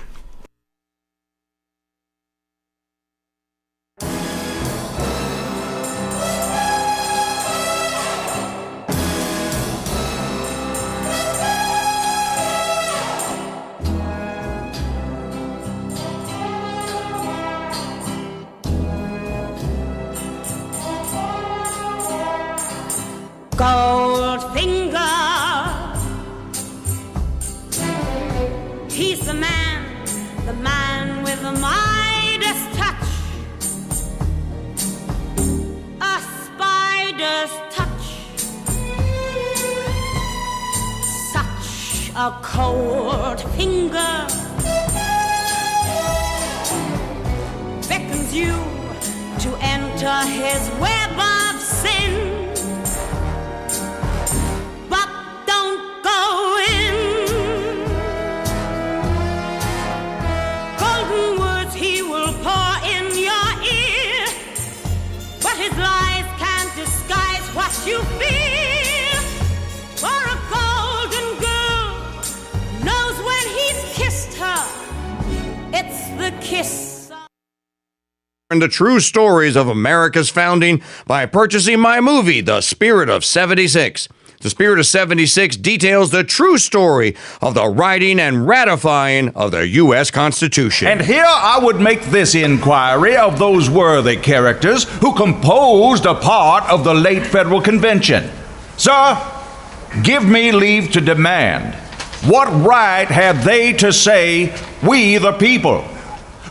Midas touch, a spider's touch, such a cold finger beckons you to enter his web of sin. But don't go in. Golden words he will pour in your ear, but his lies can't disguise what you feel. For a golden girl knows when he's kissed her, it's the kiss. And the true stories of America's founding by purchasing my movie, The Spirit of 76. The Spirit of 76 details the true story of the writing and ratifying of the U.S. Constitution. And here I would make this inquiry of those worthy characters who composed a part of the late Federal Convention. Sir, give me leave to demand, what right had they to say, we the people?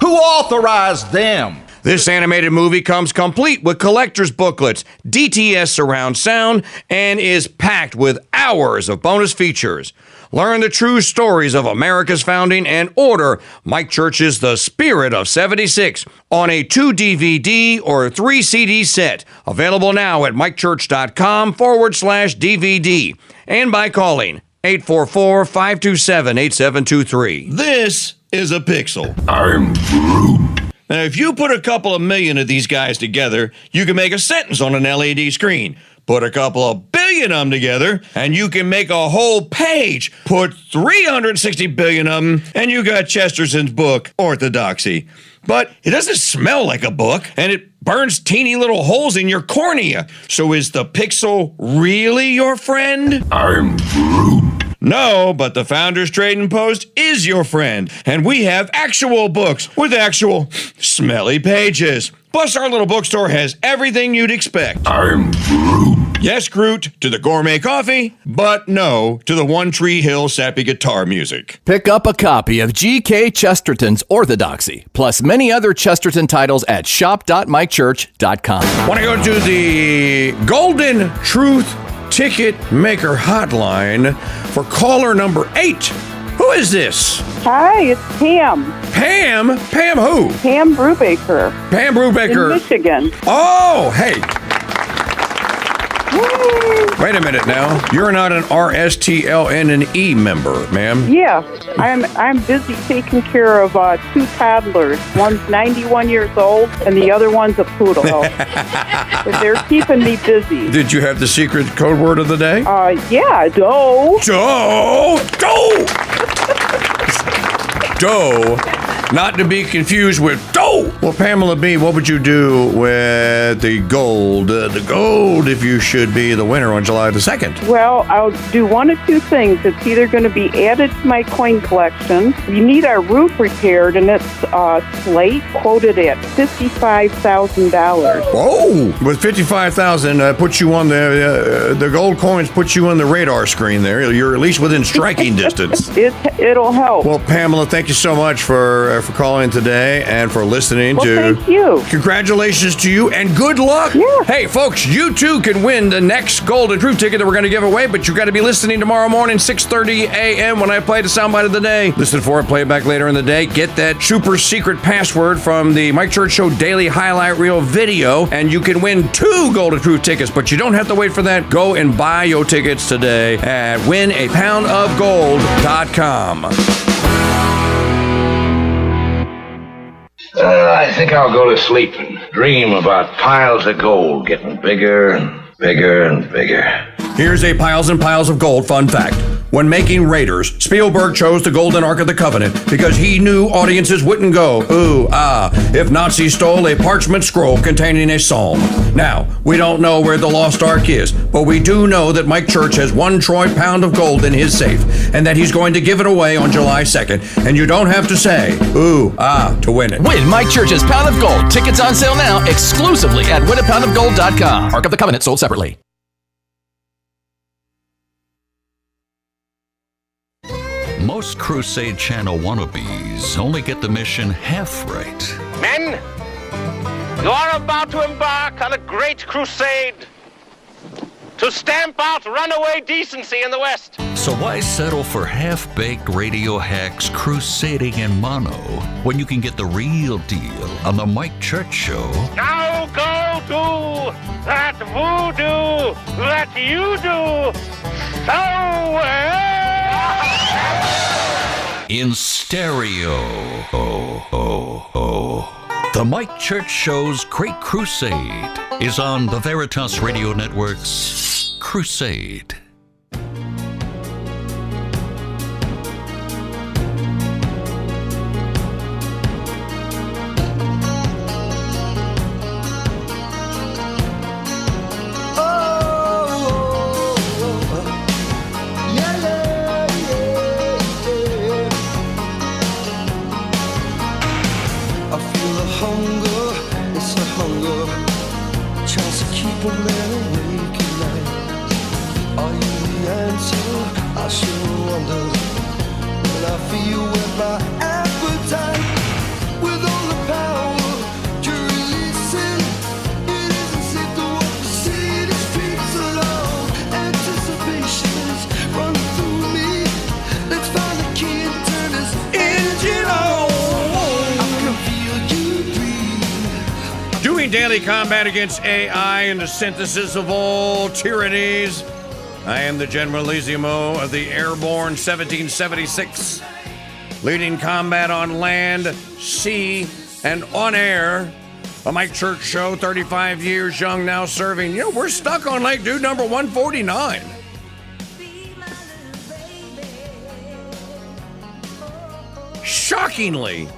Who authorized them? This animated movie comes complete with collector's booklets, DTS surround sound, and is packed with hours of bonus features. Learn the true stories of America's founding and order Mike Church's The Spirit of 76 on a 2 DVD or 3 CD set. Available now at mikechurch.com/DVD and by calling 844-527-8723. This is a pixel. I'm Groot. Now, if you put a couple of million of these guys together, you can make a sentence on an LED screen. Put a couple of billion of them together, and you can make a whole page. Put 360 billion of them, and you got Chesterton's book, Orthodoxy. But it doesn't smell like a book, and it burns teeny little holes in your cornea. So is the pixel really your friend? I'm Groot. No, but the Founders Trading Post is your friend, and we have actual books with actual smelly pages. Plus, our little bookstore has everything you'd expect. I'm Groot. Yes, Groot, to the gourmet coffee, but no to the One Tree Hill sappy guitar music. Pick up a copy of G.K. Chesterton's Orthodoxy, plus many other Chesterton titles at shop.mikechurch.com. Want to go to the Golden Truth Ticket Maker Hotline for caller number 8. Who is this? Hi, it's Pam. Pam? Pam who? Pam Brubaker. Pam Brubaker. In Michigan. Oh, hey. Wait a minute now. You're not an RSTLNE member, ma'am. Yeah, I'm busy taking care of 2 toddlers. One's 91 years old, and the other one's a poodle. But they're keeping me busy. Did you have the secret code word of the day? Yeah, dough. Dough. Dough. Dough. Not to be confused with dough. Well, Pamela B., what would you do with the gold? The gold, if you should be the winner on July the 2nd. Well, I'll do one of 2 things. It's either going to be added to my coin collection. You need our roof repaired, and it's slate quoted at $55,000. Oh, with $55,000, puts you on the gold coins. Puts you on the radar screen there. You're at least within striking distance. It'll help. Well, Pamela, thank you so much for calling today and for listening well, to. Thank you. Congratulations to you and good luck. Yeah. Hey, folks, you too can win the next Golden Truth ticket that we're going to give away, but you got to be listening tomorrow morning, 6:30 a.m. when I play the soundbite of the day. Listen for it, play it back later in the day. Get that super secret password from the Mike Church Show Daily Highlight Reel video, and you can win 2 Golden Truth tickets, but you don't have to wait for that. Go and buy your tickets today at winapoundofgold.com. I think I'll go to sleep and dream about piles of gold getting bigger and bigger and bigger. Here's a piles and piles of gold fun fact. When making Raiders, Spielberg chose the Golden Ark of the Covenant because he knew audiences wouldn't go, ooh, ah, if Nazis stole a parchment scroll containing a psalm. Now, we don't know where the lost Ark is, but we do know that Mike Church has 1 troy pound of gold in his safe, and that he's going to give it away on July 2nd, and you don't have to say, ooh, ah, to win it. Win Mike Church's Pound of Gold. Tickets on sale now exclusively at winapoundofgold.com. Ark of the Covenant sold separately. Most Crusade Channel wannabes only get the mission half right. Men, you are about to embark on a great crusade to stamp out runaway decency in the West. So why settle for half-baked radio hacks crusading in mono when you can get the real deal on the Mike Church Show? Now go do that voodoo that you do so well. In stereo. The Mike Church Show's Great Crusade is on the Veritas Radio Network's Crusade. Daily combat against AI and the synthesis of all tyrannies. I am the Generalissimo of the Airborne 1776, leading combat on land, sea, and on air. A Mike Church Show, 35 years young, now serving. You know, we're stuck on Lake Dude number 149. Shockingly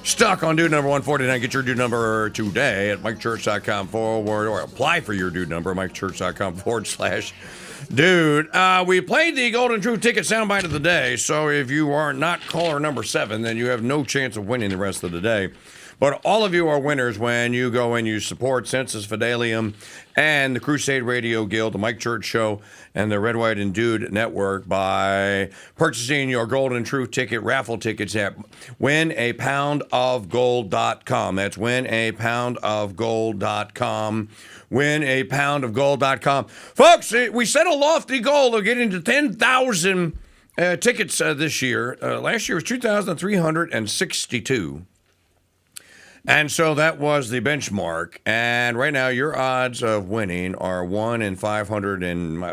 stuck on dude number 149. Get your dude number today at MikeChurch.com or apply for your dude number at MikeChurch.com/dude. We played the Golden Truth Ticket soundbite of the day, so if you are not caller number 7, then you have no chance of winning the rest of the day. But all of you are winners when you go and you support Sensus Fidelium and the Crusade Radio Guild, the Mike Church Show, and the Red, White, and Dude Network by purchasing your Golden Truth Ticket raffle tickets at winapoundofgold.com. That's winapoundofgold.com. Winapoundofgold.com. Folks, we set a lofty goal of getting to 10,000 tickets this year. Last year was 2,362. And so that was the benchmark. And right now, your odds of winning are 1 in 500. And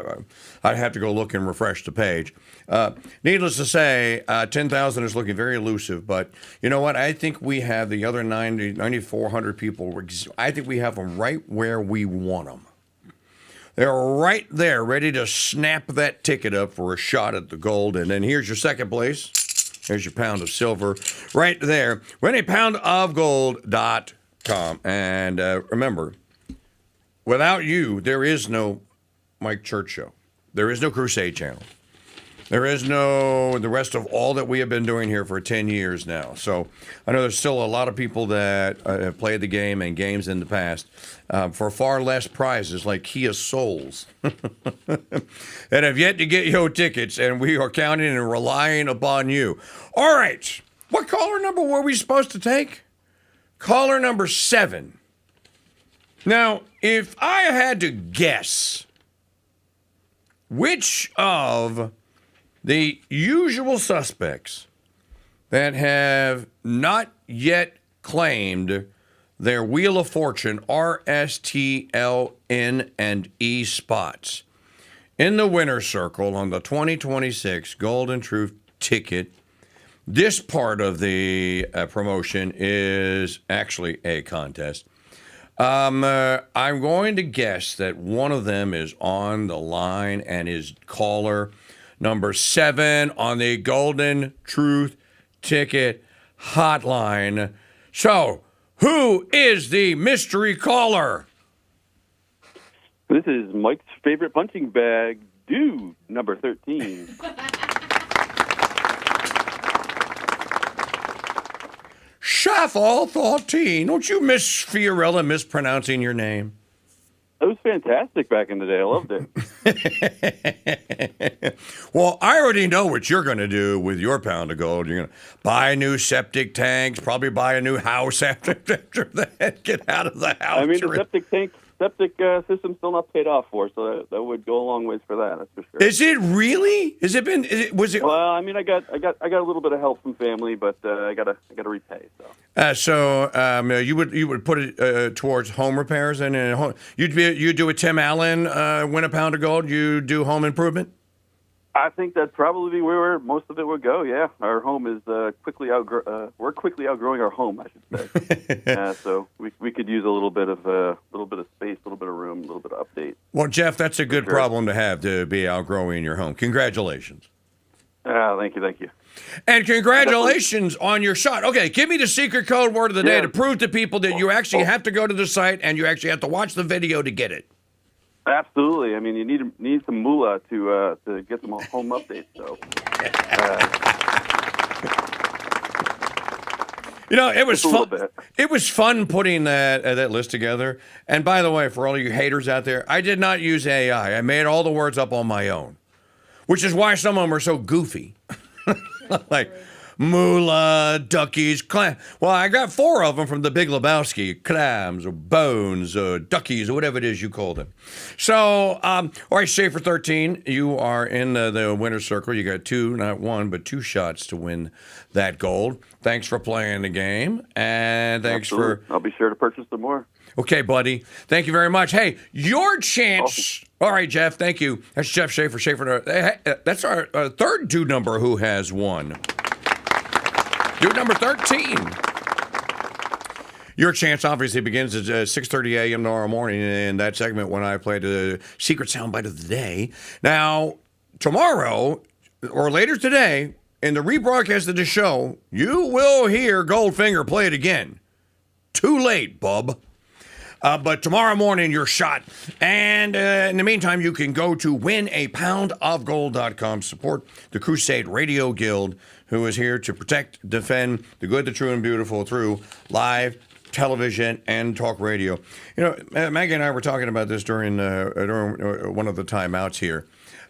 I'd have to go look and refresh the page. Needless to say, 10,000 is looking very elusive. But you know what? I think we have the other 9,400 people. I think we have them right where we want them. They're right there, ready to snap that ticket up for a shot at the gold. And then here's your second place. There's your pound of silver right there. winapoundofgold.com. And remember, without you, there is no Mike Church Show. There is no Crusade Channel. There is no the rest of all that we have been doing here for 10 years now. So I know there's still a lot of people that have played the game and games in the past for far less prizes like Kia Souls that have yet to get your tickets, and we are counting and relying upon you. All right. What caller number were we supposed to take? Caller number 7. Now, if I had to guess which of the usual suspects that have not yet claimed their Wheel of Fortune RSTLN and E spots in the winner's circle on the 2026 Golden Truth Ticket, this part of the promotion is actually a contest. I'm going to guess that one of them is on the line and is caller number 7 on the Golden Truth Ticket hotline. So, who is the mystery caller? This is Mike's favorite punching bag, dude, number 13. Shuffle 13. Don't you miss Fiorella mispronouncing your name? It was fantastic back in the day. I loved it. Well, I already know what you're going to do with your pound of gold. You're going to buy new septic tanks, probably buy a new house after that. Get out of the house. I mean, the septic system's still not paid off for, so that would go a long ways for that. That's for sure. Is it really? Was it? Well, I mean, I got a little bit of help from family, but I gotta repay. So you would put it towards home repairs and home. You do a Tim Allen win a pound of gold. You do home improvement. I think that'd probably be where most of it would go. Yeah, our home is we're quickly outgrowing our home, I should say. So we could use a little bit of space, a little bit of room, a little bit of update. Well, Jeff, that's a good problem to have, to be outgrowing your home. Congratulations. Thank you. And congratulations on your shot. Okay, give me the secret code word of the day to prove to people that you actually have to go to the site and you actually have to watch the video to get it. Absolutely. I mean, you need some moolah to get some home updates. So, it was fun. It was fun putting that list together. And by the way, for all you haters out there, I did not use AI. I made all the words up on my own, which is why some of them are so goofy, like moolah, duckies, clam. Well, I got 4 of them from the Big Lebowski: clams or bones, duckies, or whatever it is you call them. So, all right, Schaefer 13, you are in the winner's circle. You got 2, not 1, but 2 shots to win that gold. Thanks for playing the game, and thanks for. I'll be sure to purchase some more. Okay, buddy. Thank you very much. Hey, your chance. Awesome. All right, Jeff. Thank you. That's Jeff Schaefer. That's our third dude number who has won. Dude number 13. Your chance obviously begins at 6:30 a.m. tomorrow morning in that segment when I play the secret soundbite of the day. Now, tomorrow or later today, in the rebroadcast of the show, you will hear Goldfinger play it again. Too late, bub. But tomorrow morning, you're shot. And in the meantime, you can go to winapoundofgold.com. Support the Crusade Radio Guild, who is here to protect, defend the good, the true, and beautiful through live television and talk radio. Maggie and I were talking about this during one of the timeouts here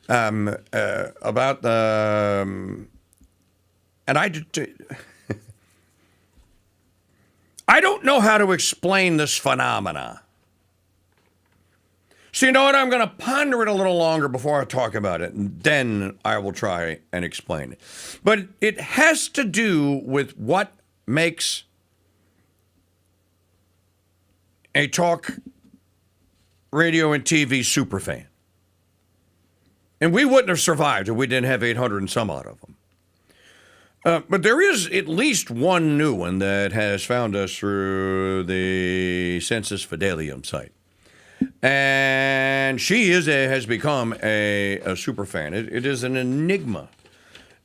about the... and I don't know how to explain this phenomena. So you know what? I'm going to ponder it a little longer before I talk about it, and then I will try and explain it. But it has to do with what makes a talk radio and TV superfan. And we wouldn't have survived if we didn't have 800 and some odd of them. But there is at least one new one that has found us through the Sensus Fidelium site. And she has become a super fan. It is an enigma.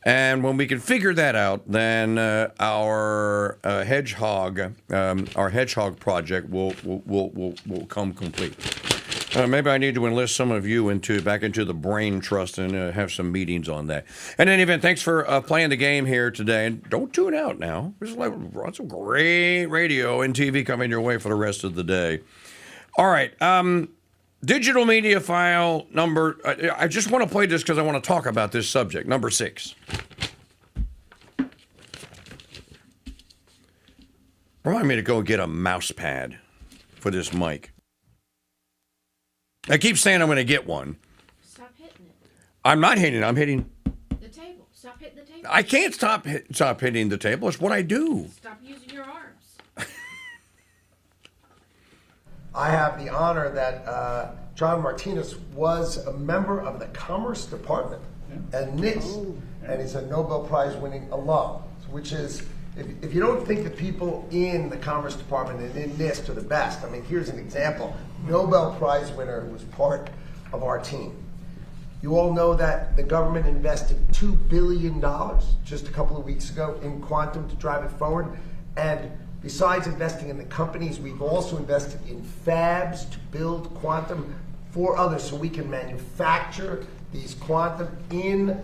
And when we can figure that out, then our hedgehog project will come complete. Maybe I need to enlist some of you back into the brain trust and have some meetings on that. In any event, thanks for playing the game here today. And don't tune out now. There's lots of great radio and TV coming your way for the rest of the day. All right. Digital media file number. I just want to play this because I want to talk about this subject. Number 6. Remind me to go get a mouse pad for this mic. I keep saying I'm going to get one. Stop hitting it. I'm not hitting it. I'm hitting the table. Stop hitting the table. I can't stop hitting the table. It's what I do. Stop using your arms. I have the honor that John Martinez was a member of the Commerce Department at NIST, and he's a Nobel Prize winning alum, which is, if you don't think the people in the Commerce Department and in NIST are the best, I mean, here's an example. Nobel Prize winner who was part of our team. You all know that the government invested $2 billion just a couple of weeks ago in quantum to drive it forward. And besides investing in the companies, we've also invested in fabs to build quantum for others so we can manufacture these quantum in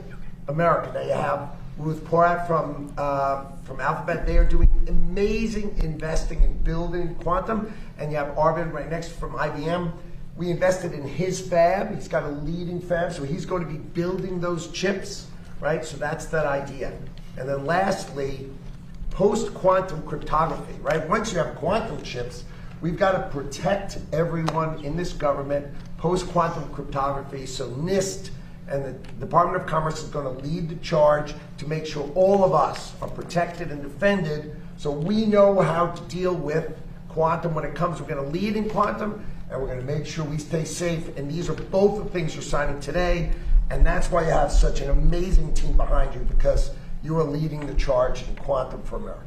America. Now you have Ruth Porat from Alphabet. They are doing amazing investing in building quantum. And you have Arvind right next from IBM. We invested in his fab. He's got a leading fab, so he's going to be building those chips, right? So that's that idea. And then lastly, post-quantum cryptography, right? Once you have quantum chips, we've got to protect everyone in this government, post-quantum cryptography. So NIST and the Department of Commerce is going to lead the charge to make sure all of us are protected and defended, so we know how to deal with quantum when it comes. We're going to lead in quantum, and we're going to make sure we stay safe. And these are both the things you're signing today, and that's why you have such an amazing team behind you, because you are leading the charge in quantum for America.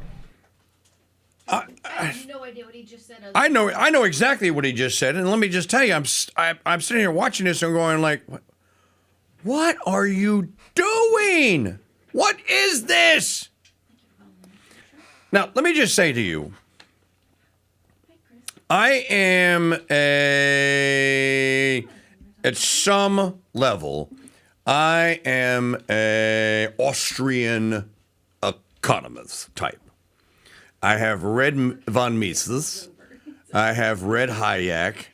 I have no idea what he just said. I know exactly what he just said, and let me just tell you, I'm sitting here watching this and going like, what are you doing? What is this? Now, let me just say to you, I am at some level, I am a Austrian economist type. I have read von Mises. I have read Hayek.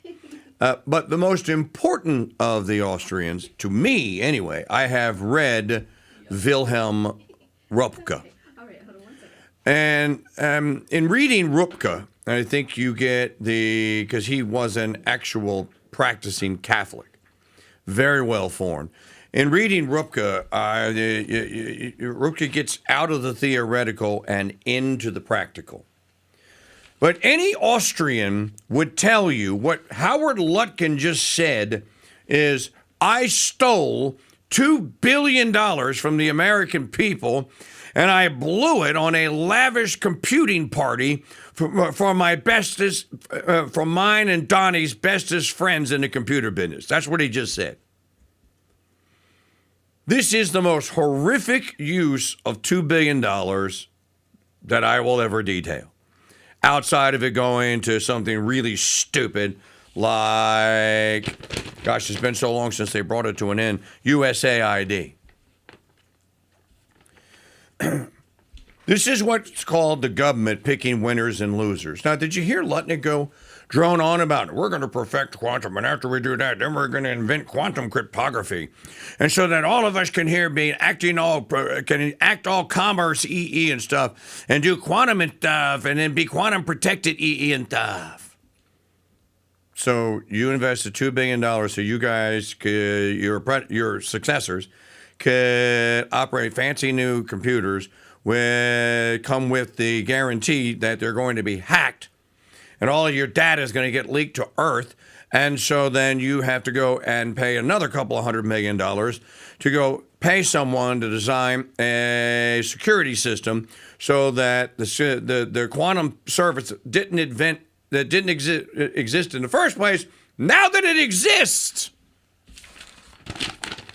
But the most important of the Austrians, to me anyway, I have read Wilhelm Röpke. And in reading Röpke, I think you get because he was an actual practicing Catholic, very well formed. In reading Röpke, Röpke gets out of the theoretical and into the practical. But any Austrian would tell you what Howard Lutkin just said is, I stole $2 billion from the American people, and I blew it on a lavish computing party for my bestest, for mine and Donnie's bestest friends in the computer business. That's what he just said. This is the most horrific use of $2 billion that I will ever detail. Outside of it going to something really stupid like, gosh, it's been so long since they brought it to an end, USAID. This is what's called the government picking winners and losers. Now, did you hear Lutnick go drone on about it? We're going to perfect quantum, and after we do that, then we're going to invent quantum cryptography, and so that all of us can act all commerce EE and stuff, and do quantum and stuff, and then be quantum protected EE and stuff. So you invested $2 billion so you guys could, your successors could operate fancy new computers come with the guarantee that they're going to be hacked and all of your data is going to get leaked to Earth. And so then you have to go and pay another couple of $100 million to go pay someone to design a security system so that the quantum service didn't exist in the first place. Now that it exists,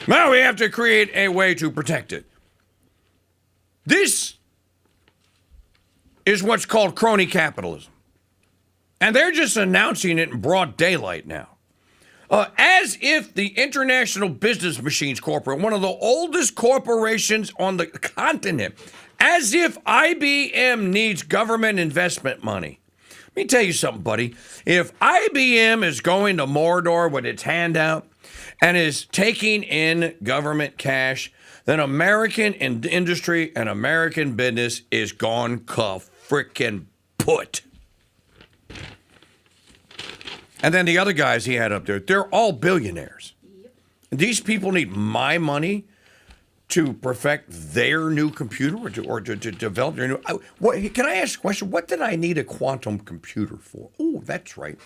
now we have to create a way to protect it. This is what's called crony capitalism. And they're just announcing it in broad daylight now. As if the International Business Machines Corporate, one of the oldest corporations on the continent, as if IBM needs government investment money. Let me tell you something, buddy. If IBM is going to Mordor with its hand out and is taking in government cash, then American industry and American business is gone frickin' put. And then the other guys he had up there, they're all billionaires. Yep. These people need my money to perfect their new computer or to develop their new... Can I ask a question? What did I need a quantum computer for? Oh, that's right.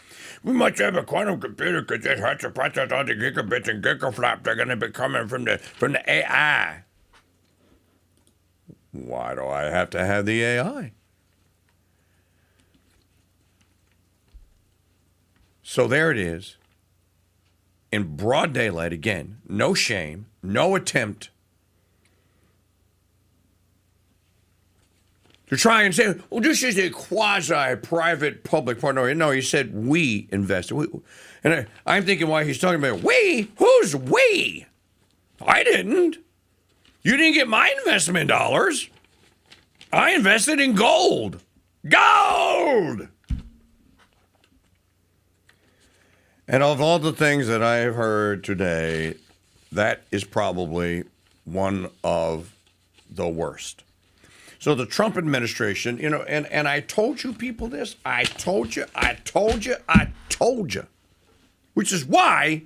We must have a quantum computer because it has to process all the gigabits and gigaflops. They're going to be coming from the AI. Why do I have to have the AI? So there it is. In broad daylight, again, no shame, no attempt to try and say, well, this is a quasi-private public partner. No, he said we invested. And I'm thinking why he's talking about we? Who's we? I didn't. You didn't get my investment dollars. I invested in gold. Gold! And of all the things that I have heard today, that is probably one of the worst. So the Trump administration, and I told you people this. I told you. Which is why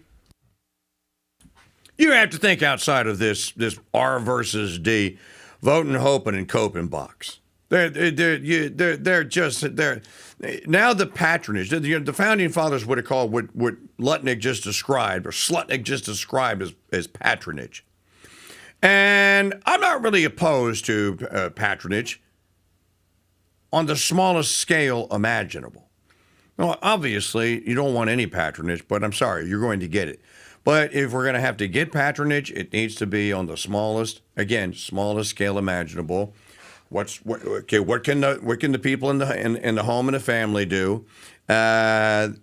you have to think outside of this R versus D, voting, hoping, and coping box. They're just now the patronage. The founding fathers would have called what Lutnick just described, or Slutnick just described as patronage. And I'm not really opposed to patronage on the smallest scale imaginable. Well, obviously, you don't want any patronage, but I'm sorry, you're going to get it. But if we're going to have to get patronage, it needs to be on the smallest scale imaginable. What can the people in the home and the family do? All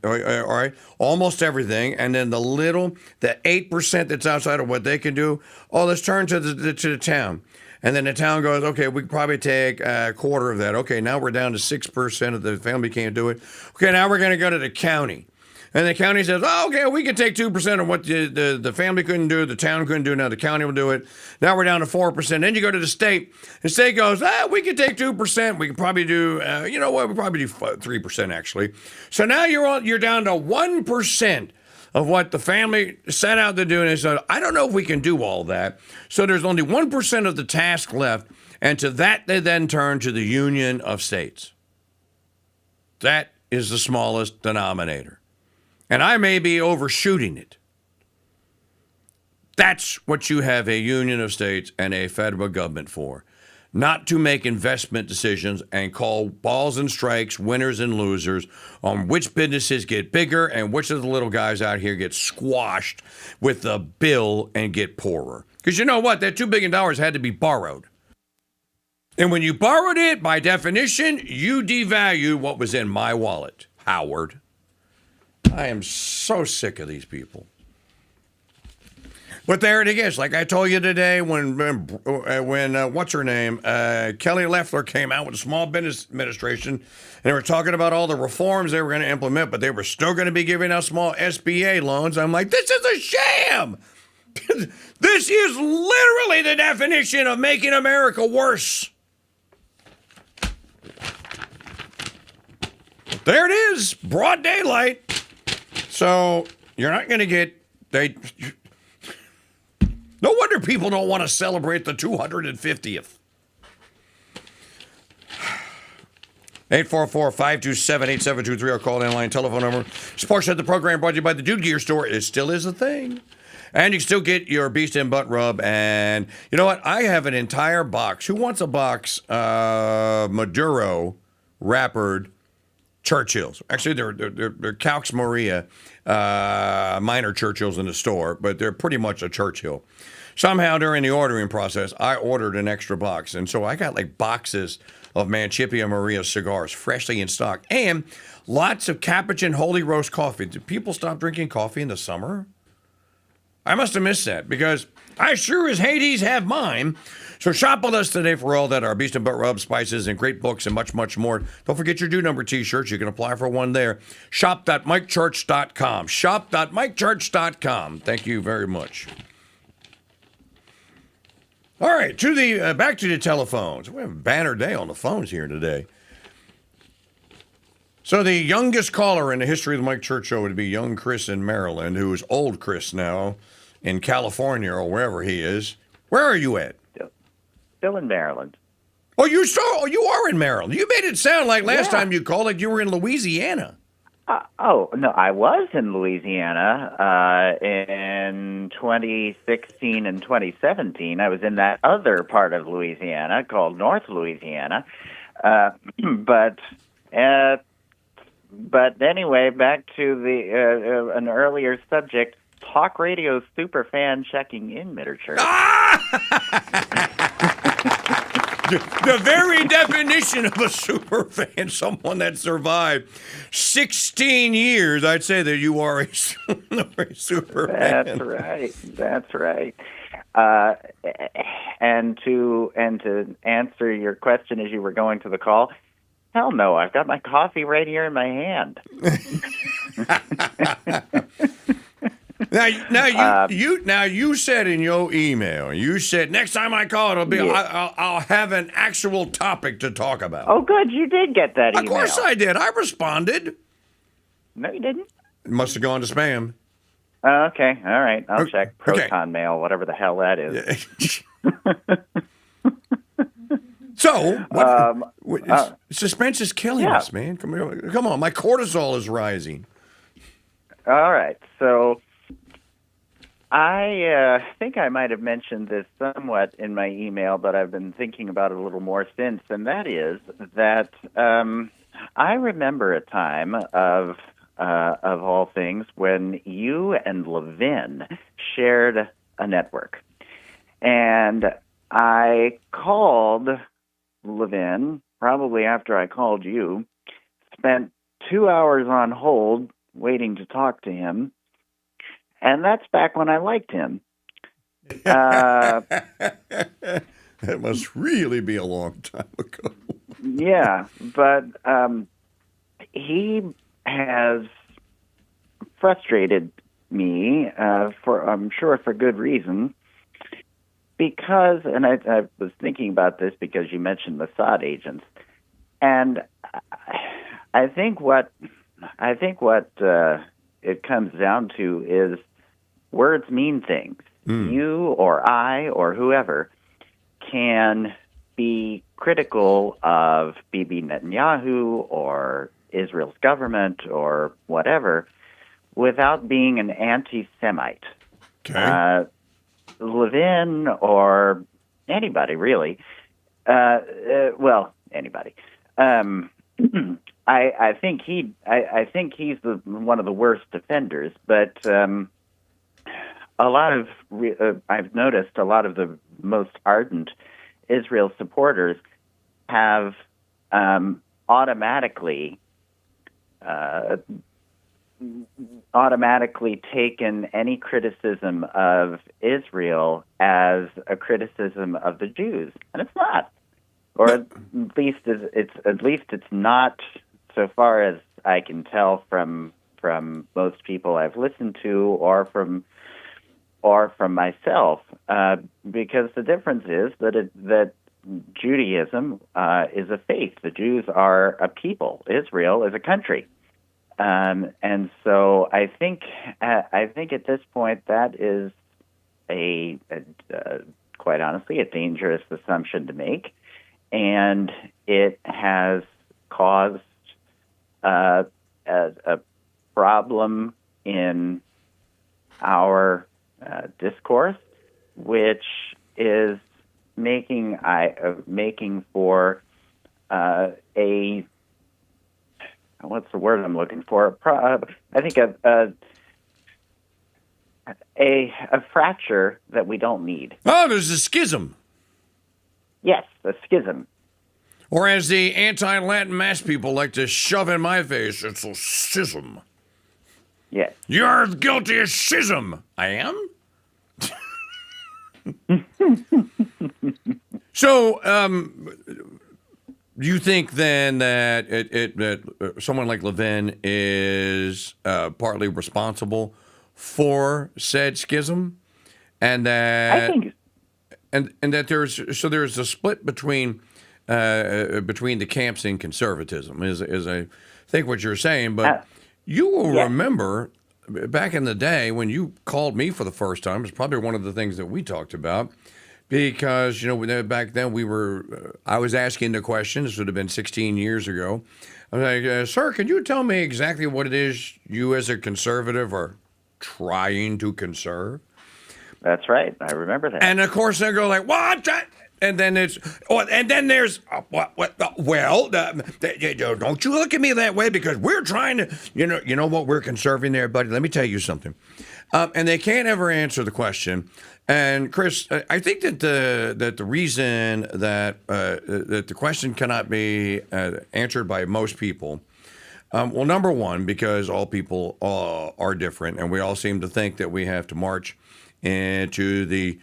right, almost everything, and then the 8% that's outside of what they can do. Oh, let's turn to the town, and then the town goes, okay, we can probably take a quarter of that. Okay, now we're down to 6% of the family can't do it. Okay, now we're going to go to the county. And the county says, oh, okay, we can take 2% of what the family couldn't do, the town couldn't do, now the county will do it. Now we're down to 4%. Then you go to the state. The state goes, we can take 2%. We can probably do, we'll probably do 3% actually. So now you're down to 1% of what the family set out to do. And they said, I don't know if we can do all that. So there's only 1% of the task left. And to that, they then turn to the Union of States. That is the smallest denominator. And I may be overshooting it. That's what you have a Union of States and a federal government for. Not to make investment decisions and call balls and strikes, winners and losers, on which businesses get bigger and which of the little guys out here get squashed with the bill and get poorer. Because you know what? That $2 billion had to be borrowed. And when you borrowed it, by definition, you devalue what was in my wallet, Howard. I am so sick of these people. But there it is. Like I told you today, when what's her name, Kelly Loeffler came out with a small business administration, and they were talking about all the reforms they were going to implement, but they were still going to be giving out small SBA loans. I'm like, this is a sham. This is literally the definition of making America worse. There it is, broad daylight. So you're not going to get no wonder people don't want to celebrate the 250th. 844-527-8723, our call-in line telephone number. This portion of the program brought to you by the Dude Gear Store. It still is a thing. And you can still get your Beast and Butt Rub. And you know what? I have an entire box. Who wants a box Maduro wrappered Churchills? Actually, they're Calx Maria minor Churchills in the store, but they're pretty much a Churchill. Somehow during the ordering process, I ordered an extra box, and so I got like boxes of Manchipia Maria cigars freshly in stock, and lots of Capuchin Holy Roast coffee. Did people stop drinking coffee in the summer? I must have missed that, because I sure as Hades have mine. So shop with us today for all that, our Beast and Butt Rub, spices, and great books, and much, much more. Don't forget your Do Number t-shirts. You can apply for one there. Shop.mikechurch.com. Shop.mikechurch.com. Thank you very much. All right, back to the telephones. We have a banner day on the phones here today. So the youngest caller in the history of the Mike Church Show would be young Chris in Maryland, who is old Chris now in California or wherever he is. Where are you at? Still in Maryland. Oh, you are in Maryland. You made it sound like last time you called like you were in Louisiana. No, I was in Louisiana in 2016 and 2017. I was in that other part of Louisiana called North Louisiana. But anyway, back to the an earlier subject. Talk radio superfan checking in, Mitterchurch. The very definition of a superfan, someone that survived 16 years, I'd say that you are a superfan. That's right. And to answer your question as you were going to the call, hell no, I've got my coffee right here in my hand. Now you said in your email, you said next time I call, it'll be I'll have an actual topic to talk about. Oh, good, you did get that email. Of course I did. I responded. No, you didn't. It must have gone to spam. Okay, all right. I'll check Proton Mail, whatever the hell that is. So, suspense is killing us, man. Come on, my cortisol is rising. All right, so I think I might have mentioned this somewhat in my email, but I've been thinking about it a little more since, and that is that I remember a time of all things, when you and Levin shared a network. And I called Levin, probably after I called you, spent 2 hours on hold waiting to talk to him, and that's back when I liked him. That must really be a long time ago. Yeah, but he has frustrated me I'm sure for good reason, because, and I was thinking about this because you mentioned Mossad agents, and I think what it comes down to is words mean things. You or I or whoever can be critical of Bibi Netanyahu or Israel's government or whatever without being an anti-Semite. Okay. Levin or anybody really, anybody. I think he's one of the worst offenders, but I've noticed a lot of the most ardent Israel supporters have automatically taken any criticism of Israel as a criticism of the Jews, and it's not, or at least it's not, so far as I can tell from most people I've listened to, or from myself, because the difference is that Judaism is a faith. The Jews are a people. Israel is a country. And so I think at this point that is quite honestly a dangerous assumption to make, and it has caused a problem in our discourse, which is making for a what's the word I'm looking for? I think a fracture that we don't need. Oh, there's a schism. Yes, a schism. Or as the anti-Latin mass people like to shove in my face, it's a schism. Yes. You're guilty of schism. I am? So, do you think then that that someone like Levin is partly responsible for said schism, and that I think, and that there's a split between the camps in conservatism is I think what you're saying, but you will remember back in the day when you called me for the first time, it's probably one of the things that we talked about. Because, back then I was asking the question, this would have been 16 years ago. I was like, sir, can you tell me exactly what it is you as a conservative are trying to conserve? That's right. I remember that. And of course they go like, what? And then there's, well, don't you look at me that way because we're trying to, you know what we're conserving there, buddy? Let me tell you something. And they can't ever answer the question. And Chris, I think that the reason that the question cannot be answered by most people, well, number one, because all people are different, and we all seem to think that we have to march into the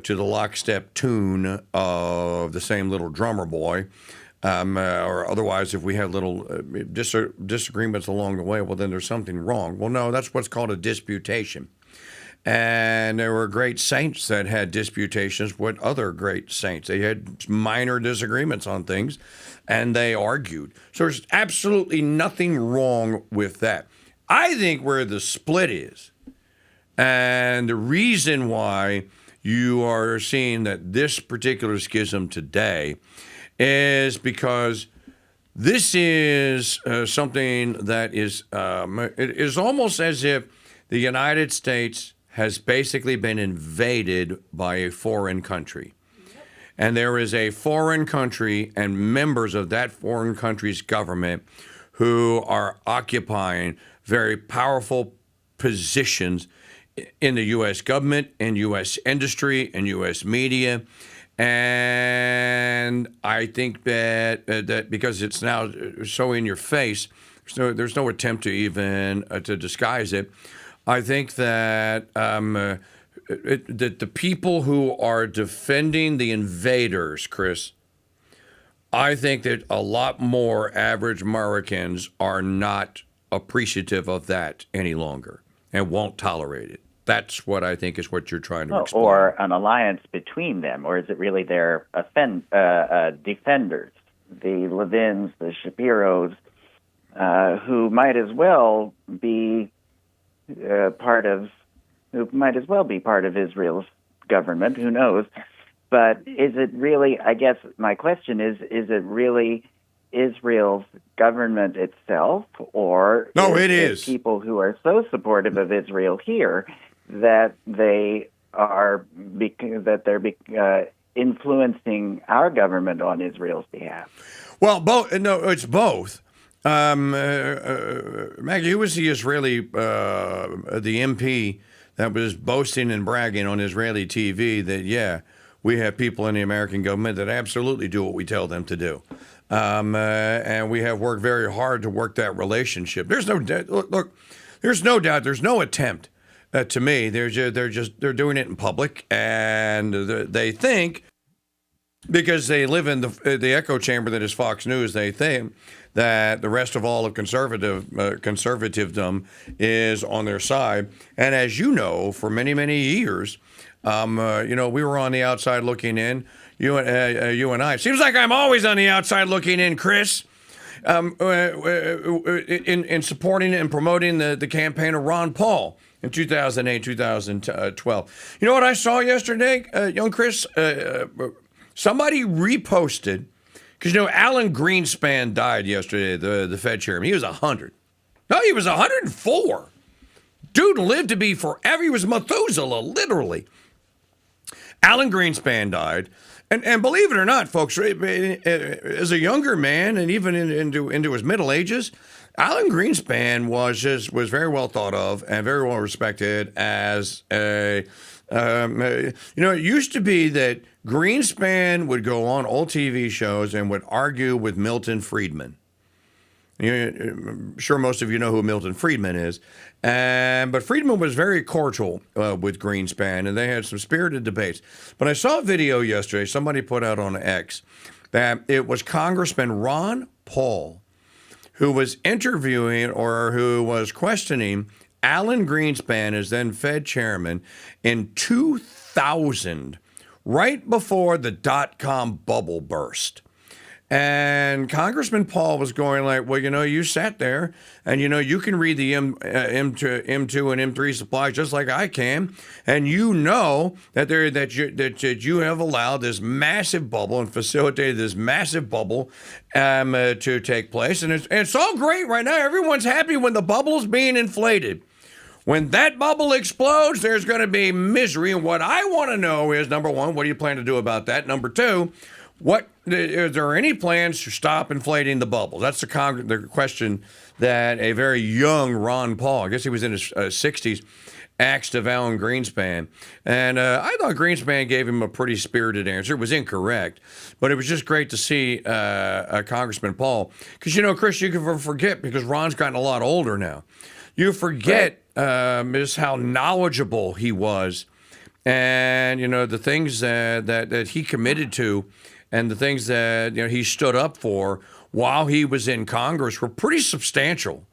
lockstep tune of the same little drummer boy. Or otherwise, if we have little disagreements along the way, well, then there's something wrong. Well, no, that's what's called a disputation. And there were great saints that had disputations with other great saints. They had minor disagreements on things, and they argued. So there's absolutely nothing wrong with that. I think where the split is, and the reason why you are seeing that this particular schism today is because this is something that is, it is almost as if the United States has basically been invaded by a foreign country. And there is a foreign country and members of that foreign country's government who are occupying very powerful positions in the U.S. government, in U.S. industry, in U.S. media. And I think that because it's now so in your face, there's no attempt to even to disguise it. I think that that the people who are defending the invaders, Chris, I think that a lot more average Americans are not appreciative of that any longer and won't tolerate it. That's what I think is what you're trying to explain. Or an alliance between them, or is it really their defenders, the Levins, the Shapiros, who might as well be part of Israel's government? Who knows? But is it really? I guess my question is it really Israel's government itself, or no, it is people who are so supportive of Israel here that they're influencing our government on Israel's behalf? Well, both. No, it's both. Maggie, who was the Israeli, the MP that was boasting and bragging on Israeli TV that, yeah, we have people in the American government that absolutely do what we tell them to do. And we have worked very hard to work that relationship. There's no look. There's no doubt. There's no attempt. To me, they're doing it in public, and they think because they live in the echo chamber that is Fox News. They think that the rest of all of conservatism is on their side. And as you know, for many, many years, we were on the outside looking in. You and I. It seems like I'm always on the outside looking in, Chris. In supporting and promoting the campaign of Ron Paul in 2008, 2012. You know what I saw yesterday, young Chris? Somebody reposted, because, Alan Greenspan died yesterday, the Fed chairman. He was 100. No, he was 104. Dude lived to be forever. He was Methuselah, literally. Alan Greenspan died. And believe it or not, folks, as a younger man and even into his middle ages, Alan Greenspan was very well thought of and very well respected as a, it used to be that Greenspan would go on old TV shows and would argue with Milton Friedman. I'm sure most of you know who Milton Friedman is. But Friedman was very cordial with Greenspan, and they had some spirited debates. But I saw a video yesterday, somebody put out on X, that it was Congressman Ron Paul who was interviewing or who was questioning Alan Greenspan as then Fed chairman in 2000, right before the dot-com bubble burst. And Congressman Paul was going like, well, you sat there and, you can read the M2 and M3 supplies just like I can. And that you have allowed this massive bubble and facilitated this massive bubble to take place. And it's all great right now. Everyone's happy when the bubble's being inflated. When that bubble explodes, there's going to be misery. And what I want to know is, number one, what do you plan to do about that? Number two, is there any plans to stop inflating the bubble? That's the question that a very young Ron Paul, I guess he was in his 60s, asked of Alan Greenspan. And I thought Greenspan gave him a pretty spirited answer. It was incorrect, but it was just great to see Congressman Paul. Because, Chris, you can forget, because Ron's gotten a lot older now. You forget just how knowledgeable he was and, the things that he committed to and the things that he stood up for while he was in Congress were pretty substantial.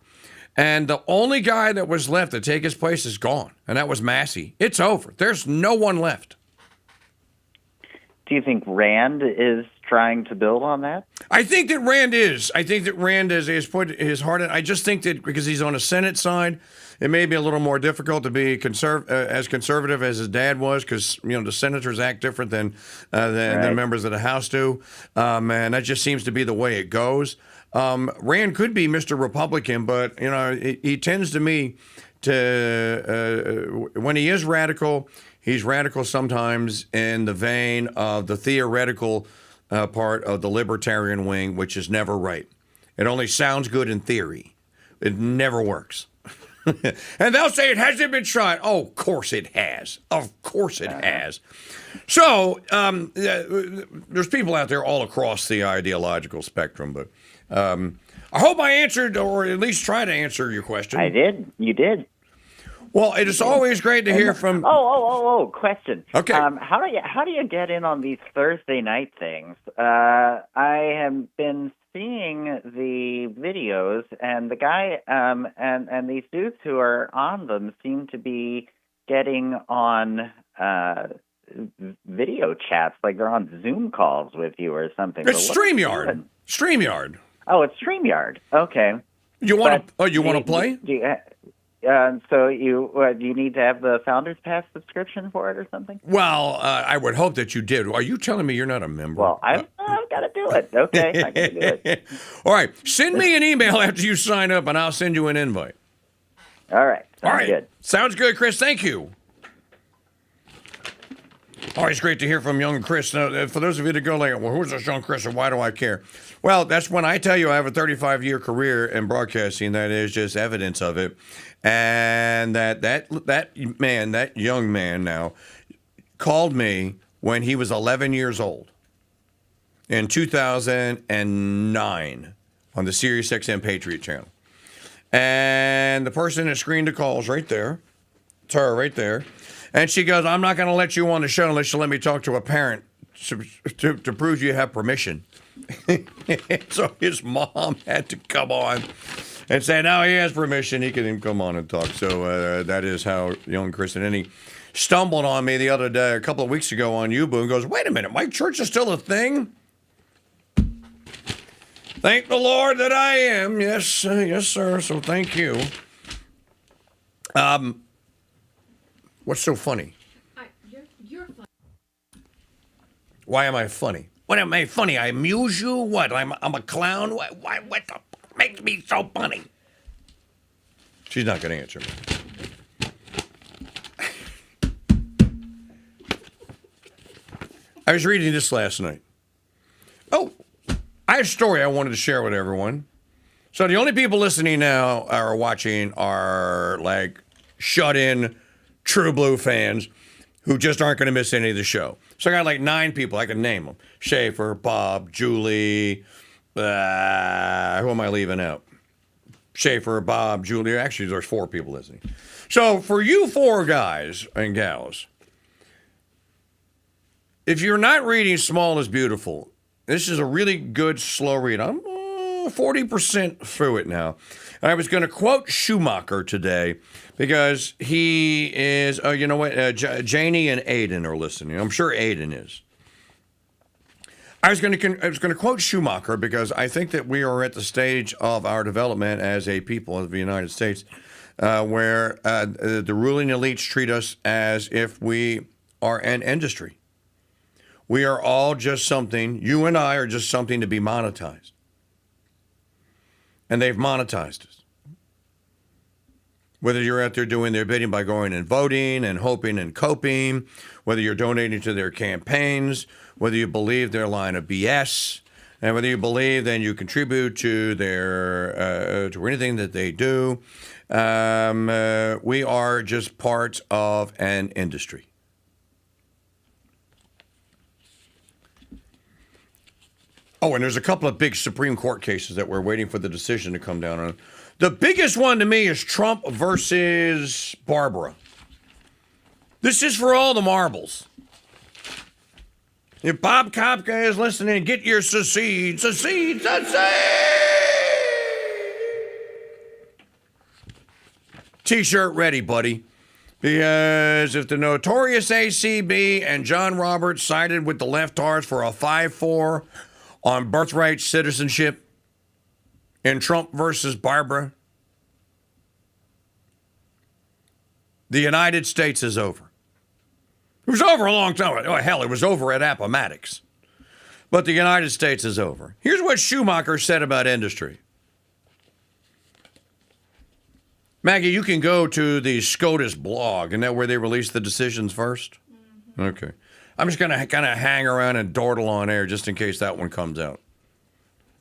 And the only guy that was left to take his place is gone, and that was Massey. It's over. There's no one left. Do you think Rand is trying to build on that? I think that Rand is. I think that Rand has put his heart in. I just think that because he's on the Senate side, it may be a little more difficult to be as conservative as his dad was, because the senators act different than members of the House do, and that just seems to be the way it goes. Rand could be Mr. Republican, but he tends to me to when he is radical, he's radical sometimes in the vein of the theoretical part of the libertarian wing, which is never right. It only sounds good in theory. It never works. And they'll say it hasn't been tried. Oh, of course it has. Of course it has. So there's people out there all across the ideological spectrum, but I hope I answered, or at least try to answer your question. I did. You did. Well, it is always great to hear from. Question. Okay. How do you get in on these Thursday night things? I have been seeing the videos, and the guy and these dudes who are on them seem to be getting on video chats, like they're on Zoom calls with you or something. It's StreamYard. StreamYard. Oh, it's StreamYard. Okay. You want to? You want to play? So you do you need to have the Founders Pass subscription for it or something? Well, I would hope that you did. Are you telling me you're not a member? Well, I've got to do it. Okay, I got to do it. All right, send me an email after you sign up, and I'll send you an invite. All right. Sounds good. Sounds good, Chris. Thank you. Always great to hear from young Chris. Now, for those of you that go like, well, who's this young Chris and why do I care? Well, that's when I tell you I have a 35-year career in broadcasting. That is just evidence of it. And that young man now called me when he was 11 years old in 2009 on the Sirius XM Patriot channel. And the person that screened the calls right there, it's her right there. And she goes, I'm not going to let you on the show unless you let me talk to a parent to prove you have permission. So his mom had to come on and say, now he has permission. He can come on and talk. So that is how young Chris, and then he stumbled on me the other day, a couple of weeks ago on Yubu, and goes, wait a minute, Mike Church is still a thing? Thank the Lord that I am. Yes, yes, sir. So thank you. What's so funny? You're funny. Why am I funny? What am I funny? I amuse you? What? I'm a clown? What the makes me so funny? She's not going to answer me. I was reading this last night. Oh, I have a story I wanted to share with everyone. So the only people listening now or watching are like shut-in True Blue fans who just aren't going to miss any of the show. So I got like 9 people. I can name them. Schaefer, Bob, Julie. Who am I leaving out? Schaefer, Bob, Julie. Actually, there's 4 people listening. So for you 4 guys and gals, if you're not reading Small is Beautiful, this is a really good slow read. I'm 40% through it now. And I was going to quote Schumacher today because he is, you know what, Janie and Aiden are listening. I'm sure Aiden is. I was going to quote Schumacher because I think that we are at the stage of our development as a people of the United States where the ruling elites treat us as if we are an industry. We are all just something, you and I are just something to be monetized. And they've monetized us. Whether you're out there doing their bidding by going and voting and hoping and coping, whether you're donating to their campaigns, whether you believe their line of BS, and whether you believe then you contribute to their to anything that they do, we are just part of an industry. Oh, and there's a couple of big Supreme Court cases that we're waiting for the decision to come down on. The biggest one to me is Trump versus Barbara. This is for all the marbles. If Bob Kopka is listening, get your secede. T-shirt ready, buddy. Because if the notorious ACB and John Roberts sided with the leftards for a 5-4 on birthright citizenship in Trump versus Barbara, the United States is over. It was over a long time ago. Oh, hell, it was over at Appomattox. But the United States is over. Here's what Schumacher said about industry. Maggie, you can go to the SCOTUS blog. Isn't that where they release the decisions first? Mm-hmm. Okay. I'm just going to kind of hang around and dawdle on air just in case that one comes out.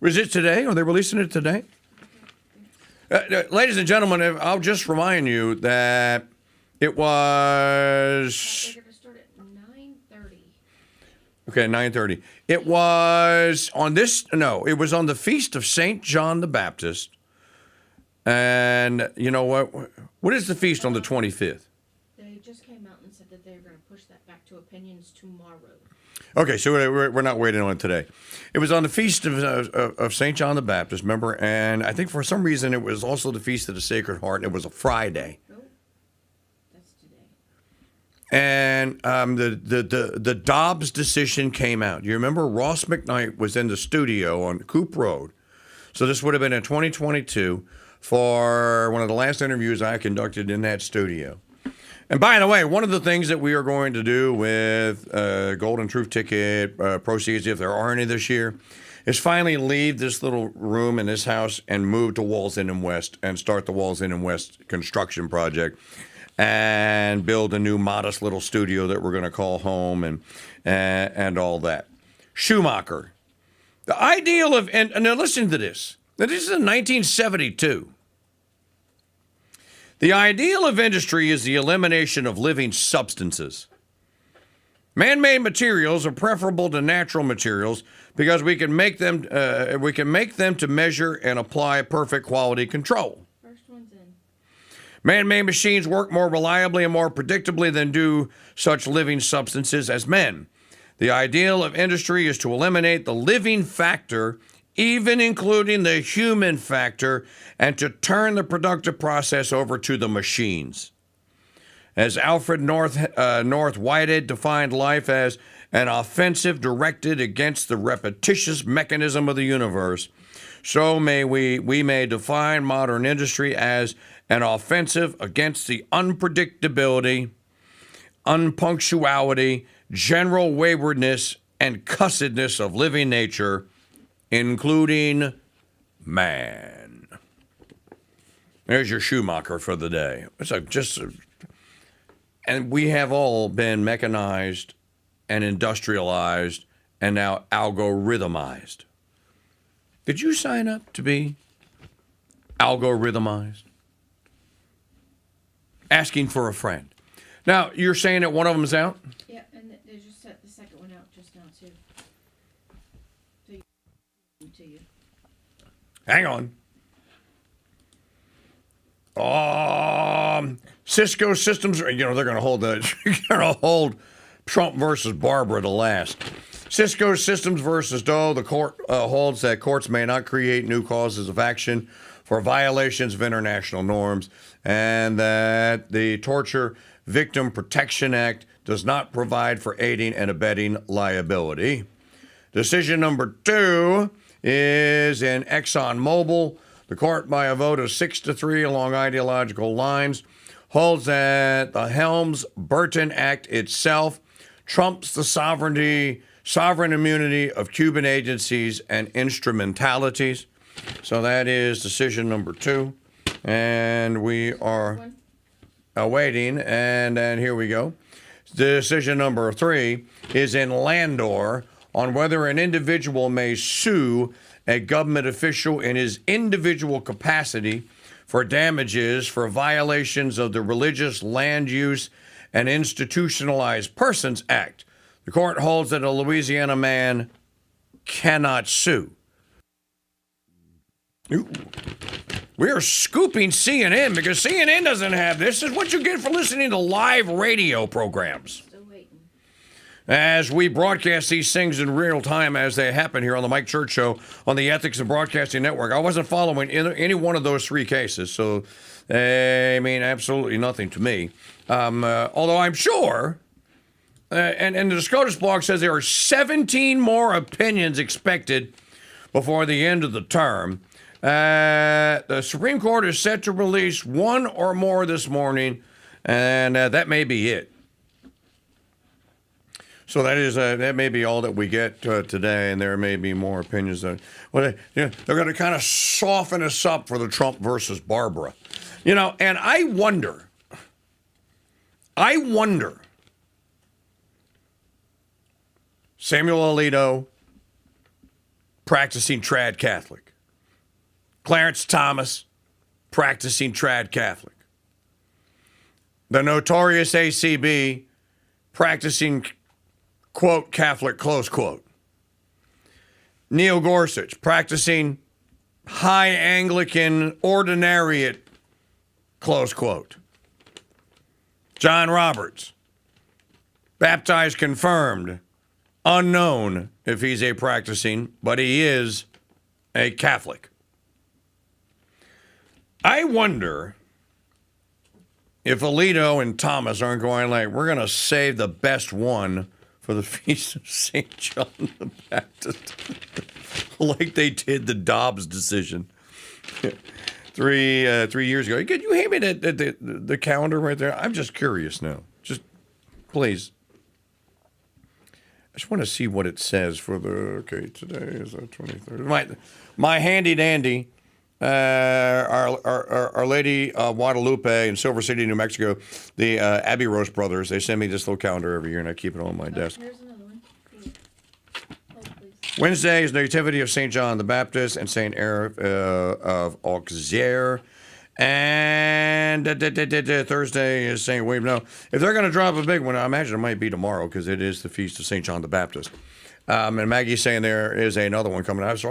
Was it today? Are they releasing it today? Ladies and gentlemen, I'll just remind you that it was... They're going to start at 9:30. Okay, 9:30. It was on it was on the feast of St. John the Baptist. And you know what? What is the feast on the 25th? They just came out and said that they're going to push that back to opinions tomorrow. Okay, so we're not waiting on it today. It was on the feast of St. John the Baptist, remember? And I think for some reason it was also the feast of the Sacred Heart, and it was a Friday. That's today. And the Dobbs decision came out. You remember Ross McKnight was in the studio on Coop Road. So this would have been in 2022 for one of the last interviews I conducted in that studio. And by the way, one of the things that we are going to do with Golden Truth Ticket proceeds, if there are any this year, is finally leave this little room in this house and move to Walls Inn and West and start the Walls Inn and West construction project and build a new modest little studio that we're going to call home and all that. Schumacher. The ideal of, and now listen to this. Now this is in 1972. The ideal of industry is the elimination of living substances. Man-made materials are preferable to natural materials because we can make them to measure and apply perfect quality control. First one's in. Man-made machines work more reliably and more predictably than do such living substances as men. The ideal of industry is to eliminate the living factor, even including the human factor, and to turn the productive process over to the machines. As Alfred North Whitehead defined life as an offensive directed against the repetitious mechanism of the universe, so we may define modern industry as an offensive against the unpredictability, unpunctuality, general waywardness, and cussedness of living nature, including man. There's your Schumacher for the day. And we have all been mechanized and industrialized and now algorithmized. Did you sign up to be algorithmized? Asking for a friend. Now, you're saying that one of them's out? Yeah, and they just set the second one out just now, too. To you. Hang on. Cisco Systems, they're going to hold Trump versus Barbara to last. Cisco Systems versus Doe. The court holds that courts may not create new causes of action for violations of international norms, and that the Torture Victim Protection Act does not provide for aiding and abetting liability. Decision number 2 is in ExxonMobil. The court, by a vote of 6-3 along ideological lines, holds that the Helms-Burton Act itself trumps the sovereign immunity of Cuban agencies and instrumentalities. So that is decision number 2. And we are awaiting, and then here we go. Decision number 3 is in Landor on whether an individual may sue a government official in his individual capacity for damages for violations of the Religious Land Use and Institutionalized Persons Act. The court holds that a Louisiana man cannot sue. Ooh. We are scooping CNN because CNN doesn't have this. This is what you get for listening to live radio programs. Still waiting. as we broadcast these things in real time as they happen here on the Mike Church Show on the Ethics and Broadcasting Network. I wasn't following any one of those three cases, so I mean, absolutely nothing to me. Although I'm sure, and the SCOTUS blog says there are 17 more opinions expected before the end of the term. The Supreme Court is set to release one or more this morning, and that may be it. So that may be all that we get today, and there may be more opinions. They're going to kind of soften us up for the Trump versus Barbara. And I wonder, Samuel Alito, practicing trad Catholic. Clarence Thomas, practicing trad Catholic. The notorious ACB, practicing, quote, Catholic, close quote. Neil Gorsuch, practicing high Anglican ordinariate, close quote. John Roberts, baptized, confirmed, unknown if he's a practicing, but he is a Catholic. I wonder if Alito and Thomas aren't going like, we're going to save the best one for the Feast of St. John the Baptist, like they did the Dobbs decision 3 years ago. Could you hand me the calendar right there? I'm just curious now. Just, please. I just want to see what it says for today is the 23rd. My handy dandy, Our Lady Guadalupe in Silver City, New Mexico, the Abbey Roast brothers, they send me this little calendar every year, and I keep it on my desk. Here's another one. Wednesday is Nativity of St. John the Baptist and St. Eric of Auxerre. And Thursday is St. William. Now, if they're going to drop a big one, I imagine it might be tomorrow because it is the Feast of St. John the Baptist. And Maggie's saying there is another one coming out. So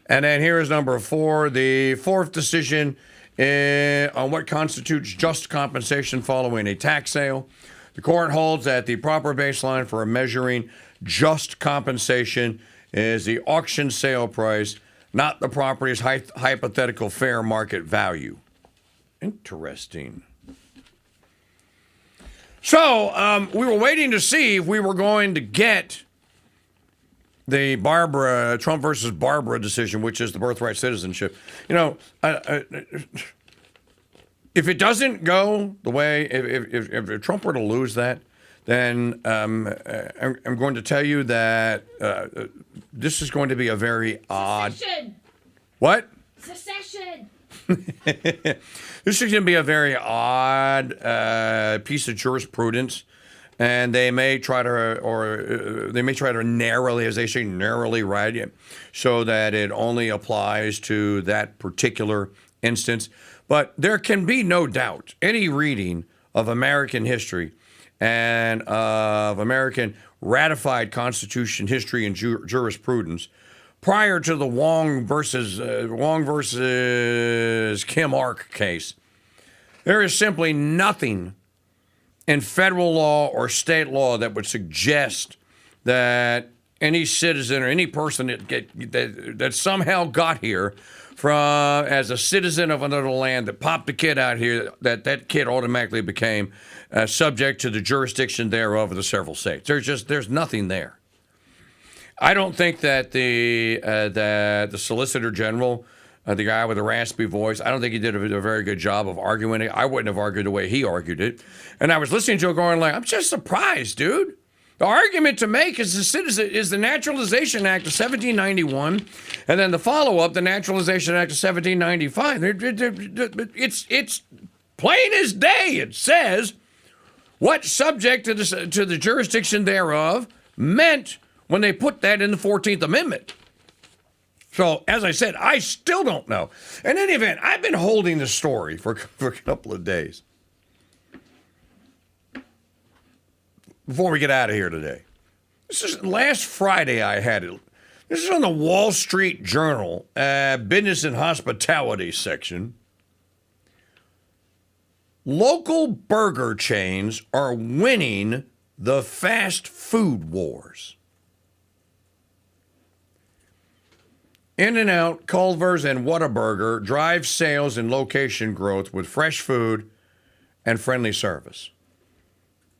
and then here is number 4, the fourth decision on what constitutes just compensation following a tax sale. The court holds that the proper baseline for measuring just compensation is the auction sale price, not the property's hypothetical fair market value. Interesting. So we were waiting to see if we were going to get the Trump versus Barbara decision, which is the birthright citizenship. If it doesn't go the way, if Trump were to lose that, then I'm going to tell you that this is going to be a very odd. Secession. What? Secession. This is going to be a very odd piece of jurisprudence, and they may try to narrowly, as they say, narrowly write it so that it only applies to that particular instance. But there can be no doubt, any reading of American history and of American ratified Constitution history and jurisprudence prior to the Wong versus Kim Ark case, there is simply nothing in federal law or state law that would suggest that any citizen or any person that somehow got here as a citizen of another land that popped a kid out here, that kid automatically became subject to the jurisdiction thereof of the several states. There's nothing there. I don't think that the Solicitor General, the guy with the raspy voice, I don't think he did a very good job of arguing it. I wouldn't have argued the way he argued it. And I was listening to it going like, I'm just surprised, dude. The argument to make is the Naturalization Act of 1791, and then the follow-up, the Naturalization Act of 1795. It's plain as day. It says what subject to the jurisdiction thereof meant when they put that in the 14th Amendment. So, as I said, I still don't know. In any event, I've been holding the story for a couple of days before we get out of here today. This is last Friday I had it. This is on the Wall Street Journal, Business and Hospitality section. local burger chains are winning the fast food wars. In-N-Out, Culver's, and Whataburger drive sales and location growth with fresh food and friendly service.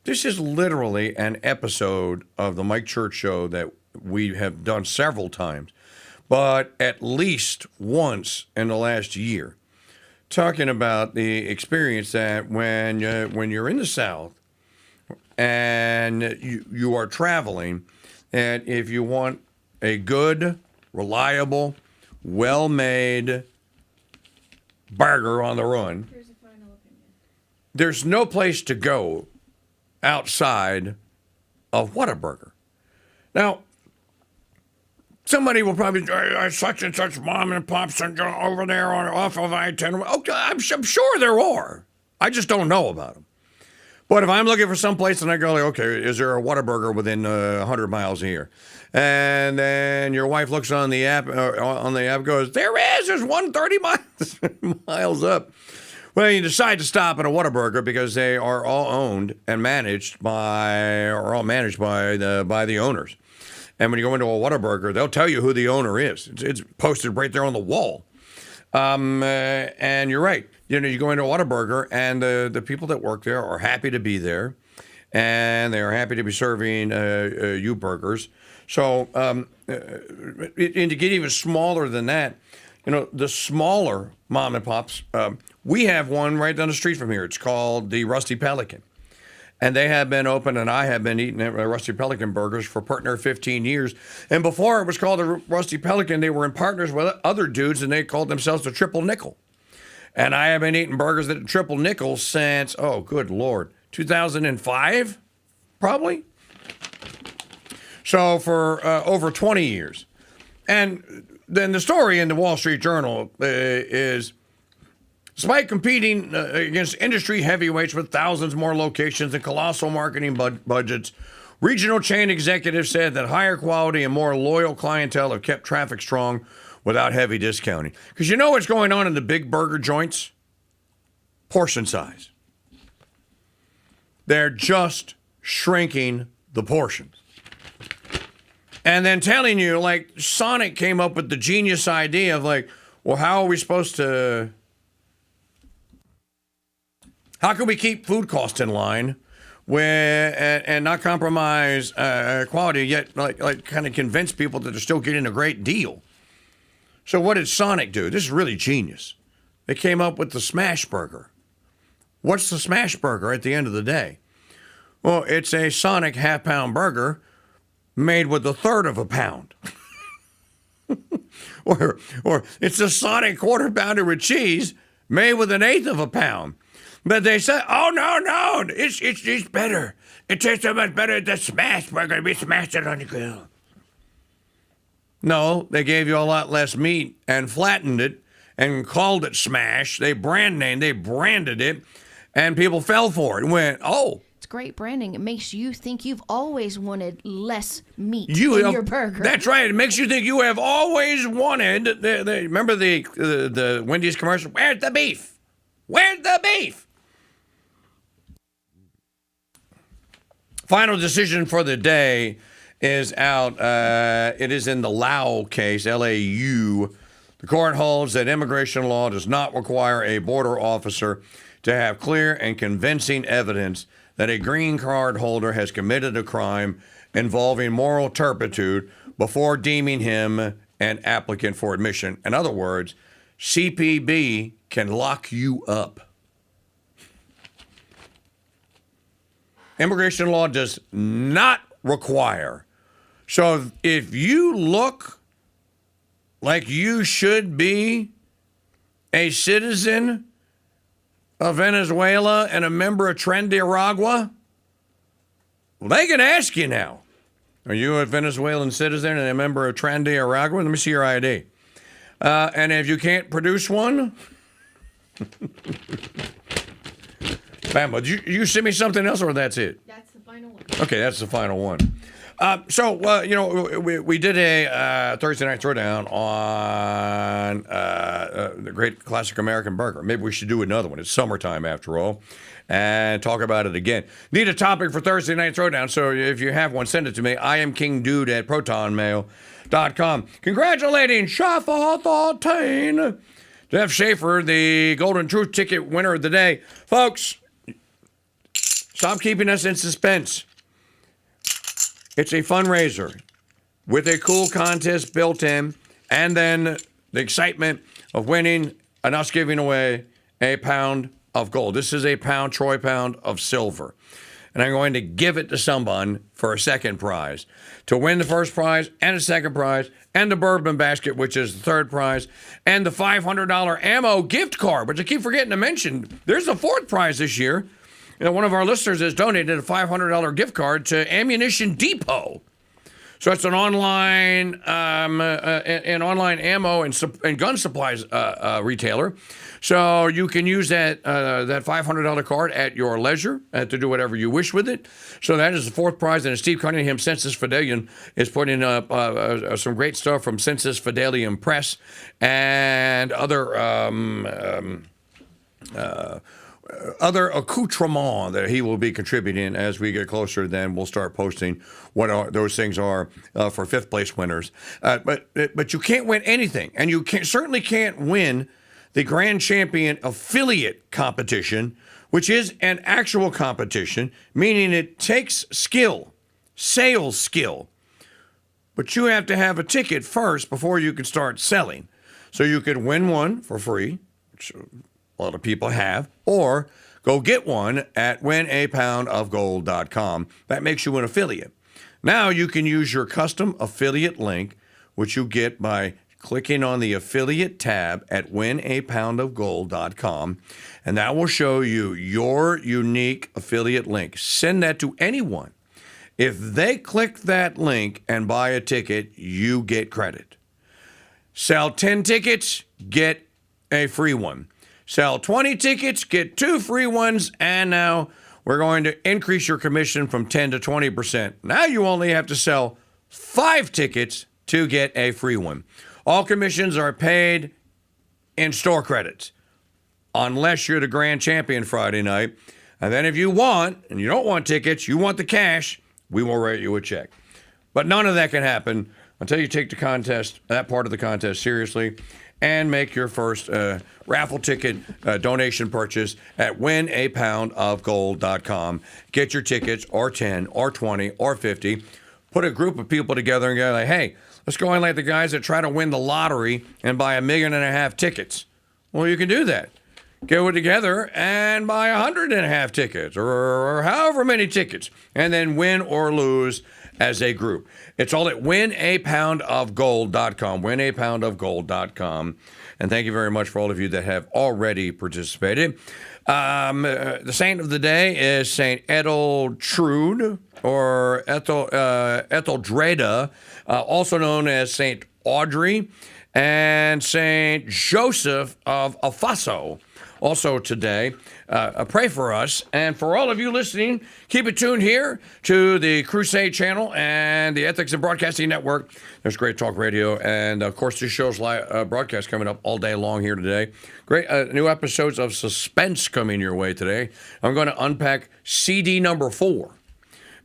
This is literally an episode of the Mike Church Show that we have done several times, but at least once in the last year, talking about the experience that when you're in the South and you are traveling, and if you want a good, reliable, well-made burger on the run, there's no place to go outside of Whataburger. Now, somebody will probably such and such mom and pops over there off of I-10. Okay, I'm sure there are. I just don't know about them. But if I'm looking for some place and I go, like, okay, is there a Whataburger within 100 miles here? And then your wife looks on the app, goes, there is. There's one 30 miles up. Well, you decide to stop at a Whataburger because they are all owned and managed by the owners. And when you go into a Whataburger, they'll tell you who the owner is. It's posted right there on the wall. And you're right. You know, you go into a Whataburger, and the people that work there are happy to be there, and they are happy to be serving you burgers. So, and to get even smaller than that, you know, the smaller mom and pops, we have one right down the street from here. It's called the Rusty Pelican. And they have been open, and I have been eating Rusty Pelican burgers for partner 15 years. And before it was called the Rusty Pelican, they were in partners with other dudes, and they called themselves the Triple Nickel. And I have been eating burgers at the Triple Nickel since, oh, good Lord, 2005, probably? So for over 20 years. And then the story in the Wall Street Journal is, despite competing against industry heavyweights with thousands more locations and colossal marketing budgets, regional chain executives said that higher quality and more loyal clientele have kept traffic strong without heavy discounting. Because you know what's going on in the big burger joints? Portion size. They're just shrinking the portions. And then telling you, like, Sonic came up with the genius idea of, like, well, how are we supposed to... How can we keep food costs in line and not compromise quality, yet like kind of convince people that they're still getting a great deal? So what did Sonic do? This is really genius. They came up with the Smash Burger. What's the Smash Burger at the end of the day? Well, it's a Sonic half-pound burger made with a third of a pound. or it's a Sonic quarter-pounder with cheese made with an eighth of a pound. But they said, oh, no, it's better. It tastes so much better than the Smash Burger. We smashed it on the grill. No, they gave you a lot less meat and flattened it and called it Smash. They branded it, and people fell for it and went, oh. It's great branding. It makes you think you've always wanted less meat in your burger. That's right. It makes you think you have always wanted. Remember the Wendy's commercial? Where's the beef? Where's the beef? Final decision for the day is out. It is in the Lau case, L-A-U. The court holds that immigration law does not require a border officer to have clear and convincing evidence that a green card holder has committed a crime involving moral turpitude before deeming him an applicant for admission. In other words, CPB can lock you up. Immigration law does not require. So if you look like you should be a citizen of Venezuela and a member of Trinidad, they can ask you now. Are you a Venezuelan citizen and a member of Trinidad? Let me see your ID. And if you can't produce one, Bama, did you send me something else, or that's it? That's the final one. Okay, that's the final one. We did a Thursday night throwdown on the great classic American burger. Maybe we should do another one. It's summertime after all, and talk about it again. Need a topic for Thursday night throwdown, so if you have one, send it to me. I am KingDude at protonmail.com. Congratulating Shafa Thoughtain, Jeff Schaefer, the Golden Truth Ticket winner of the day. Folks, stop keeping us in suspense. It's a fundraiser with a cool contest built in, and then the excitement of winning and us giving away a pound of gold. This is a troy pound of silver. And I'm going to give it to someone for a second prize. To win the first prize and a second prize and the bourbon basket, which is the third prize, and the $500 ammo gift card, which I keep forgetting to mention. There's a fourth prize this year. One of our listeners has donated a $500 gift card to Ammunition Depot. So it's an online ammo and gun supplies retailer. So you can use that $500 card at your leisure to do whatever you wish with it. So that is the fourth prize. And Steve Cunningham, Sensus Fidelium, is putting up some great stuff from Sensus Fidelium Press and other accoutrements that he will be contributing as we get closer. Then we'll start posting what those things are for fifth place winners. But you can't win anything, and you certainly can't win the Grand Champion Affiliate Competition, which is an actual competition, meaning it takes skill, sales skill. But you have to have a ticket first before you can start selling. So you could win one for free, which a lot of people have, or go get one at winapoundofgold.com. That makes you an affiliate. Now you can use your custom affiliate link, which you get by clicking on the affiliate tab at winapoundofgold.com, and that will show you your unique affiliate link. Send that to anyone. If they click that link and buy a ticket, you get credit. Sell 10 tickets, get a free one. Sell 20 tickets, get 2 free ones, and now we're going to increase your commission from 10 to 20%. Now you only have to sell 5 tickets to get a free one. All commissions are paid in store credits, unless you're the grand champion Friday night. And then if you want, and you don't want tickets, you want the cash, we will write you a check. But none of that can happen until you take the contest, that part of the contest, seriously, and make your first raffle ticket donation purchase at winapoundofgold.com. Get your tickets, or 10, or 20, or 50. Put a group of people together and go like, hey, let's go in like the guys that try to win the lottery and buy 1.5 million tickets. Well, you can do that. Go together and buy 100.5 tickets or however many tickets, and then win or lose as a group. It's all at winapoundofgold.com, winapoundofgold.com. And thank you very much for all of you that have already participated. The saint of the day is Saint Etheltrude, or Etheldreda, also known as Saint Audrey, and Saint Joseph of Afaso. Also today, pray for us. And for all of you listening, keep it tuned here to the Crusade channel and the Ethics and Broadcasting Network. There's great talk radio. And, of course, this show's live broadcast coming up all day long here today. Great new episodes of Suspense coming your way today. I'm going to unpack CD number 4.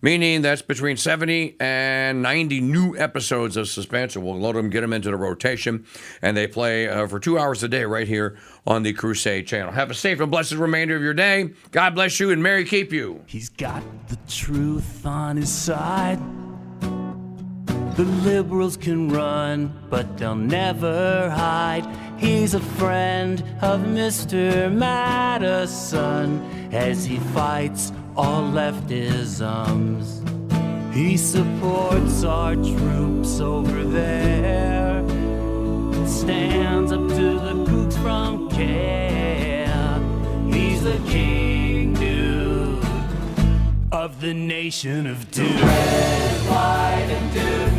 Meaning that's between 70 and 90 new episodes of Suspense, and we'll load them, get them into the rotation, and they play for 2 hours a day right here on the Crusade channel. Have a safe and blessed remainder of your day. God bless you, and Mary keep you. He's got the truth on his side. The liberals can run, but they'll never hide. He's a friend of Mr. Madison as he fights all leftisms. He supports our troops over there, stands up to the kooks from care. He's the king, dude, of the nation of doom. Red, white, and doom.